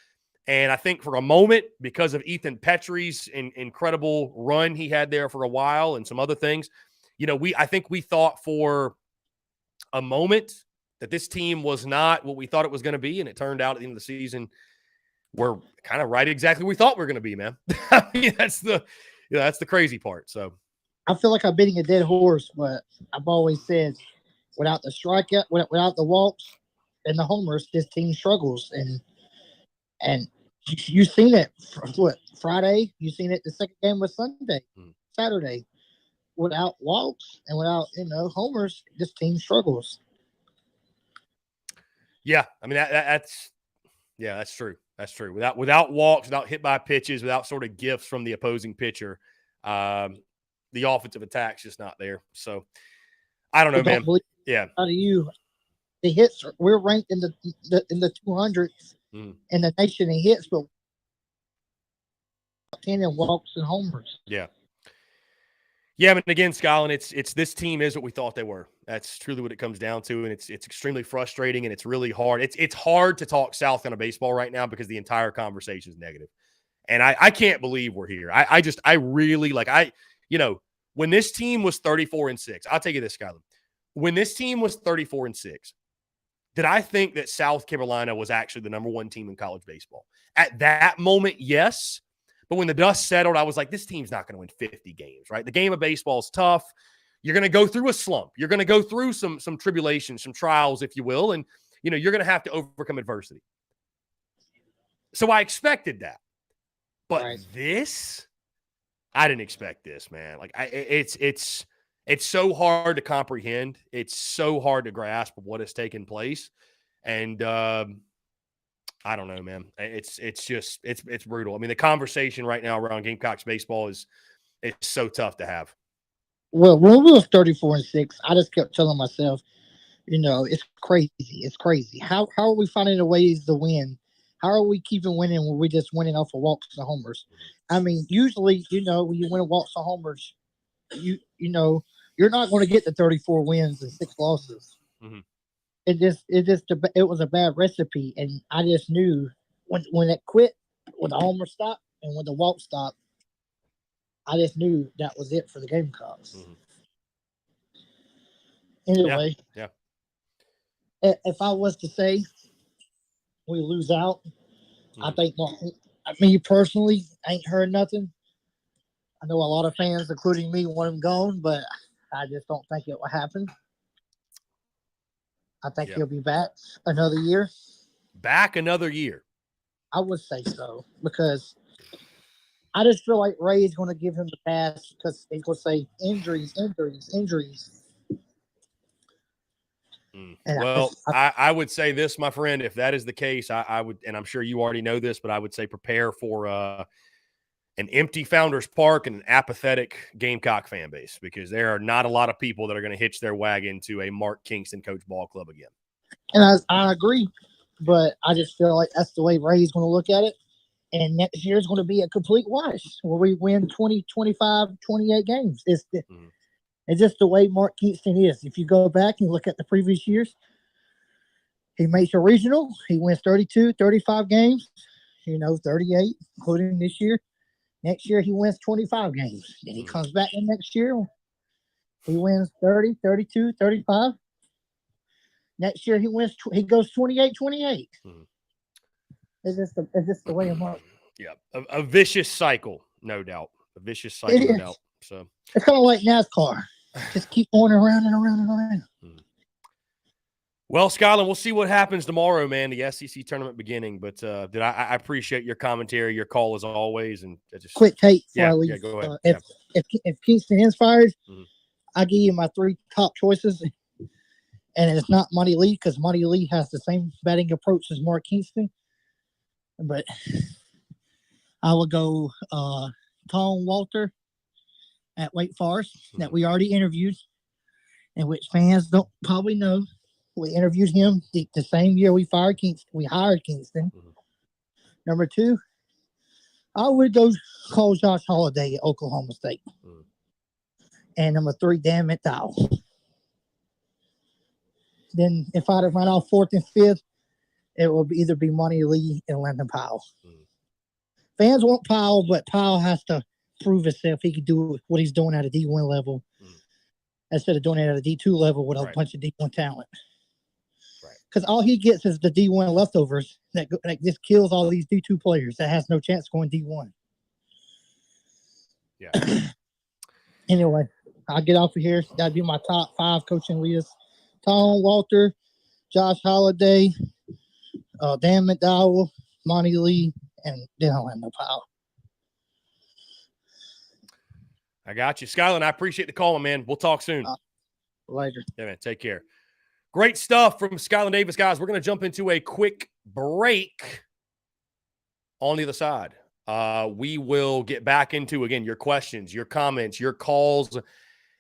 And I think for a moment, because of Ethan Petrie's incredible run he had there for a while and some other things, I think we thought for a moment that this team was not what we thought it was going to be. And it turned out at the end of the season, we're kind of right exactly where we thought we were going to be, man. I mean, that's the crazy part. So I feel like I'm beating a dead horse, but I've always said without the strikeout, without the walks and the homers, this team struggles. And you've seen it Friday. You've seen it the second game was Sunday, Saturday. Without walks and without homers, this team struggles. Yeah, I mean that's true. That's true. Without walks, without hit by pitches, without sort of gifts from the opposing pitcher, the offensive attack's just not there. So I don't know, man. Yeah. How do you? The hits we're ranked in the 200s in the nation in hits, but 10 in walks and homers. Yeah. Yeah, but again, Skyland, it's this team is what we thought they were. That's truly what it comes down to, and it's extremely frustrating, and it's really hard. It's hard to talk South Carolina baseball right now because the entire conversation is negative, and I can't believe we're here. I really when this team was 34-6, I'll tell you this, Skyland. When this team was 34-6, did I think that South Carolina was actually the number one team in college baseball? At that moment, yes. But when the dust settled, I was like, this team's not going to win 50 games, right? The game of baseball is tough. You're going to go through a slump. You're going to go through some tribulations, some trials, if you will. And, you're going to have to overcome adversity. So I expected that. But this, I didn't expect this, man. Like, it's so hard to comprehend. It's so hard to grasp what has taken place. And, I don't know, man. It's brutal. I mean, the conversation right now around Gamecocks baseball is so tough to have. Well, when we were 34-6, I just kept telling myself, it's crazy. It's crazy. How are we finding the ways to win? How are we keeping winning when we're just winning off of walks and homers? I mean, usually, when you win walks and homers, you're not going to get the 34 wins and 6 losses. Mm-hmm. It was a bad recipe, and I just knew when it quit, when the homer stopped and when the walk stopped, I just knew that was it for the Gamecocks. Mm-hmm. Anyway, yeah. If I was to say, we lose out. I Mm. think, me personally, ain't heard nothing. I know a lot of fans, including me, want him gone, but I just don't think it will happen. I think Yep. he'll be back another year. Back another year. I would say so because I just feel like Ray's going to give him the pass because he's going to say injuries, injuries, injuries. And Well, I would say this, my friend. If that is the case, I would, and I'm sure you already know this, but I would say prepare for an empty Founders Park and an apathetic Gamecock fan base because there are not a lot of people that are going to hitch their wagon to a Mark Kingston coach ball club again. And I agree, but I just feel like that's the way Ray's going to look at it. And next year is going to be a complete wash where we win 20, 25, 28 games. It's just the way Mark Kingston is. If you go back and look at the previous years, he makes a regional. He wins 32, 35 games, 38, including this year. Next year, he wins 25 games. Then he comes back in next year. He wins 30, 32, 35. Next year, he goes 28, 28. It's just the way of Mark. Yeah, a vicious cycle, no doubt. A vicious cycle, no doubt. So it's kind of like NASCAR. Just keep going around and around and around. Well, Skyland, we'll see what happens tomorrow, man. The SEC tournament beginning, but I appreciate your commentary, your call as always, and just quick take before I leave. Yeah, go ahead. If Kingston is fired, I give you my 3 top choices, and it's not Monty Lee because Monty Lee has the same batting approach as Mark Kingston, but I will go Tom Walter at Wake Forest that we already interviewed, and which fans don't probably know. We interviewed him the same year we hired Kingston. Number 2, I would go call Josh Holiday at Oklahoma State. And number 3, Dan McDowell. Then if I'd have run off 4th and 5th, it would either be Monty Lee and Landon Powell. Fans want Powell, but Powell has to prove himself. He can do what he's doing at a D1 level instead of doing it at a D2 level with a bunch of D1 talent. Because all he gets is the D1 leftovers that just kills all these D2 players that has no chance going D1. Yeah. Anyway, I'll get off of here. That'd be my top 5 coaching leaders. Tom Walter, Josh Holiday, Dan McDowell, Monty Lee, and then Orlando Powell. I got you. Skyland, I appreciate the call, man. We'll talk soon. Later. Yeah, man. Take care. Great stuff from Skyland Davis, guys. We're going to jump into a quick break. On the other side, we will get back into, again, your questions, your comments, your calls,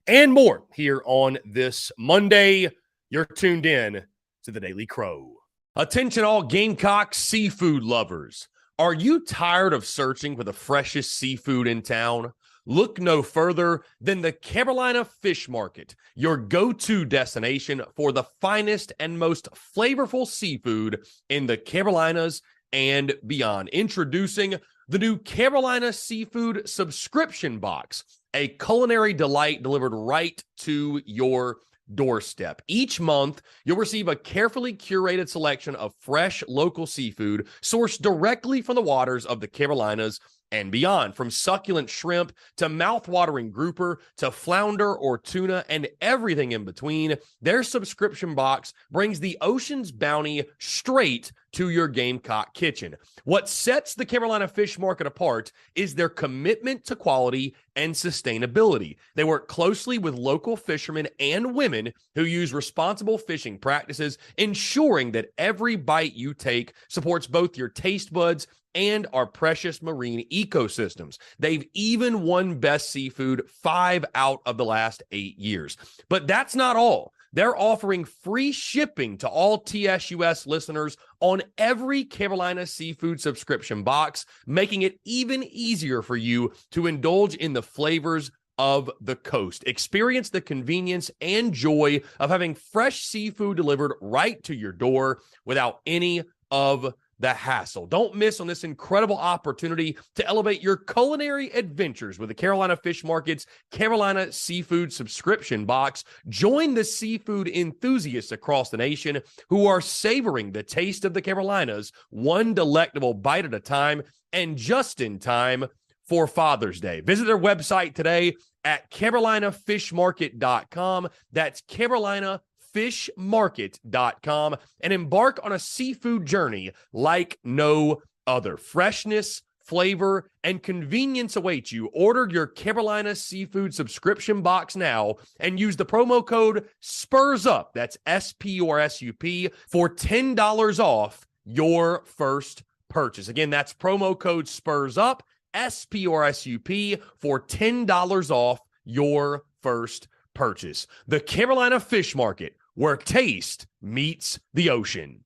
and more here on this Monday. You're tuned in to the Daily Crow. Attention all Gamecock seafood lovers. Are you tired of searching for the freshest seafood in town? Look no further than the Carolina Fish Market, your go-to destination for the finest and most flavorful seafood in the Carolinas and beyond. Introducing the new Carolina Seafood Subscription Box, a culinary delight delivered right to your doorstep. Each month, you'll receive a carefully curated selection of fresh local seafood sourced directly from the waters of the Carolinas and beyond. From succulent shrimp to mouth-watering grouper to flounder or tuna and everything in between, their subscription box brings the ocean's bounty straight to your Gamecock kitchen. What sets the Carolina Fish Market apart is their commitment to quality and sustainability. They work closely with local fishermen and women who use responsible fishing practices, ensuring that every bite you take supports both your taste buds and our precious marine ecosystems. They've even won Best Seafood 5 out of the last 8 years. But that's not all. They're offering free shipping to all TSUS listeners on every Carolina Seafood subscription box, making it even easier for you to indulge in the flavors of the coast. Experience the convenience and joy of having fresh seafood delivered right to your door without any of the hassle. Don't miss on this incredible opportunity to elevate your culinary adventures with the Carolina Fish Market's Carolina Seafood subscription box. Join the seafood enthusiasts across the nation who are savoring the taste of the Carolinas, one delectable bite at a time, and just in time for Father's Day. Visit their website today at carolinafishmarket.com. That's carolinafishmarket.com, and embark on a seafood journey like no other. Freshness, flavor, and convenience await you. Order your Carolina Seafood subscription box now and use the promo code SPURSUP, that's SPURSUP, for $10 off your first purchase. Again, that's promo code SPURSUP, SPURSUP, for $10 off your first purchase. The Carolina Fish Market, where taste meets the ocean.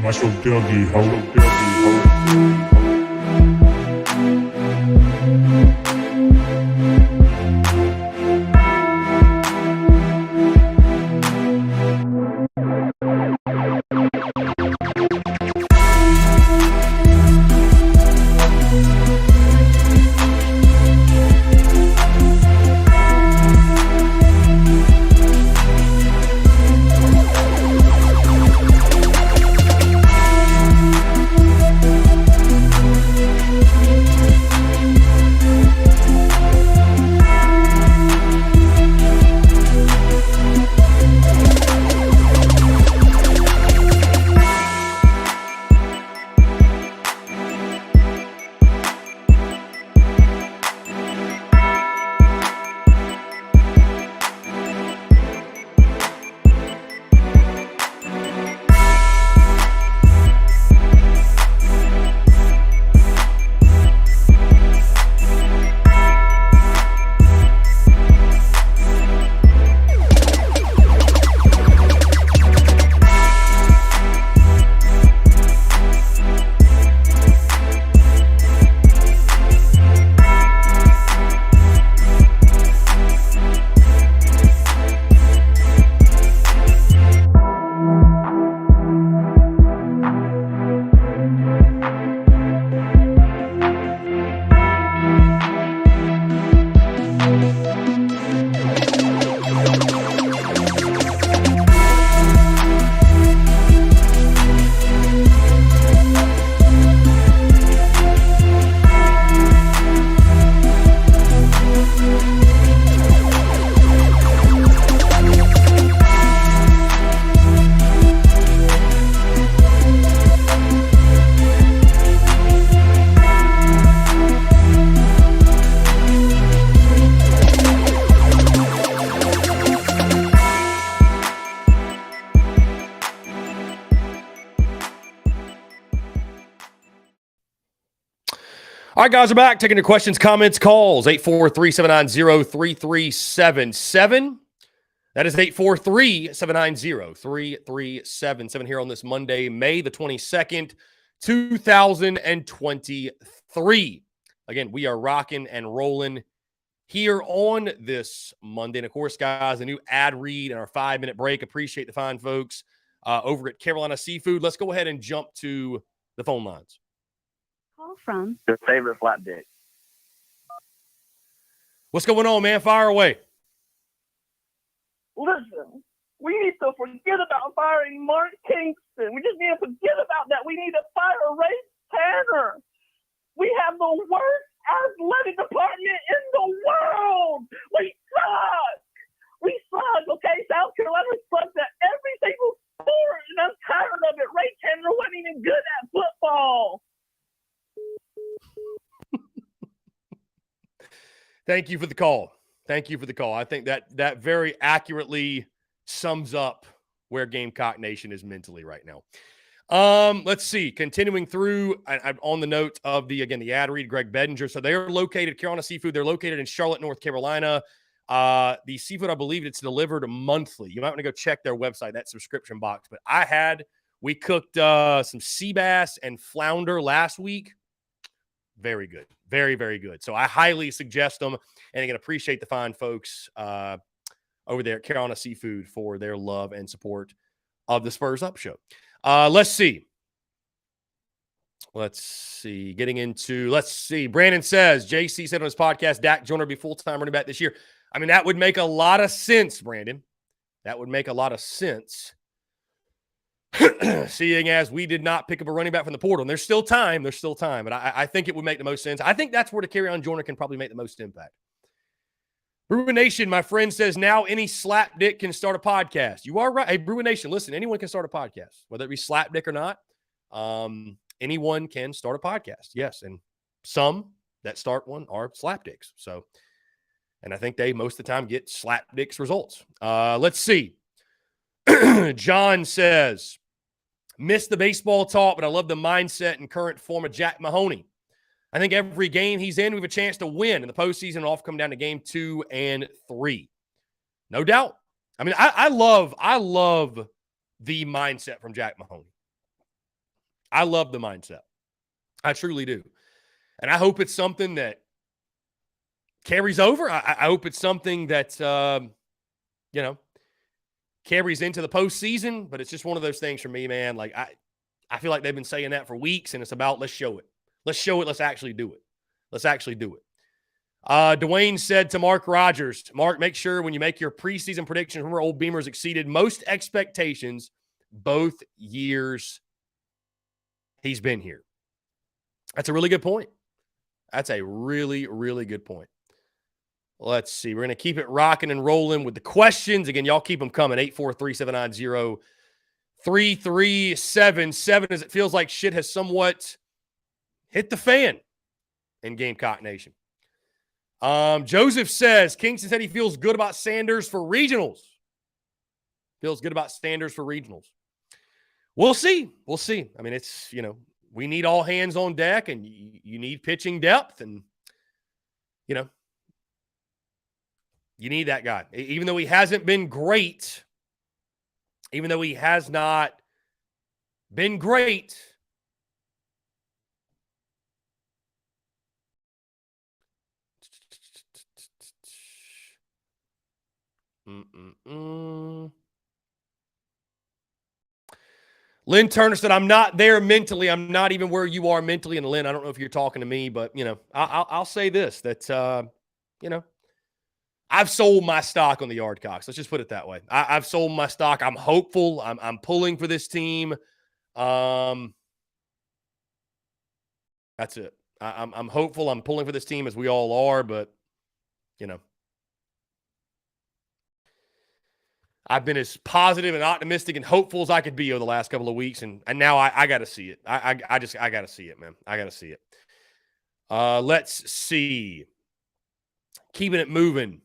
Muscle Dougie, ho. All right, guys, we're back. Taking your questions, comments, calls. 843-790-3377. That is 843-790-3377 here on this Monday, May the 22nd, 2023. Again, we are rocking and rolling here on this Monday. And, of course, guys, a new ad read and our 5-minute break. Appreciate the fine folks over at Carolina Seafood. Let's go ahead and jump to the phone lines. Call from Your favorite flatbed. What's going on, man? Fire away. Listen, we need to forget about firing Mark Kingston. We just need to forget about that. We need to fire Ray Tanner. We have the worst athletic department in the world. We suck. We suck, okay? South Carolina sucks at every single sport, and I'm tired of it. Ray Tanner wasn't even good at football. Thank you for the call. Thank you for the call. I think that very accurately sums up where Gamecock Nation is mentally right now. Let's see. Continuing through, I'm on the note of the ad read, Greg Bedinger. So they're located, Carolina Seafood. They're located in Charlotte, North Carolina. The seafood, I believe it's delivered monthly. You might want to go check their website, that subscription box. But we cooked some sea bass and flounder last week. Very good. Very, very good. So I highly suggest them, and again, appreciate the fine folks over there at Carolina Seafood for their love and support of the Spurs Up Show. Let's see. Let's see. Brandon says, JC said on his podcast, Dak Joyner will be full-time running back this year. I mean, that would make a lot of sense, Brandon. That would make a lot of sense. Seeing as we did not pick up a running back from the portal. And there's still time. But I think it would make the most sense. I think that's where the carry on Joyner can probably make the most impact. Brewer Nation, my friend, says now any slapdick can start a podcast. You are right. Hey, Brewer Nation, listen, anyone can start a podcast, whether it be slapdick or not. Anyone can start a podcast. Yes. And some that start one are slapdicks. So, and I think they most of the time get slapdicks results. Let's see. John says, missed the baseball talk, but I love the mindset and current form of Jack Mahoney. I think every game he's in, we have a chance to win. In the postseason, it'll all come down to game 2 and 3. No doubt. I mean, I love the mindset from Jack Mahoney. I love the mindset. I truly do. And I hope it's something that carries over. I hope it's something that, carries into the postseason, but it's just one of those things for me, man. Like, I feel like they've been saying that for weeks, and it's about let's show it. Let's show it. Let's actually do it. Dwayne said to Mark Rogers, Mark, make sure when you make your preseason predictions, remember Old Beamer's exceeded most expectations both years he's been here. That's a really good point. That's a really, really good point. Let's see. We're going to keep it rocking and rolling with the questions. Again, y'all keep them coming. 843-790-3377 as it feels like shit has somewhat hit the fan in Gamecock Nation. Joseph says, Kingston said he feels good about Sanders for regionals. We'll see. I mean, it's, we need all hands on deck, and you need pitching depth, and, you need that guy. Even though he hasn't been great, even though he has not been great, Lynn Turner said, I'm not there mentally. I'm not even where you are mentally. And Lynn, I don't know if you're talking to me, but, I'll say this, that, I've sold my stock on the Yardcocks. Let's just put it that way. I've sold my stock. I'm hopeful. I'm pulling for this team. That's it. I'm hopeful. I'm pulling for this team, as we all are, but, I've been as positive and optimistic and hopeful as I could be over the last couple of weeks, and now I got to see it. I got to see it, man. I got to see it. Let's see. Keeping it moving.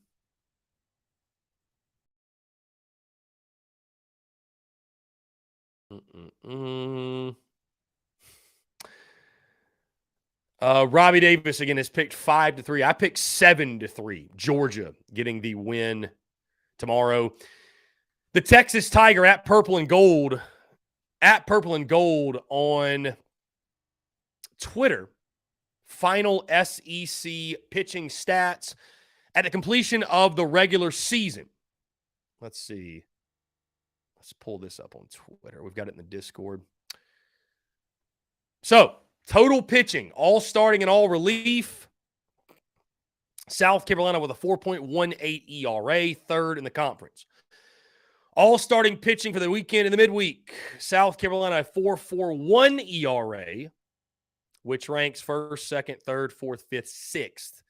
Robbie Davis again has picked 5-3. I picked 7-3. Georgia getting the win tomorrow. The Texas Tiger at Purple and Gold on Twitter. Final SEC pitching stats at the completion of the regular season. Let's see. Let's pull this up on Twitter. We've got it in the Discord. So, total pitching, all starting and all relief. South Carolina with a 4.18 ERA, third in the conference. All starting pitching for the weekend and the midweek. South Carolina, 4.41 ERA, which ranks first, second, third, fourth, fifth, sixth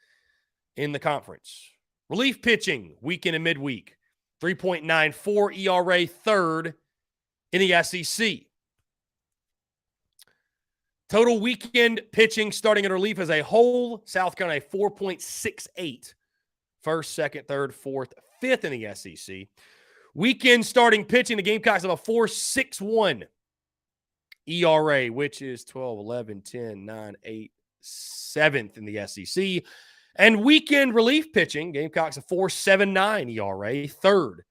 in the conference. Relief pitching, weekend and midweek. 3.94 ERA, third in the SEC. Total weekend pitching starting in relief as a whole. South Carolina, 4.68. First, second, third, fourth, fifth in the SEC. Weekend starting pitching, the Gamecocks have a 4.61 ERA, which is 12, 11, 10, 9, 8, 7th in the SEC. And weekend relief pitching, Gamecocks a 4.79 ERA, third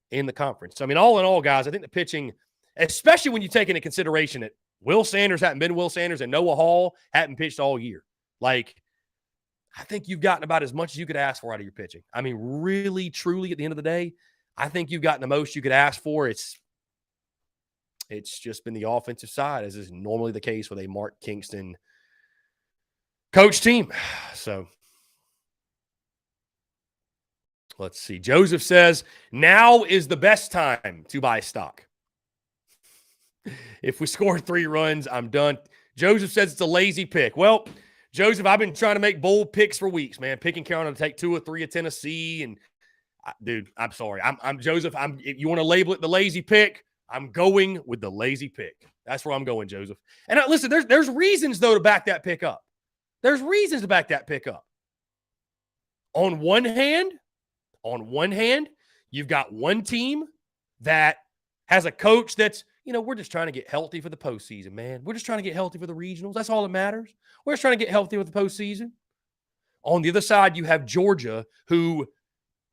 in the conference. So, I mean, all in all, guys, I think the pitching, especially when you take into consideration that Will Sanders hadn't been Will Sanders and Noah Hall hadn't pitched all year. Like, I think you've gotten about as much as you could ask for out of your pitching. I mean, really, truly, at the end of the day, I think you've gotten the most you could ask for. It's just been the offensive side, as is normally the case with a Mark Kingston coach team. So let's see. Joseph says, now is the best time to buy stock. If we score 3 runs, I'm done. Joseph says it's a lazy pick. Well, Joseph, I've been trying to make bold picks for weeks, man. Picking Carolina to take 2 or 3 of Tennessee. And, dude, I'm sorry. I'm Joseph. If you want to label it the lazy pick, I'm going with the lazy pick. That's where I'm going, Joseph. And listen, there's reasons, though, to back that pick up. There's reasons to back that pick up. On one hand, you've got one team that has a coach that's, we're just trying to get healthy for the postseason, man. We're just trying to get healthy for the regionals. That's all that matters. We're just trying to get healthy with the postseason. On the other side, you have Georgia, who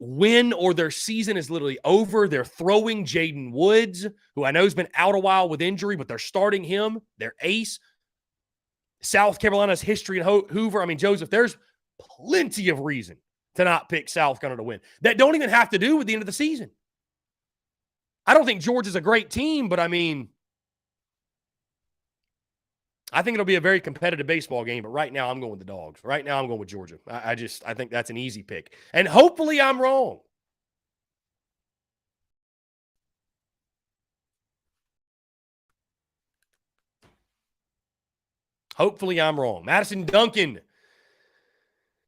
win or their season is literally over. They're throwing Jaden Woods, who I know has been out a while with injury, but they're starting him, their ace. South Carolina's history in Hoover. I mean, Joseph, there's plenty of reason to not pick South Carolina to win that don't even have to do with the end of the season. I don't think Georgia's a great team, but I mean, I think it'll be a very competitive baseball game, but right now I'm going with the Dogs. Right now I'm going with Georgia. I think that's an easy pick. And hopefully I'm wrong. Hopefully I'm wrong. Madison Duncan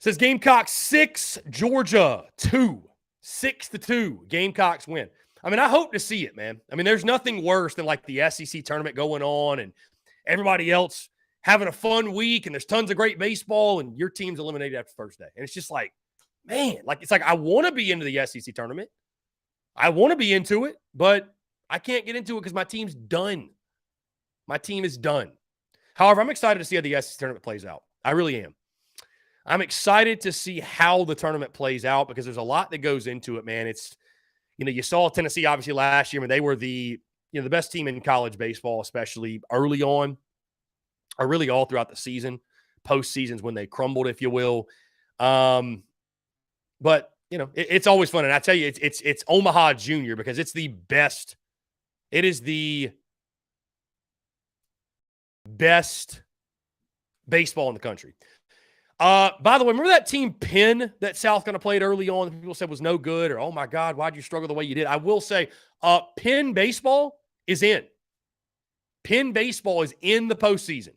says Gamecocks 6, Georgia 2. 6-2. Gamecocks win. I mean, I hope to see it, man. I mean, there's nothing worse than like the SEC tournament going on and everybody else having a fun week and there's tons of great baseball and your team's eliminated after the first day. And it's just like, man, it's like I want to be into the SEC tournament. I want to be into it, but I can't get into it because my team's done. My team is done. However, I'm excited to see how the SEC tournament plays out. I really am. I'm excited to see how the tournament plays out because there's a lot that goes into it, man. It's, you saw Tennessee obviously last year, and they were the best team in college baseball, especially early on, or really all throughout the season. Postseasons when they crumbled, if you will. But it's always fun, and I tell you, it's Omaha Junior because it's the best. It is the best baseball in the country. By the way, remember that team Penn that South Carolina played early on that people said was no good or, oh, my God, why'd you struggle the way you did? I will say Penn baseball is in. Penn baseball is in the postseason.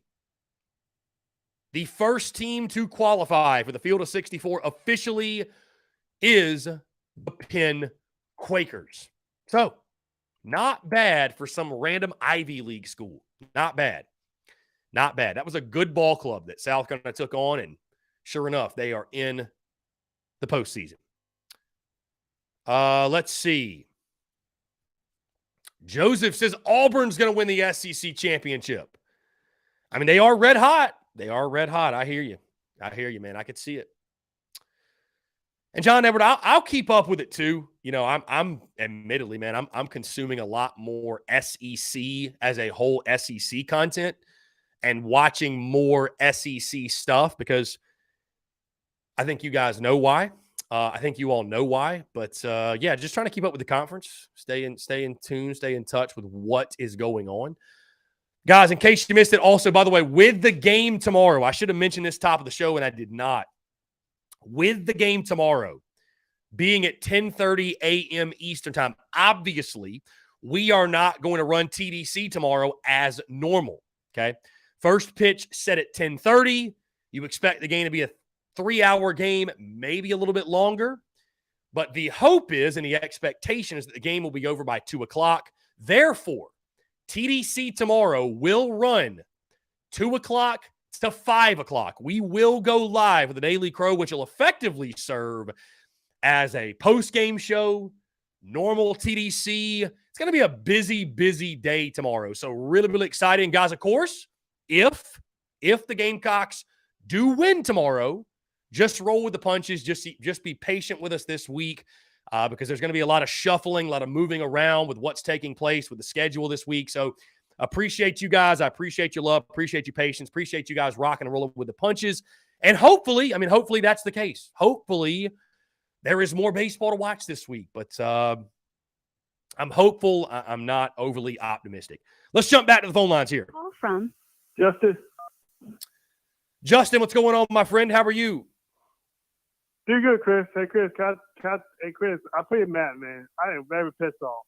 The first team to qualify for the Field of 64 officially is the Penn Quakers. So, not bad for some random Ivy League school. Not bad. Not bad. That was a good ball club that South Carolina took on, and sure enough, they are in the postseason. Let's see. Joseph says Auburn's going to win the SEC championship. I mean, they are red hot. They are red hot. I hear you. Man. I could see it. And John Edward, I'll keep up with it too. I'm admittedly, man, I'm consuming a lot more SEC as a whole SEC content and watching more SEC stuff because I think you guys know why. I think you all know why. But, just trying to keep up with the conference, stay in tune, stay in touch with what is going on. Guys, in case you missed it, also, by the way, with the game tomorrow, I should have mentioned this top of the show, and I did not. With the game tomorrow being at 10:30 a.m. Eastern time, obviously, we are not going to run TDC tomorrow as normal, okay? First pitch set at 10:30. You expect the game to be a 3-hour game, maybe a little bit longer. But the hope is and the expectation is that the game will be over by 2 o'clock. Therefore, TDC tomorrow will run 2 o'clock to 5 o'clock. We will go live with the Daily Crow, which will effectively serve as a post-game show, normal TDC. It's going to be a busy, busy day tomorrow. So really, really exciting. Guys, of course, if the Gamecocks do win tomorrow, just roll with the punches. Just be patient with us this week because there's going to be a lot of shuffling, a lot of moving around with what's taking place with the schedule this week. So appreciate you guys. I appreciate your love. Appreciate your patience. Appreciate you guys rocking and rolling with the punches. And hopefully that's the case. Hopefully there is more baseball to watch this week, but I'm hopeful. I'm not overly optimistic. Let's jump back to the phone lines here. Call from Justin, what's going on, my friend? How are you? Do good, Chris. Hey, Chris. Hey, Chris. I'm pretty mad, man. I am very pissed off.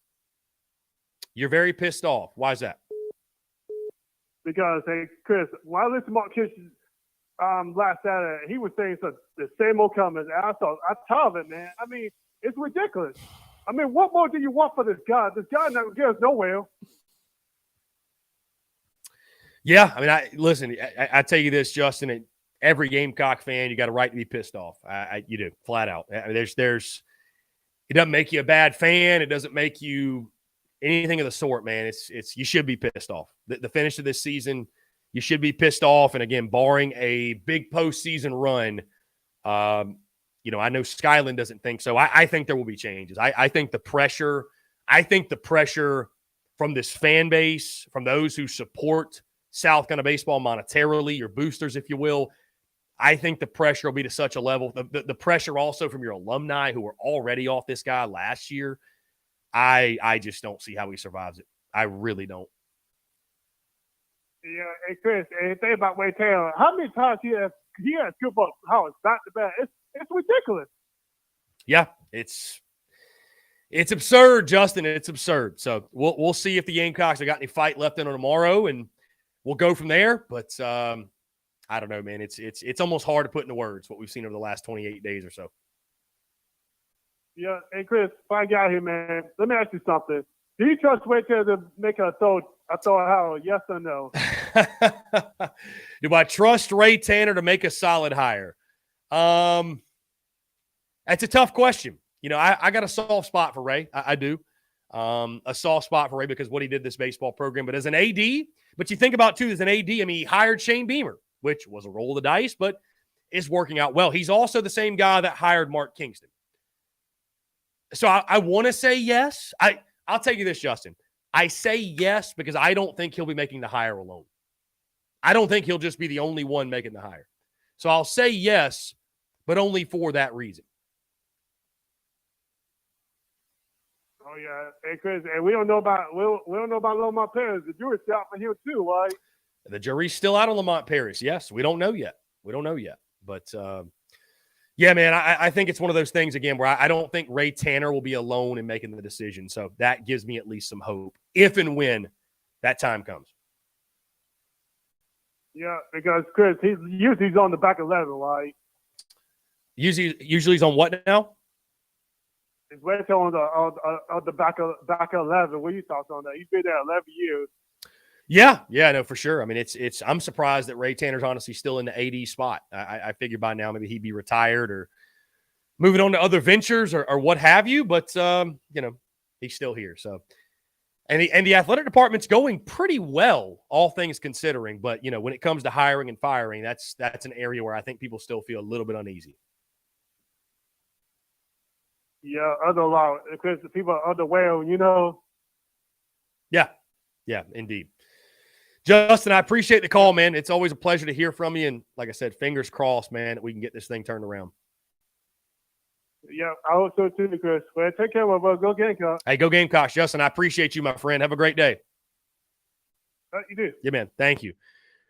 You're very pissed off. Why is that? Because, hey, Chris, when I listened to Mark Kitchen last Saturday, he was saying the same old comments. And I tired of it, man. I mean, it's ridiculous. I mean, what more do you want for this guy? This guy not going to get us nowhere. Yeah, I mean, listen, I tell you this, Justin, every Gamecock fan, you got a right to be pissed off. You do, flat out. I mean, there's it doesn't make you a bad fan. It doesn't make you anything of the sort, man. It's you should be pissed off. The finish of this season, you should be pissed off. And again, barring a big postseason run, I know Skyland doesn't think so. I think there will be changes. I think the pressure from this fan base, from those who support South Carolina baseball monetarily, your boosters, if you will, I think the pressure will be to such a level. The pressure also from your alumni who were already off this guy last year. I just don't see how he survives it. I really don't. Yeah, hey Chris, hey, think about Ray Taylor. How many times he has scooped up Howard back to back? It's ridiculous. Yeah, it's absurd, Justin. It's absurd. So we'll see if the Gamecocks have got any fight left in on tomorrow, and we'll go from there. But I don't know, man. It's almost hard to put into words what we've seen over the last 28 days or so. Yeah, hey Chris, find out here, man. Let me ask you something. Do you trust Ray Taylor to make a throw at Howard? Yes or no? Do I trust Ray Tanner to make a solid hire? That's a tough question. I got a soft spot for Ray. I do. A soft spot for Ray because what he did this baseball program. But as an AD, but you think about too, as an AD, I mean, he hired Shane Beamer, which was a roll of the dice, but it's working out well. He's also the same guy that hired Mark Kingston. So I want to say yes. I'll tell you this, Justin. I say yes because I don't think he'll be making the hire alone. I don't think he'll just be the only one making the hire. So I'll say yes, but only for that reason. Oh yeah, hey Chris, and we don't know about Lamont Paris. The jury's still out for him too, right? The jury's still out on Lamont Paris. Yes, we don't know yet. But yeah, man, I think it's one of those things again where I don't think Ray Tanner will be alone in making the decision. So that gives me at least some hope if and when that time comes. Yeah, because Chris, he's usually on the back 11, right? Usually he's on what now? He's Ray Taylor on the back 11. What are you thoughts on that? He's been there 11 years. Yeah, no, for sure. I mean, it's. I'm surprised that Ray Tanner's honestly still in the AD spot. I figured by now maybe he'd be retired or moving on to other ventures or what have you. But he's still here. So, and the athletic department's going pretty well, all things considering. But when it comes to hiring and firing, that's an area where I think people still feel a little bit uneasy. Yeah, because the people are unaware, Yeah, indeed. Justin, I appreciate the call, man. It's always a pleasure to hear from you. And like I said, fingers crossed, man, that we can get this thing turned around. Yeah, I hope so too, Chris. Well, take care, my brother. Go Gamecocks. Hey, go Gamecocks. Justin, I appreciate you, my friend. Have a great day. You do. Yeah, man. Thank you.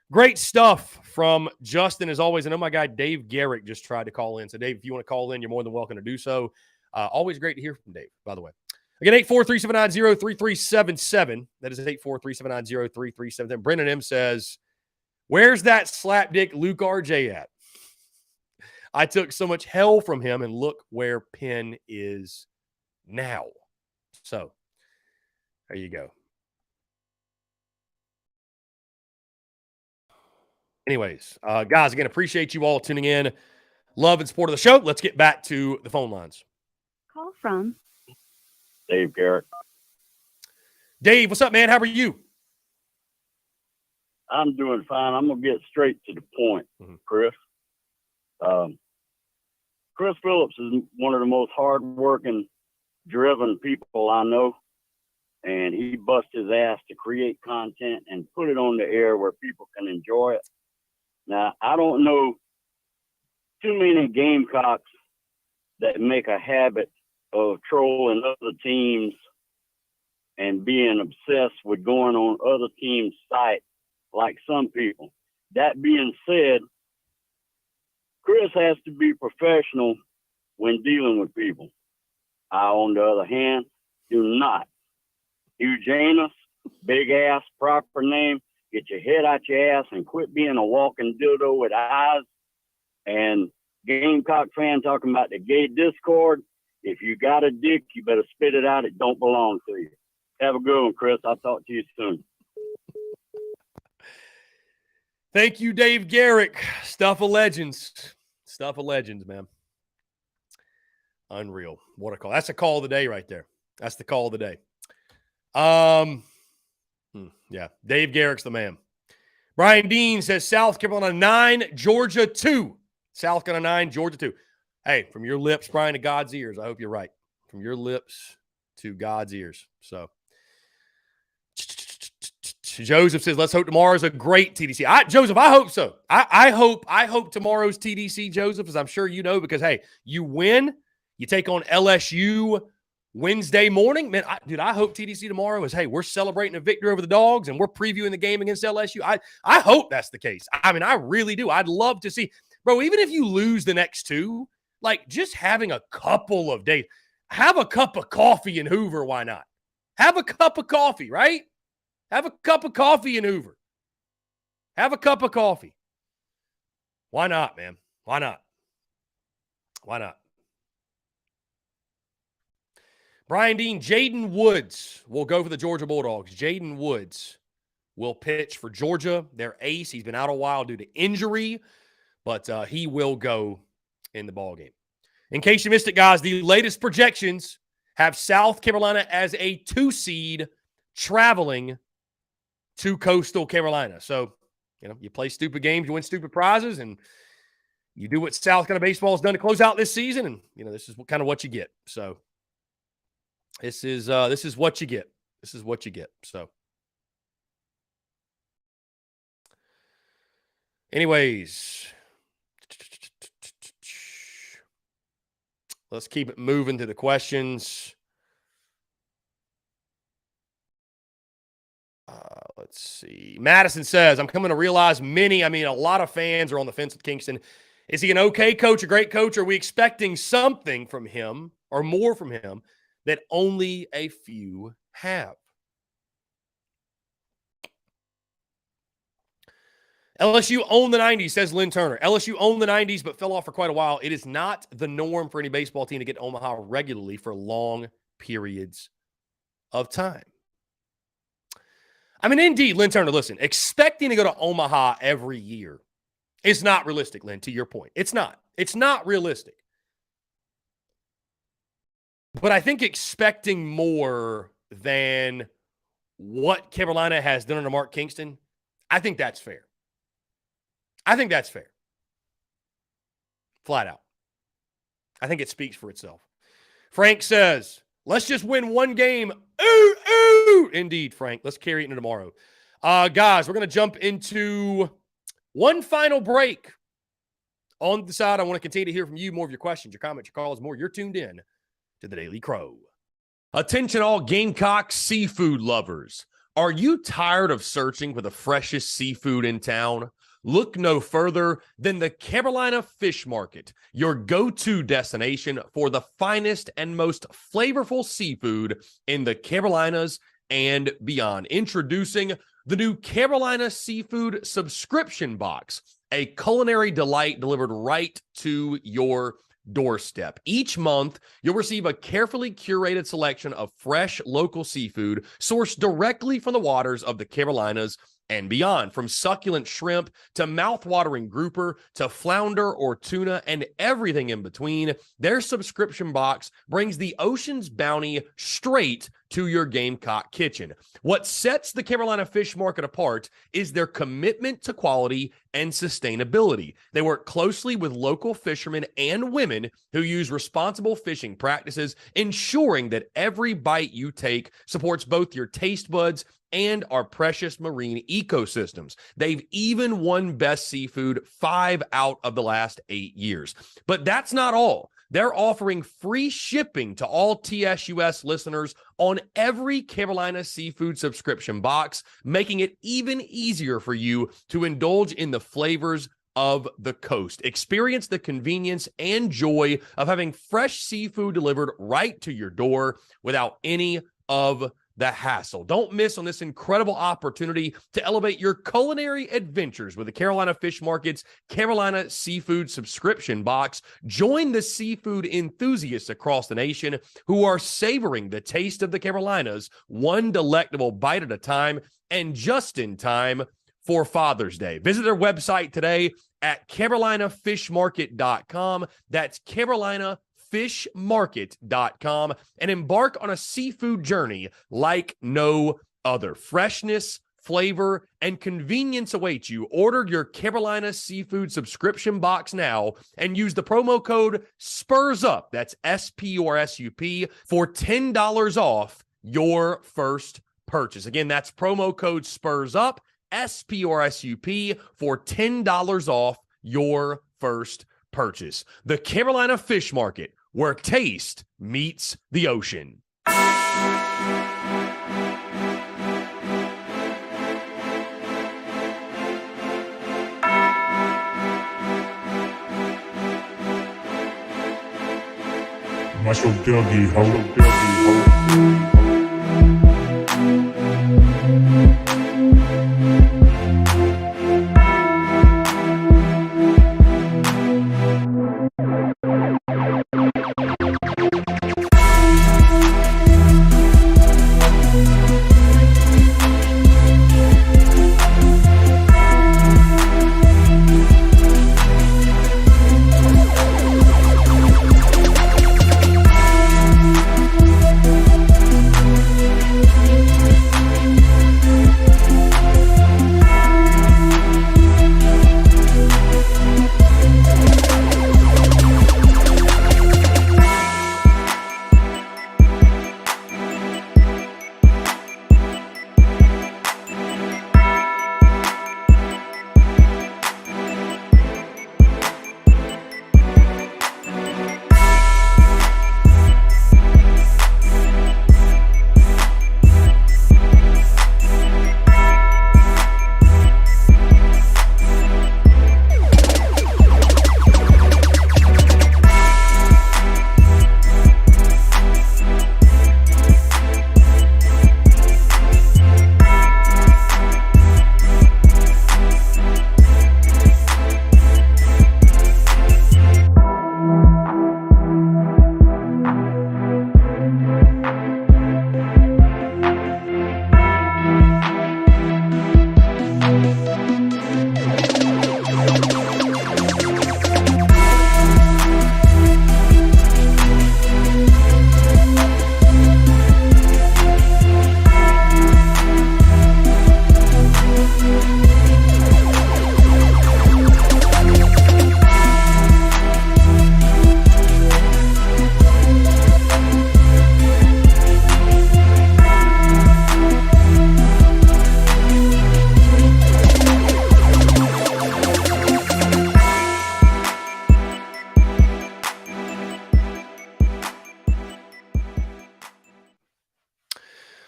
Great stuff from Justin, as always. I know my guy Dave Garrick just tried to call in. So, Dave, if you want to call in, you're more than welcome to do so. Always great to hear from Dave, by the way. Again, 843-790-3377. That is 843-790-3377. Brendan M. says, where's that slapdick Luke RJ at? I took so much hell from him, and look where Penn is now. So, there you go. Anyways, guys, again, appreciate you all tuning in. Love and support of the show. Let's get back to the phone lines. Call from Dave Garrett. Dave, what's up, man? How are you? I'm doing fine. I'm going to get straight to the point, Chris. Chris Phillips is one of the most hardworking, driven people I know, and he busts his ass to create content and put it on the air where people can enjoy it. Now, I don't know too many Gamecocks that make a habit of trolling other teams and being obsessed with going on other teams' site like some people. That being said, Chris has to be professional when dealing with people. I, on the other hand, do not. Hugh Janus, big ass, proper name, get your head out your ass and quit being a walking dildo with eyes. And Gamecock fan talking about the gay discord. If you got a dick, you better spit it out. It don't belong to you. Have a good one, Chris. I'll talk to you soon. Thank you, Dave Garrick. Stuff of legends. Stuff of legends, man. Unreal. What a call. That's a call of the day right there. That's the call of the day. Yeah, Dave Garrick's the man. Brian Dean says South Carolina 9, Georgia 2. South Carolina 9, Georgia 2. Hey, from your lips, Brian, to God's ears. I hope you're right. From your lips to God's ears. So, Joseph says, let's hope tomorrow's a great TDC. Joseph, I hope so. I hope tomorrow's TDC, Joseph, as I'm sure you know, because, hey, you win. You take on LSU Wednesday morning. Man, I hope TDC tomorrow is, hey, we're celebrating a victory over the Dogs and we're previewing the game against LSU. I hope that's the case. I mean, I really do. I'd love to see. Bro, even if you lose the next two, like just having a couple of days, have a cup of coffee in Hoover. Why not? Have a cup of coffee, right? Have a cup of coffee in Hoover. Have a cup of coffee. Why not, man? Why not? Why not? Brian Dean, Jaden Woods will go for the Georgia Bulldogs. Jaden Woods will pitch for Georgia. Their ace. He's been out a while due to injury, but he will go in the ballgame. In case you missed it, guys, the latest projections have South Carolina as a 2 seed traveling to Coastal Carolina. So, you play stupid games, you win stupid prizes, and you do what South Carolina baseball has done to close out this season, and, this is kind of what you get. So, this is what you get. This is what you get. So, anyways, let's keep it moving to the questions. Let's see. Madison says, I'm coming to realize a lot of fans are on the fence with Kingston. Is he an okay coach, a great coach? Or are we expecting something from him or more from him that only a few have? LSU owned the 90s, says Lynn Turner. LSU owned the 90s but fell off for quite a while. It is not the norm for any baseball team to get to Omaha regularly for long periods of time. Indeed, Lynn Turner, listen, expecting to go to Omaha every year is not realistic, Lynn, to your point. It's not. It's not realistic. But I think expecting more than what Carolina has done under Mark Kingston, I think that's fair. I think that's fair. Flat out. I think it speaks for itself. Frank says, let's just win one game. Ooh, ooh. Indeed, Frank. Let's carry it into tomorrow. Guys, we're going to jump into one final break. On the side, I want to continue to hear from you, more of your questions, your comments, your calls, more. You're tuned in to the Daily Crow. Attention all Gamecocks seafood lovers. Are you tired of searching for the freshest seafood in town? Look no further than the Carolina Fish Market, your go-to destination for the finest and most flavorful seafood in the Carolinas and beyond. Introducing the new Carolina Seafood Subscription Box, a culinary delight delivered right to your doorstep. Each month, you'll receive a carefully curated selection of fresh local seafood sourced directly from the waters of the Carolinas and beyond. From succulent shrimp to mouth-watering grouper to flounder or tuna and everything in between, their subscription box brings the ocean's bounty straight to your Gamecock kitchen. What sets the Carolina Fish Market apart is their commitment to quality and sustainability. They work closely with local fishermen and women who use responsible fishing practices, ensuring that every bite you take supports both your taste buds and our precious marine ecosystems. They've even won Best Seafood 5 out of the last 8 years. But that's not all. They're offering free shipping to all TSUS listeners on every Carolina Seafood subscription box, making it even easier for you to indulge in the flavors of the coast. Experience the convenience and joy of having fresh seafood delivered right to your door without any of the hassle. Don't miss on this incredible opportunity to elevate your culinary adventures with the Carolina Fish Market's Carolina Seafood subscription box. Join the seafood enthusiasts across the nation who are savoring the taste of the Carolinas, one delectable bite at a time, and just in time for Father's Day. Visit their website today at carolinafishmarket.com. That's carolinafishmarket.com, and embark on a seafood journey like no other. Freshness, flavor, and convenience await you. Order your Carolina Seafood subscription box now and use the promo code SPURSUP, that's SPURSUP, for $10 off your first purchase. Again, that's promo code SPURSUP, SPURSUP, for $10 off your first purchase. The Carolina Fish Market, where taste meets the ocean. Muscle Dougie, ho.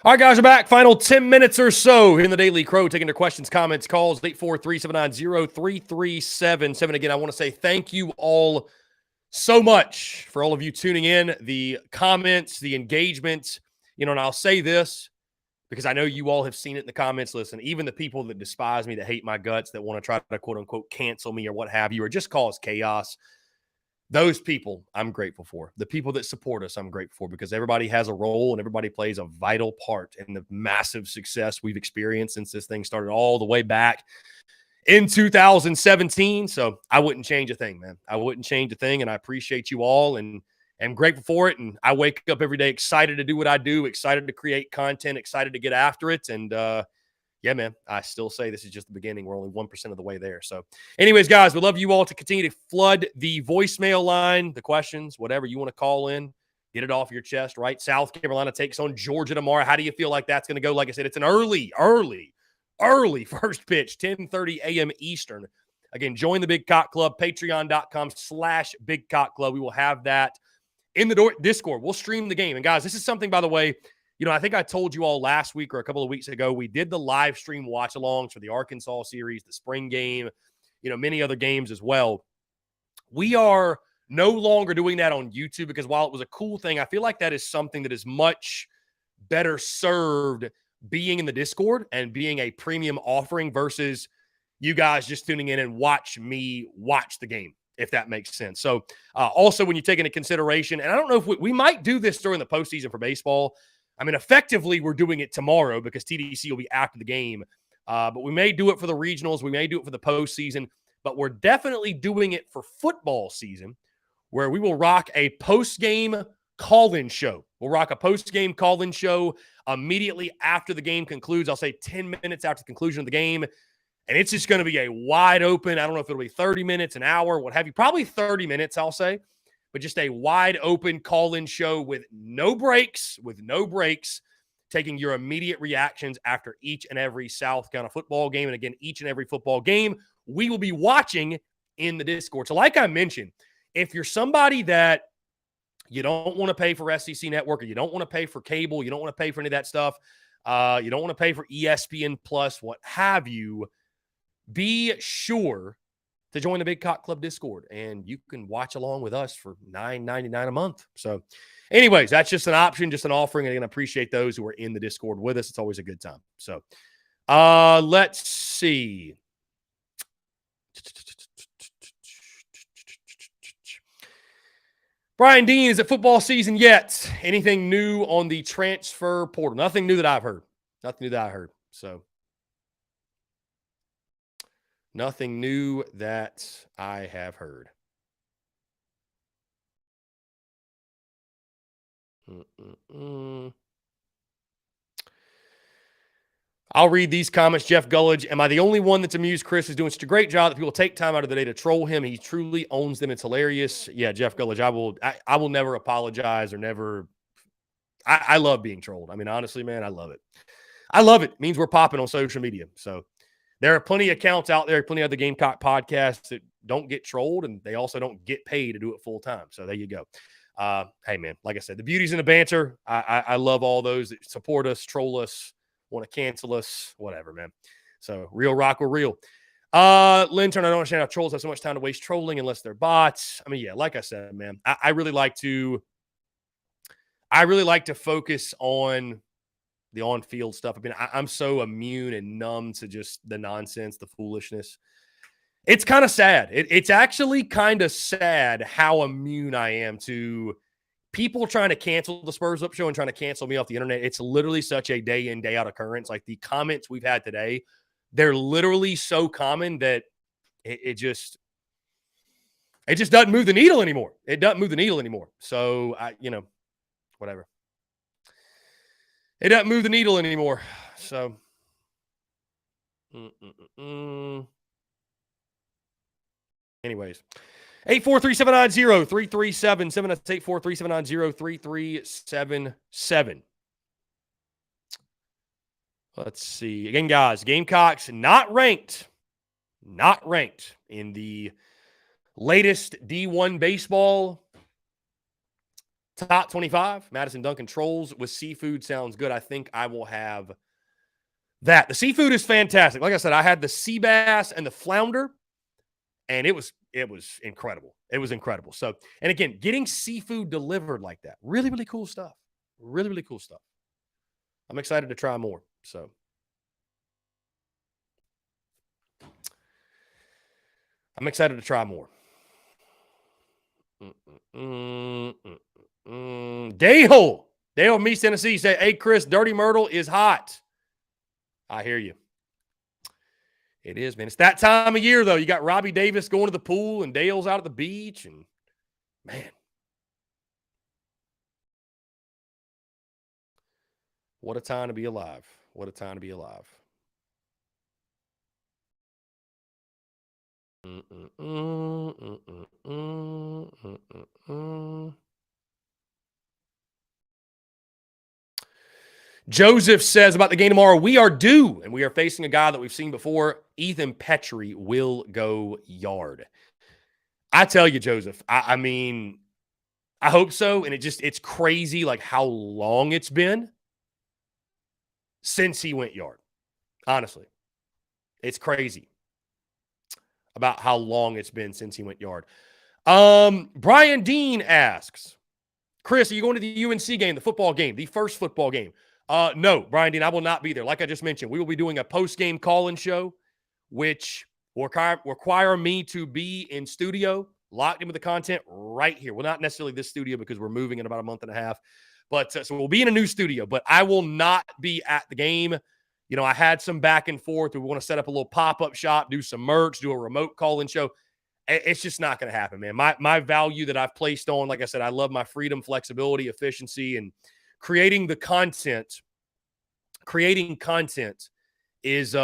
All right, guys, we're back. Final 10 minutes or so here in the Daily Crow, taking their questions, comments, calls, 843-790-3377. Again, I want to say thank you all so much for all of you tuning in, the comments, the engagement. And I'll say this because I know you all have seen it in the comments. Listen, even the people that despise me, that hate my guts, that want to try to quote-unquote cancel me or what have you, or just cause chaos, those people I'm grateful for. The people that support us, I'm grateful for, because everybody has a role and everybody plays a vital part in the massive success we've experienced since this thing started all the way back in 2017. So I wouldn't change a thing, man. I wouldn't change a thing, and I appreciate you all. And am grateful for it. And I wake up every day excited to do what I do, excited to create content, excited to get after it. And yeah, man, I still say this is just the beginning. We're only 1% of the way there. So anyways, guys, we'd love you all to continue to flood the voicemail line, the questions, whatever you want to call in. Get it off your chest, right? South Carolina takes on Georgia tomorrow. How do you feel like that's going to go? Like I said, it's an early first pitch, 10:30 a.m. Eastern. Again, join the Big Cock Club, patreon.com/Big Cock Club. We will have that in the Discord. We'll stream the game. And guys, this is something, by the way, I think I told you all last week or a couple of weeks ago, we did the live stream watch-alongs for the Arkansas series, the spring game, many other games as well. We are no longer doing that on YouTube because while it was a cool thing, I feel like that is something that is much better served being in the Discord and being a premium offering versus you guys just tuning in and watch me watch the game, if that makes sense. So also when you take into consideration, and I don't know if we might do this during the postseason for baseball. I mean, effectively, we're doing it tomorrow because TDC will be after the game. But we may do it for the regionals. We may do it for the postseason. But we're definitely doing it for football season, where we will rock a post-game call-in show. We'll rock a post-game call-in show immediately after the game concludes. I'll say 10 minutes after the conclusion of the game. And it's just going to be a wide open, I don't know if it'll be 30 minutes, an hour, what have you. Probably 30 minutes, I'll say. But just a wide open call-in show with no breaks, taking your immediate reactions after each and every South Carolina football game. And again, each and every football game we will be watching in the Discord. So like I mentioned, if you're somebody that you don't want to pay for SEC Network or you don't want to pay for cable, you don't want to pay for any of that stuff, you don't want to pay for ESPN Plus, what have you, be sure to join the Big Cock Club Discord, and you can watch along with us for $9.99 a month. So anyways, that's just an option, just an offering, and I appreciate those who are in the Discord with us. It's always a good time. So let's see. Brian Dean, is it football season yet? Anything new on the transfer portal? Nothing new that I've heard. So nothing new that I have heard. I'll read these comments. Jeff Gullidge, am I the only one that's amused Chris is doing such a great job that people take time out of the day to troll him? He truly owns them. It's hilarious. Yeah, Jeff Gullidge, I will never apologize or never. I love being trolled. I mean, honestly, man, I love it. It means we're popping on social media. So there are plenty of accounts out there, plenty of the Gamecock podcasts that don't get trolled, and they also don't get paid to do it full time. So there you go. Hey, man, like I said, the beauty's in the banter. I love all those that support us, troll us, want to cancel us, whatever, man. So real rock or real. Linton, I don't understand how trolls have so much time to waste trolling unless they're bots. I mean, yeah, like I said, man, I really like to focus on the on-field stuff. I mean, I'm so immune and numb to just the nonsense, the foolishness. It's kind of sad. It's actually kind of sad how immune I am to people trying to cancel the Spurs Up Show and trying to cancel me off the internet. It's literally such a day in, day out occurrence. Like the comments we've had today, they're literally so common that it just doesn't move the needle anymore. So whatever. It doesn't move the needle anymore. So anyways, 843-790-3377. That's 843-790-3377. Let's see. Again, guys, Gamecocks not ranked in the latest D1 baseball top 25. Madison Duncan trolls with seafood sounds good. I think I will have that. The seafood is fantastic. Like I said, I had the sea bass and the flounder, and it was incredible. It was incredible. So, and again, getting seafood delivered like that, really, really cool stuff. Really, really cool stuff. I'm excited to try more. So, I'm excited to try more. Dale from East Tennessee say, hey, Chris, Dirty Myrtle is hot. I hear you. It is, man. It's that time of year, though. You got Robbie Davis going to the pool and Dale's out at the beach. And, man, What a time to be alive. What a time to be alive. Joseph says about the game tomorrow, we are due, and we are facing a guy that we've seen before. Ethan Petrie will go yard. I tell you, Joseph, I mean, I hope so. And it's crazy like how long it's been since he went yard. Honestly, it's crazy about how long it's been since he went yard. Brian Dean asks, Chris, are you going to the UNC game, the football game, the first football game? No, Brian Dean, I will not be there. Like I just mentioned, we will be doing a post-game call-in show, which will require me to be in studio, locked in with the content right here. Well, not necessarily this studio because we're moving in about a month and a half. But so we'll be in a new studio, but I will not be at the game. You know, I had some back and forth. We want to set up a little pop-up shop, do some merch, do a remote call-in show. It's just not going to happen, man. My value that I've placed on, like I said, I love my freedom, flexibility, efficiency, and creating the content. Creating content is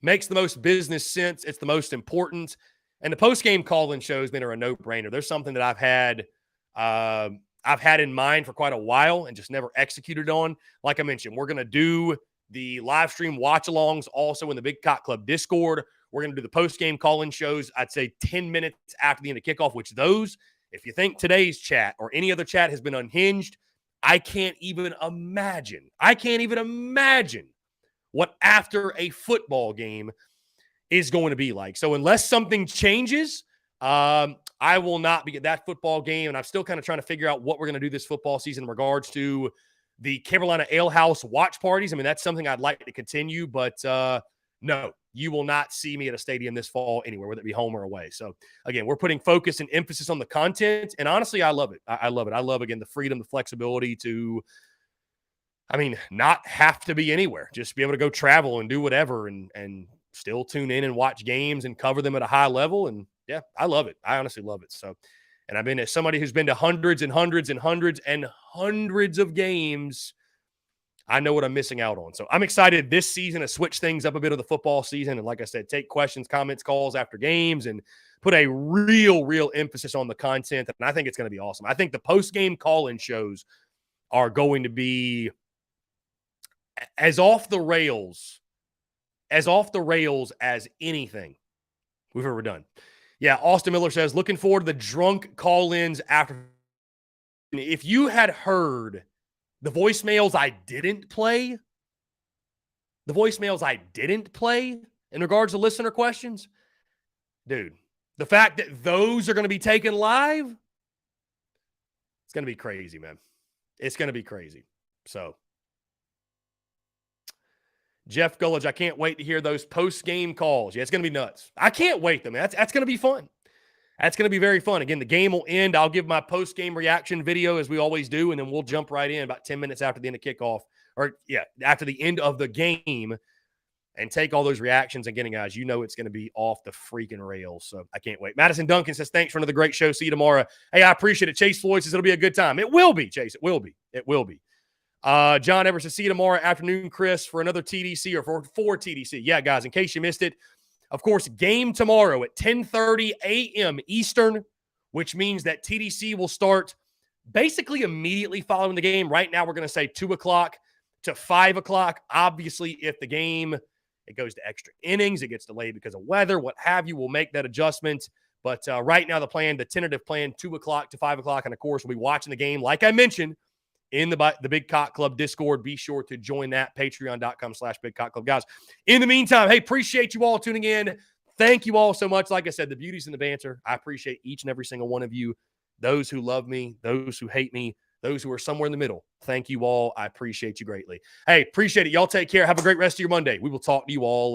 makes the most business sense. It's the most important. And the post-game call-in shows, man, are a no-brainer. There's something that I've had in mind for quite a while and just never executed on. Like I mentioned, we're going to do the live stream watch-alongs also in the Big Cock Club Discord. We're going to do the post-game call-in shows, I'd say 10 minutes after the end of kickoff, which those, if you think today's chat or any other chat has been unhinged, I can't even imagine what after a football game is going to be like. So unless something changes, I will not be at that football game, and I'm still kind of trying to figure out what we're going to do this football season in regards to the Carolina Ale House watch parties. I mean, that's something I'd like to continue, but no, you will not see me at a stadium this fall anywhere, whether it be home or away. So, again, we're putting focus and emphasis on the content, and honestly, I love it. I love it. I love, again, the freedom, the flexibility to, I mean, not have to be anywhere, just be able to go travel and do whatever and still tune in and watch games and cover them at a high level. And, yeah, I love it. I honestly love it. So, and I've been as somebody who's been to hundreds and hundreds and hundreds and hundreds of games. I know what I'm missing out on. So I'm excited this season to switch things up a bit of the football season. And like I said, take questions, comments, calls after games and put a real emphasis on the content. And I think it's going to be awesome. I think the post-game call-in shows are going to be as off the rails as anything we've ever done. Yeah, Austin Miller says, looking forward to the drunk call-ins after. If you had heard the voicemails I didn't play in regards to listener questions, dude, the fact that those are going to be taken live, it's going to be crazy, man. It's going to be crazy. So, Jeff Gullidge, I can't wait to hear those post-game calls. Yeah, it's going to be nuts. I can't wait, though, man. That's going to be fun. That's going to be very fun. Again, the game will end. I'll give my post-game reaction video as we always do, and then we'll jump right in about 10 minutes after the end of kickoff. After the end of the game and take all those reactions. And getting, guys, you know it's going to be off the freaking rails. So I can't wait. Madison Duncan says, thanks for another great show. See you tomorrow. Hey, I appreciate it. Chase Floyd says it'll be a good time. It will be, Chase. It will be. It will be. John Evers says, see you tomorrow afternoon, Chris, for another TDC or for TDC. Yeah, guys, in case you missed it, of course, game tomorrow at 10:30 a.m. Eastern, which means that TDC will start basically immediately following the game. Right now, we're going to say 2 o'clock to 5 o'clock. Obviously, if the game, it goes to extra innings, it gets delayed because of weather, what have you, we'll make that adjustment. But right now, the tentative plan, 2 o'clock to 5 o'clock. And, of course, we'll be watching the game, like I mentioned, in the Big Cock Club Discord. Be sure to join that, patreon.com/Big Cock Club. Guys, in the meantime, hey, appreciate you all tuning in. Thank you all so much. Like I said, the beauty's in the banter. I appreciate each and every single one of you, those who love me, those who hate me, those who are somewhere in the middle. Thank you all. I appreciate you greatly. Hey, appreciate it. Y'all take care. Have a great rest of your Monday. We will talk to you all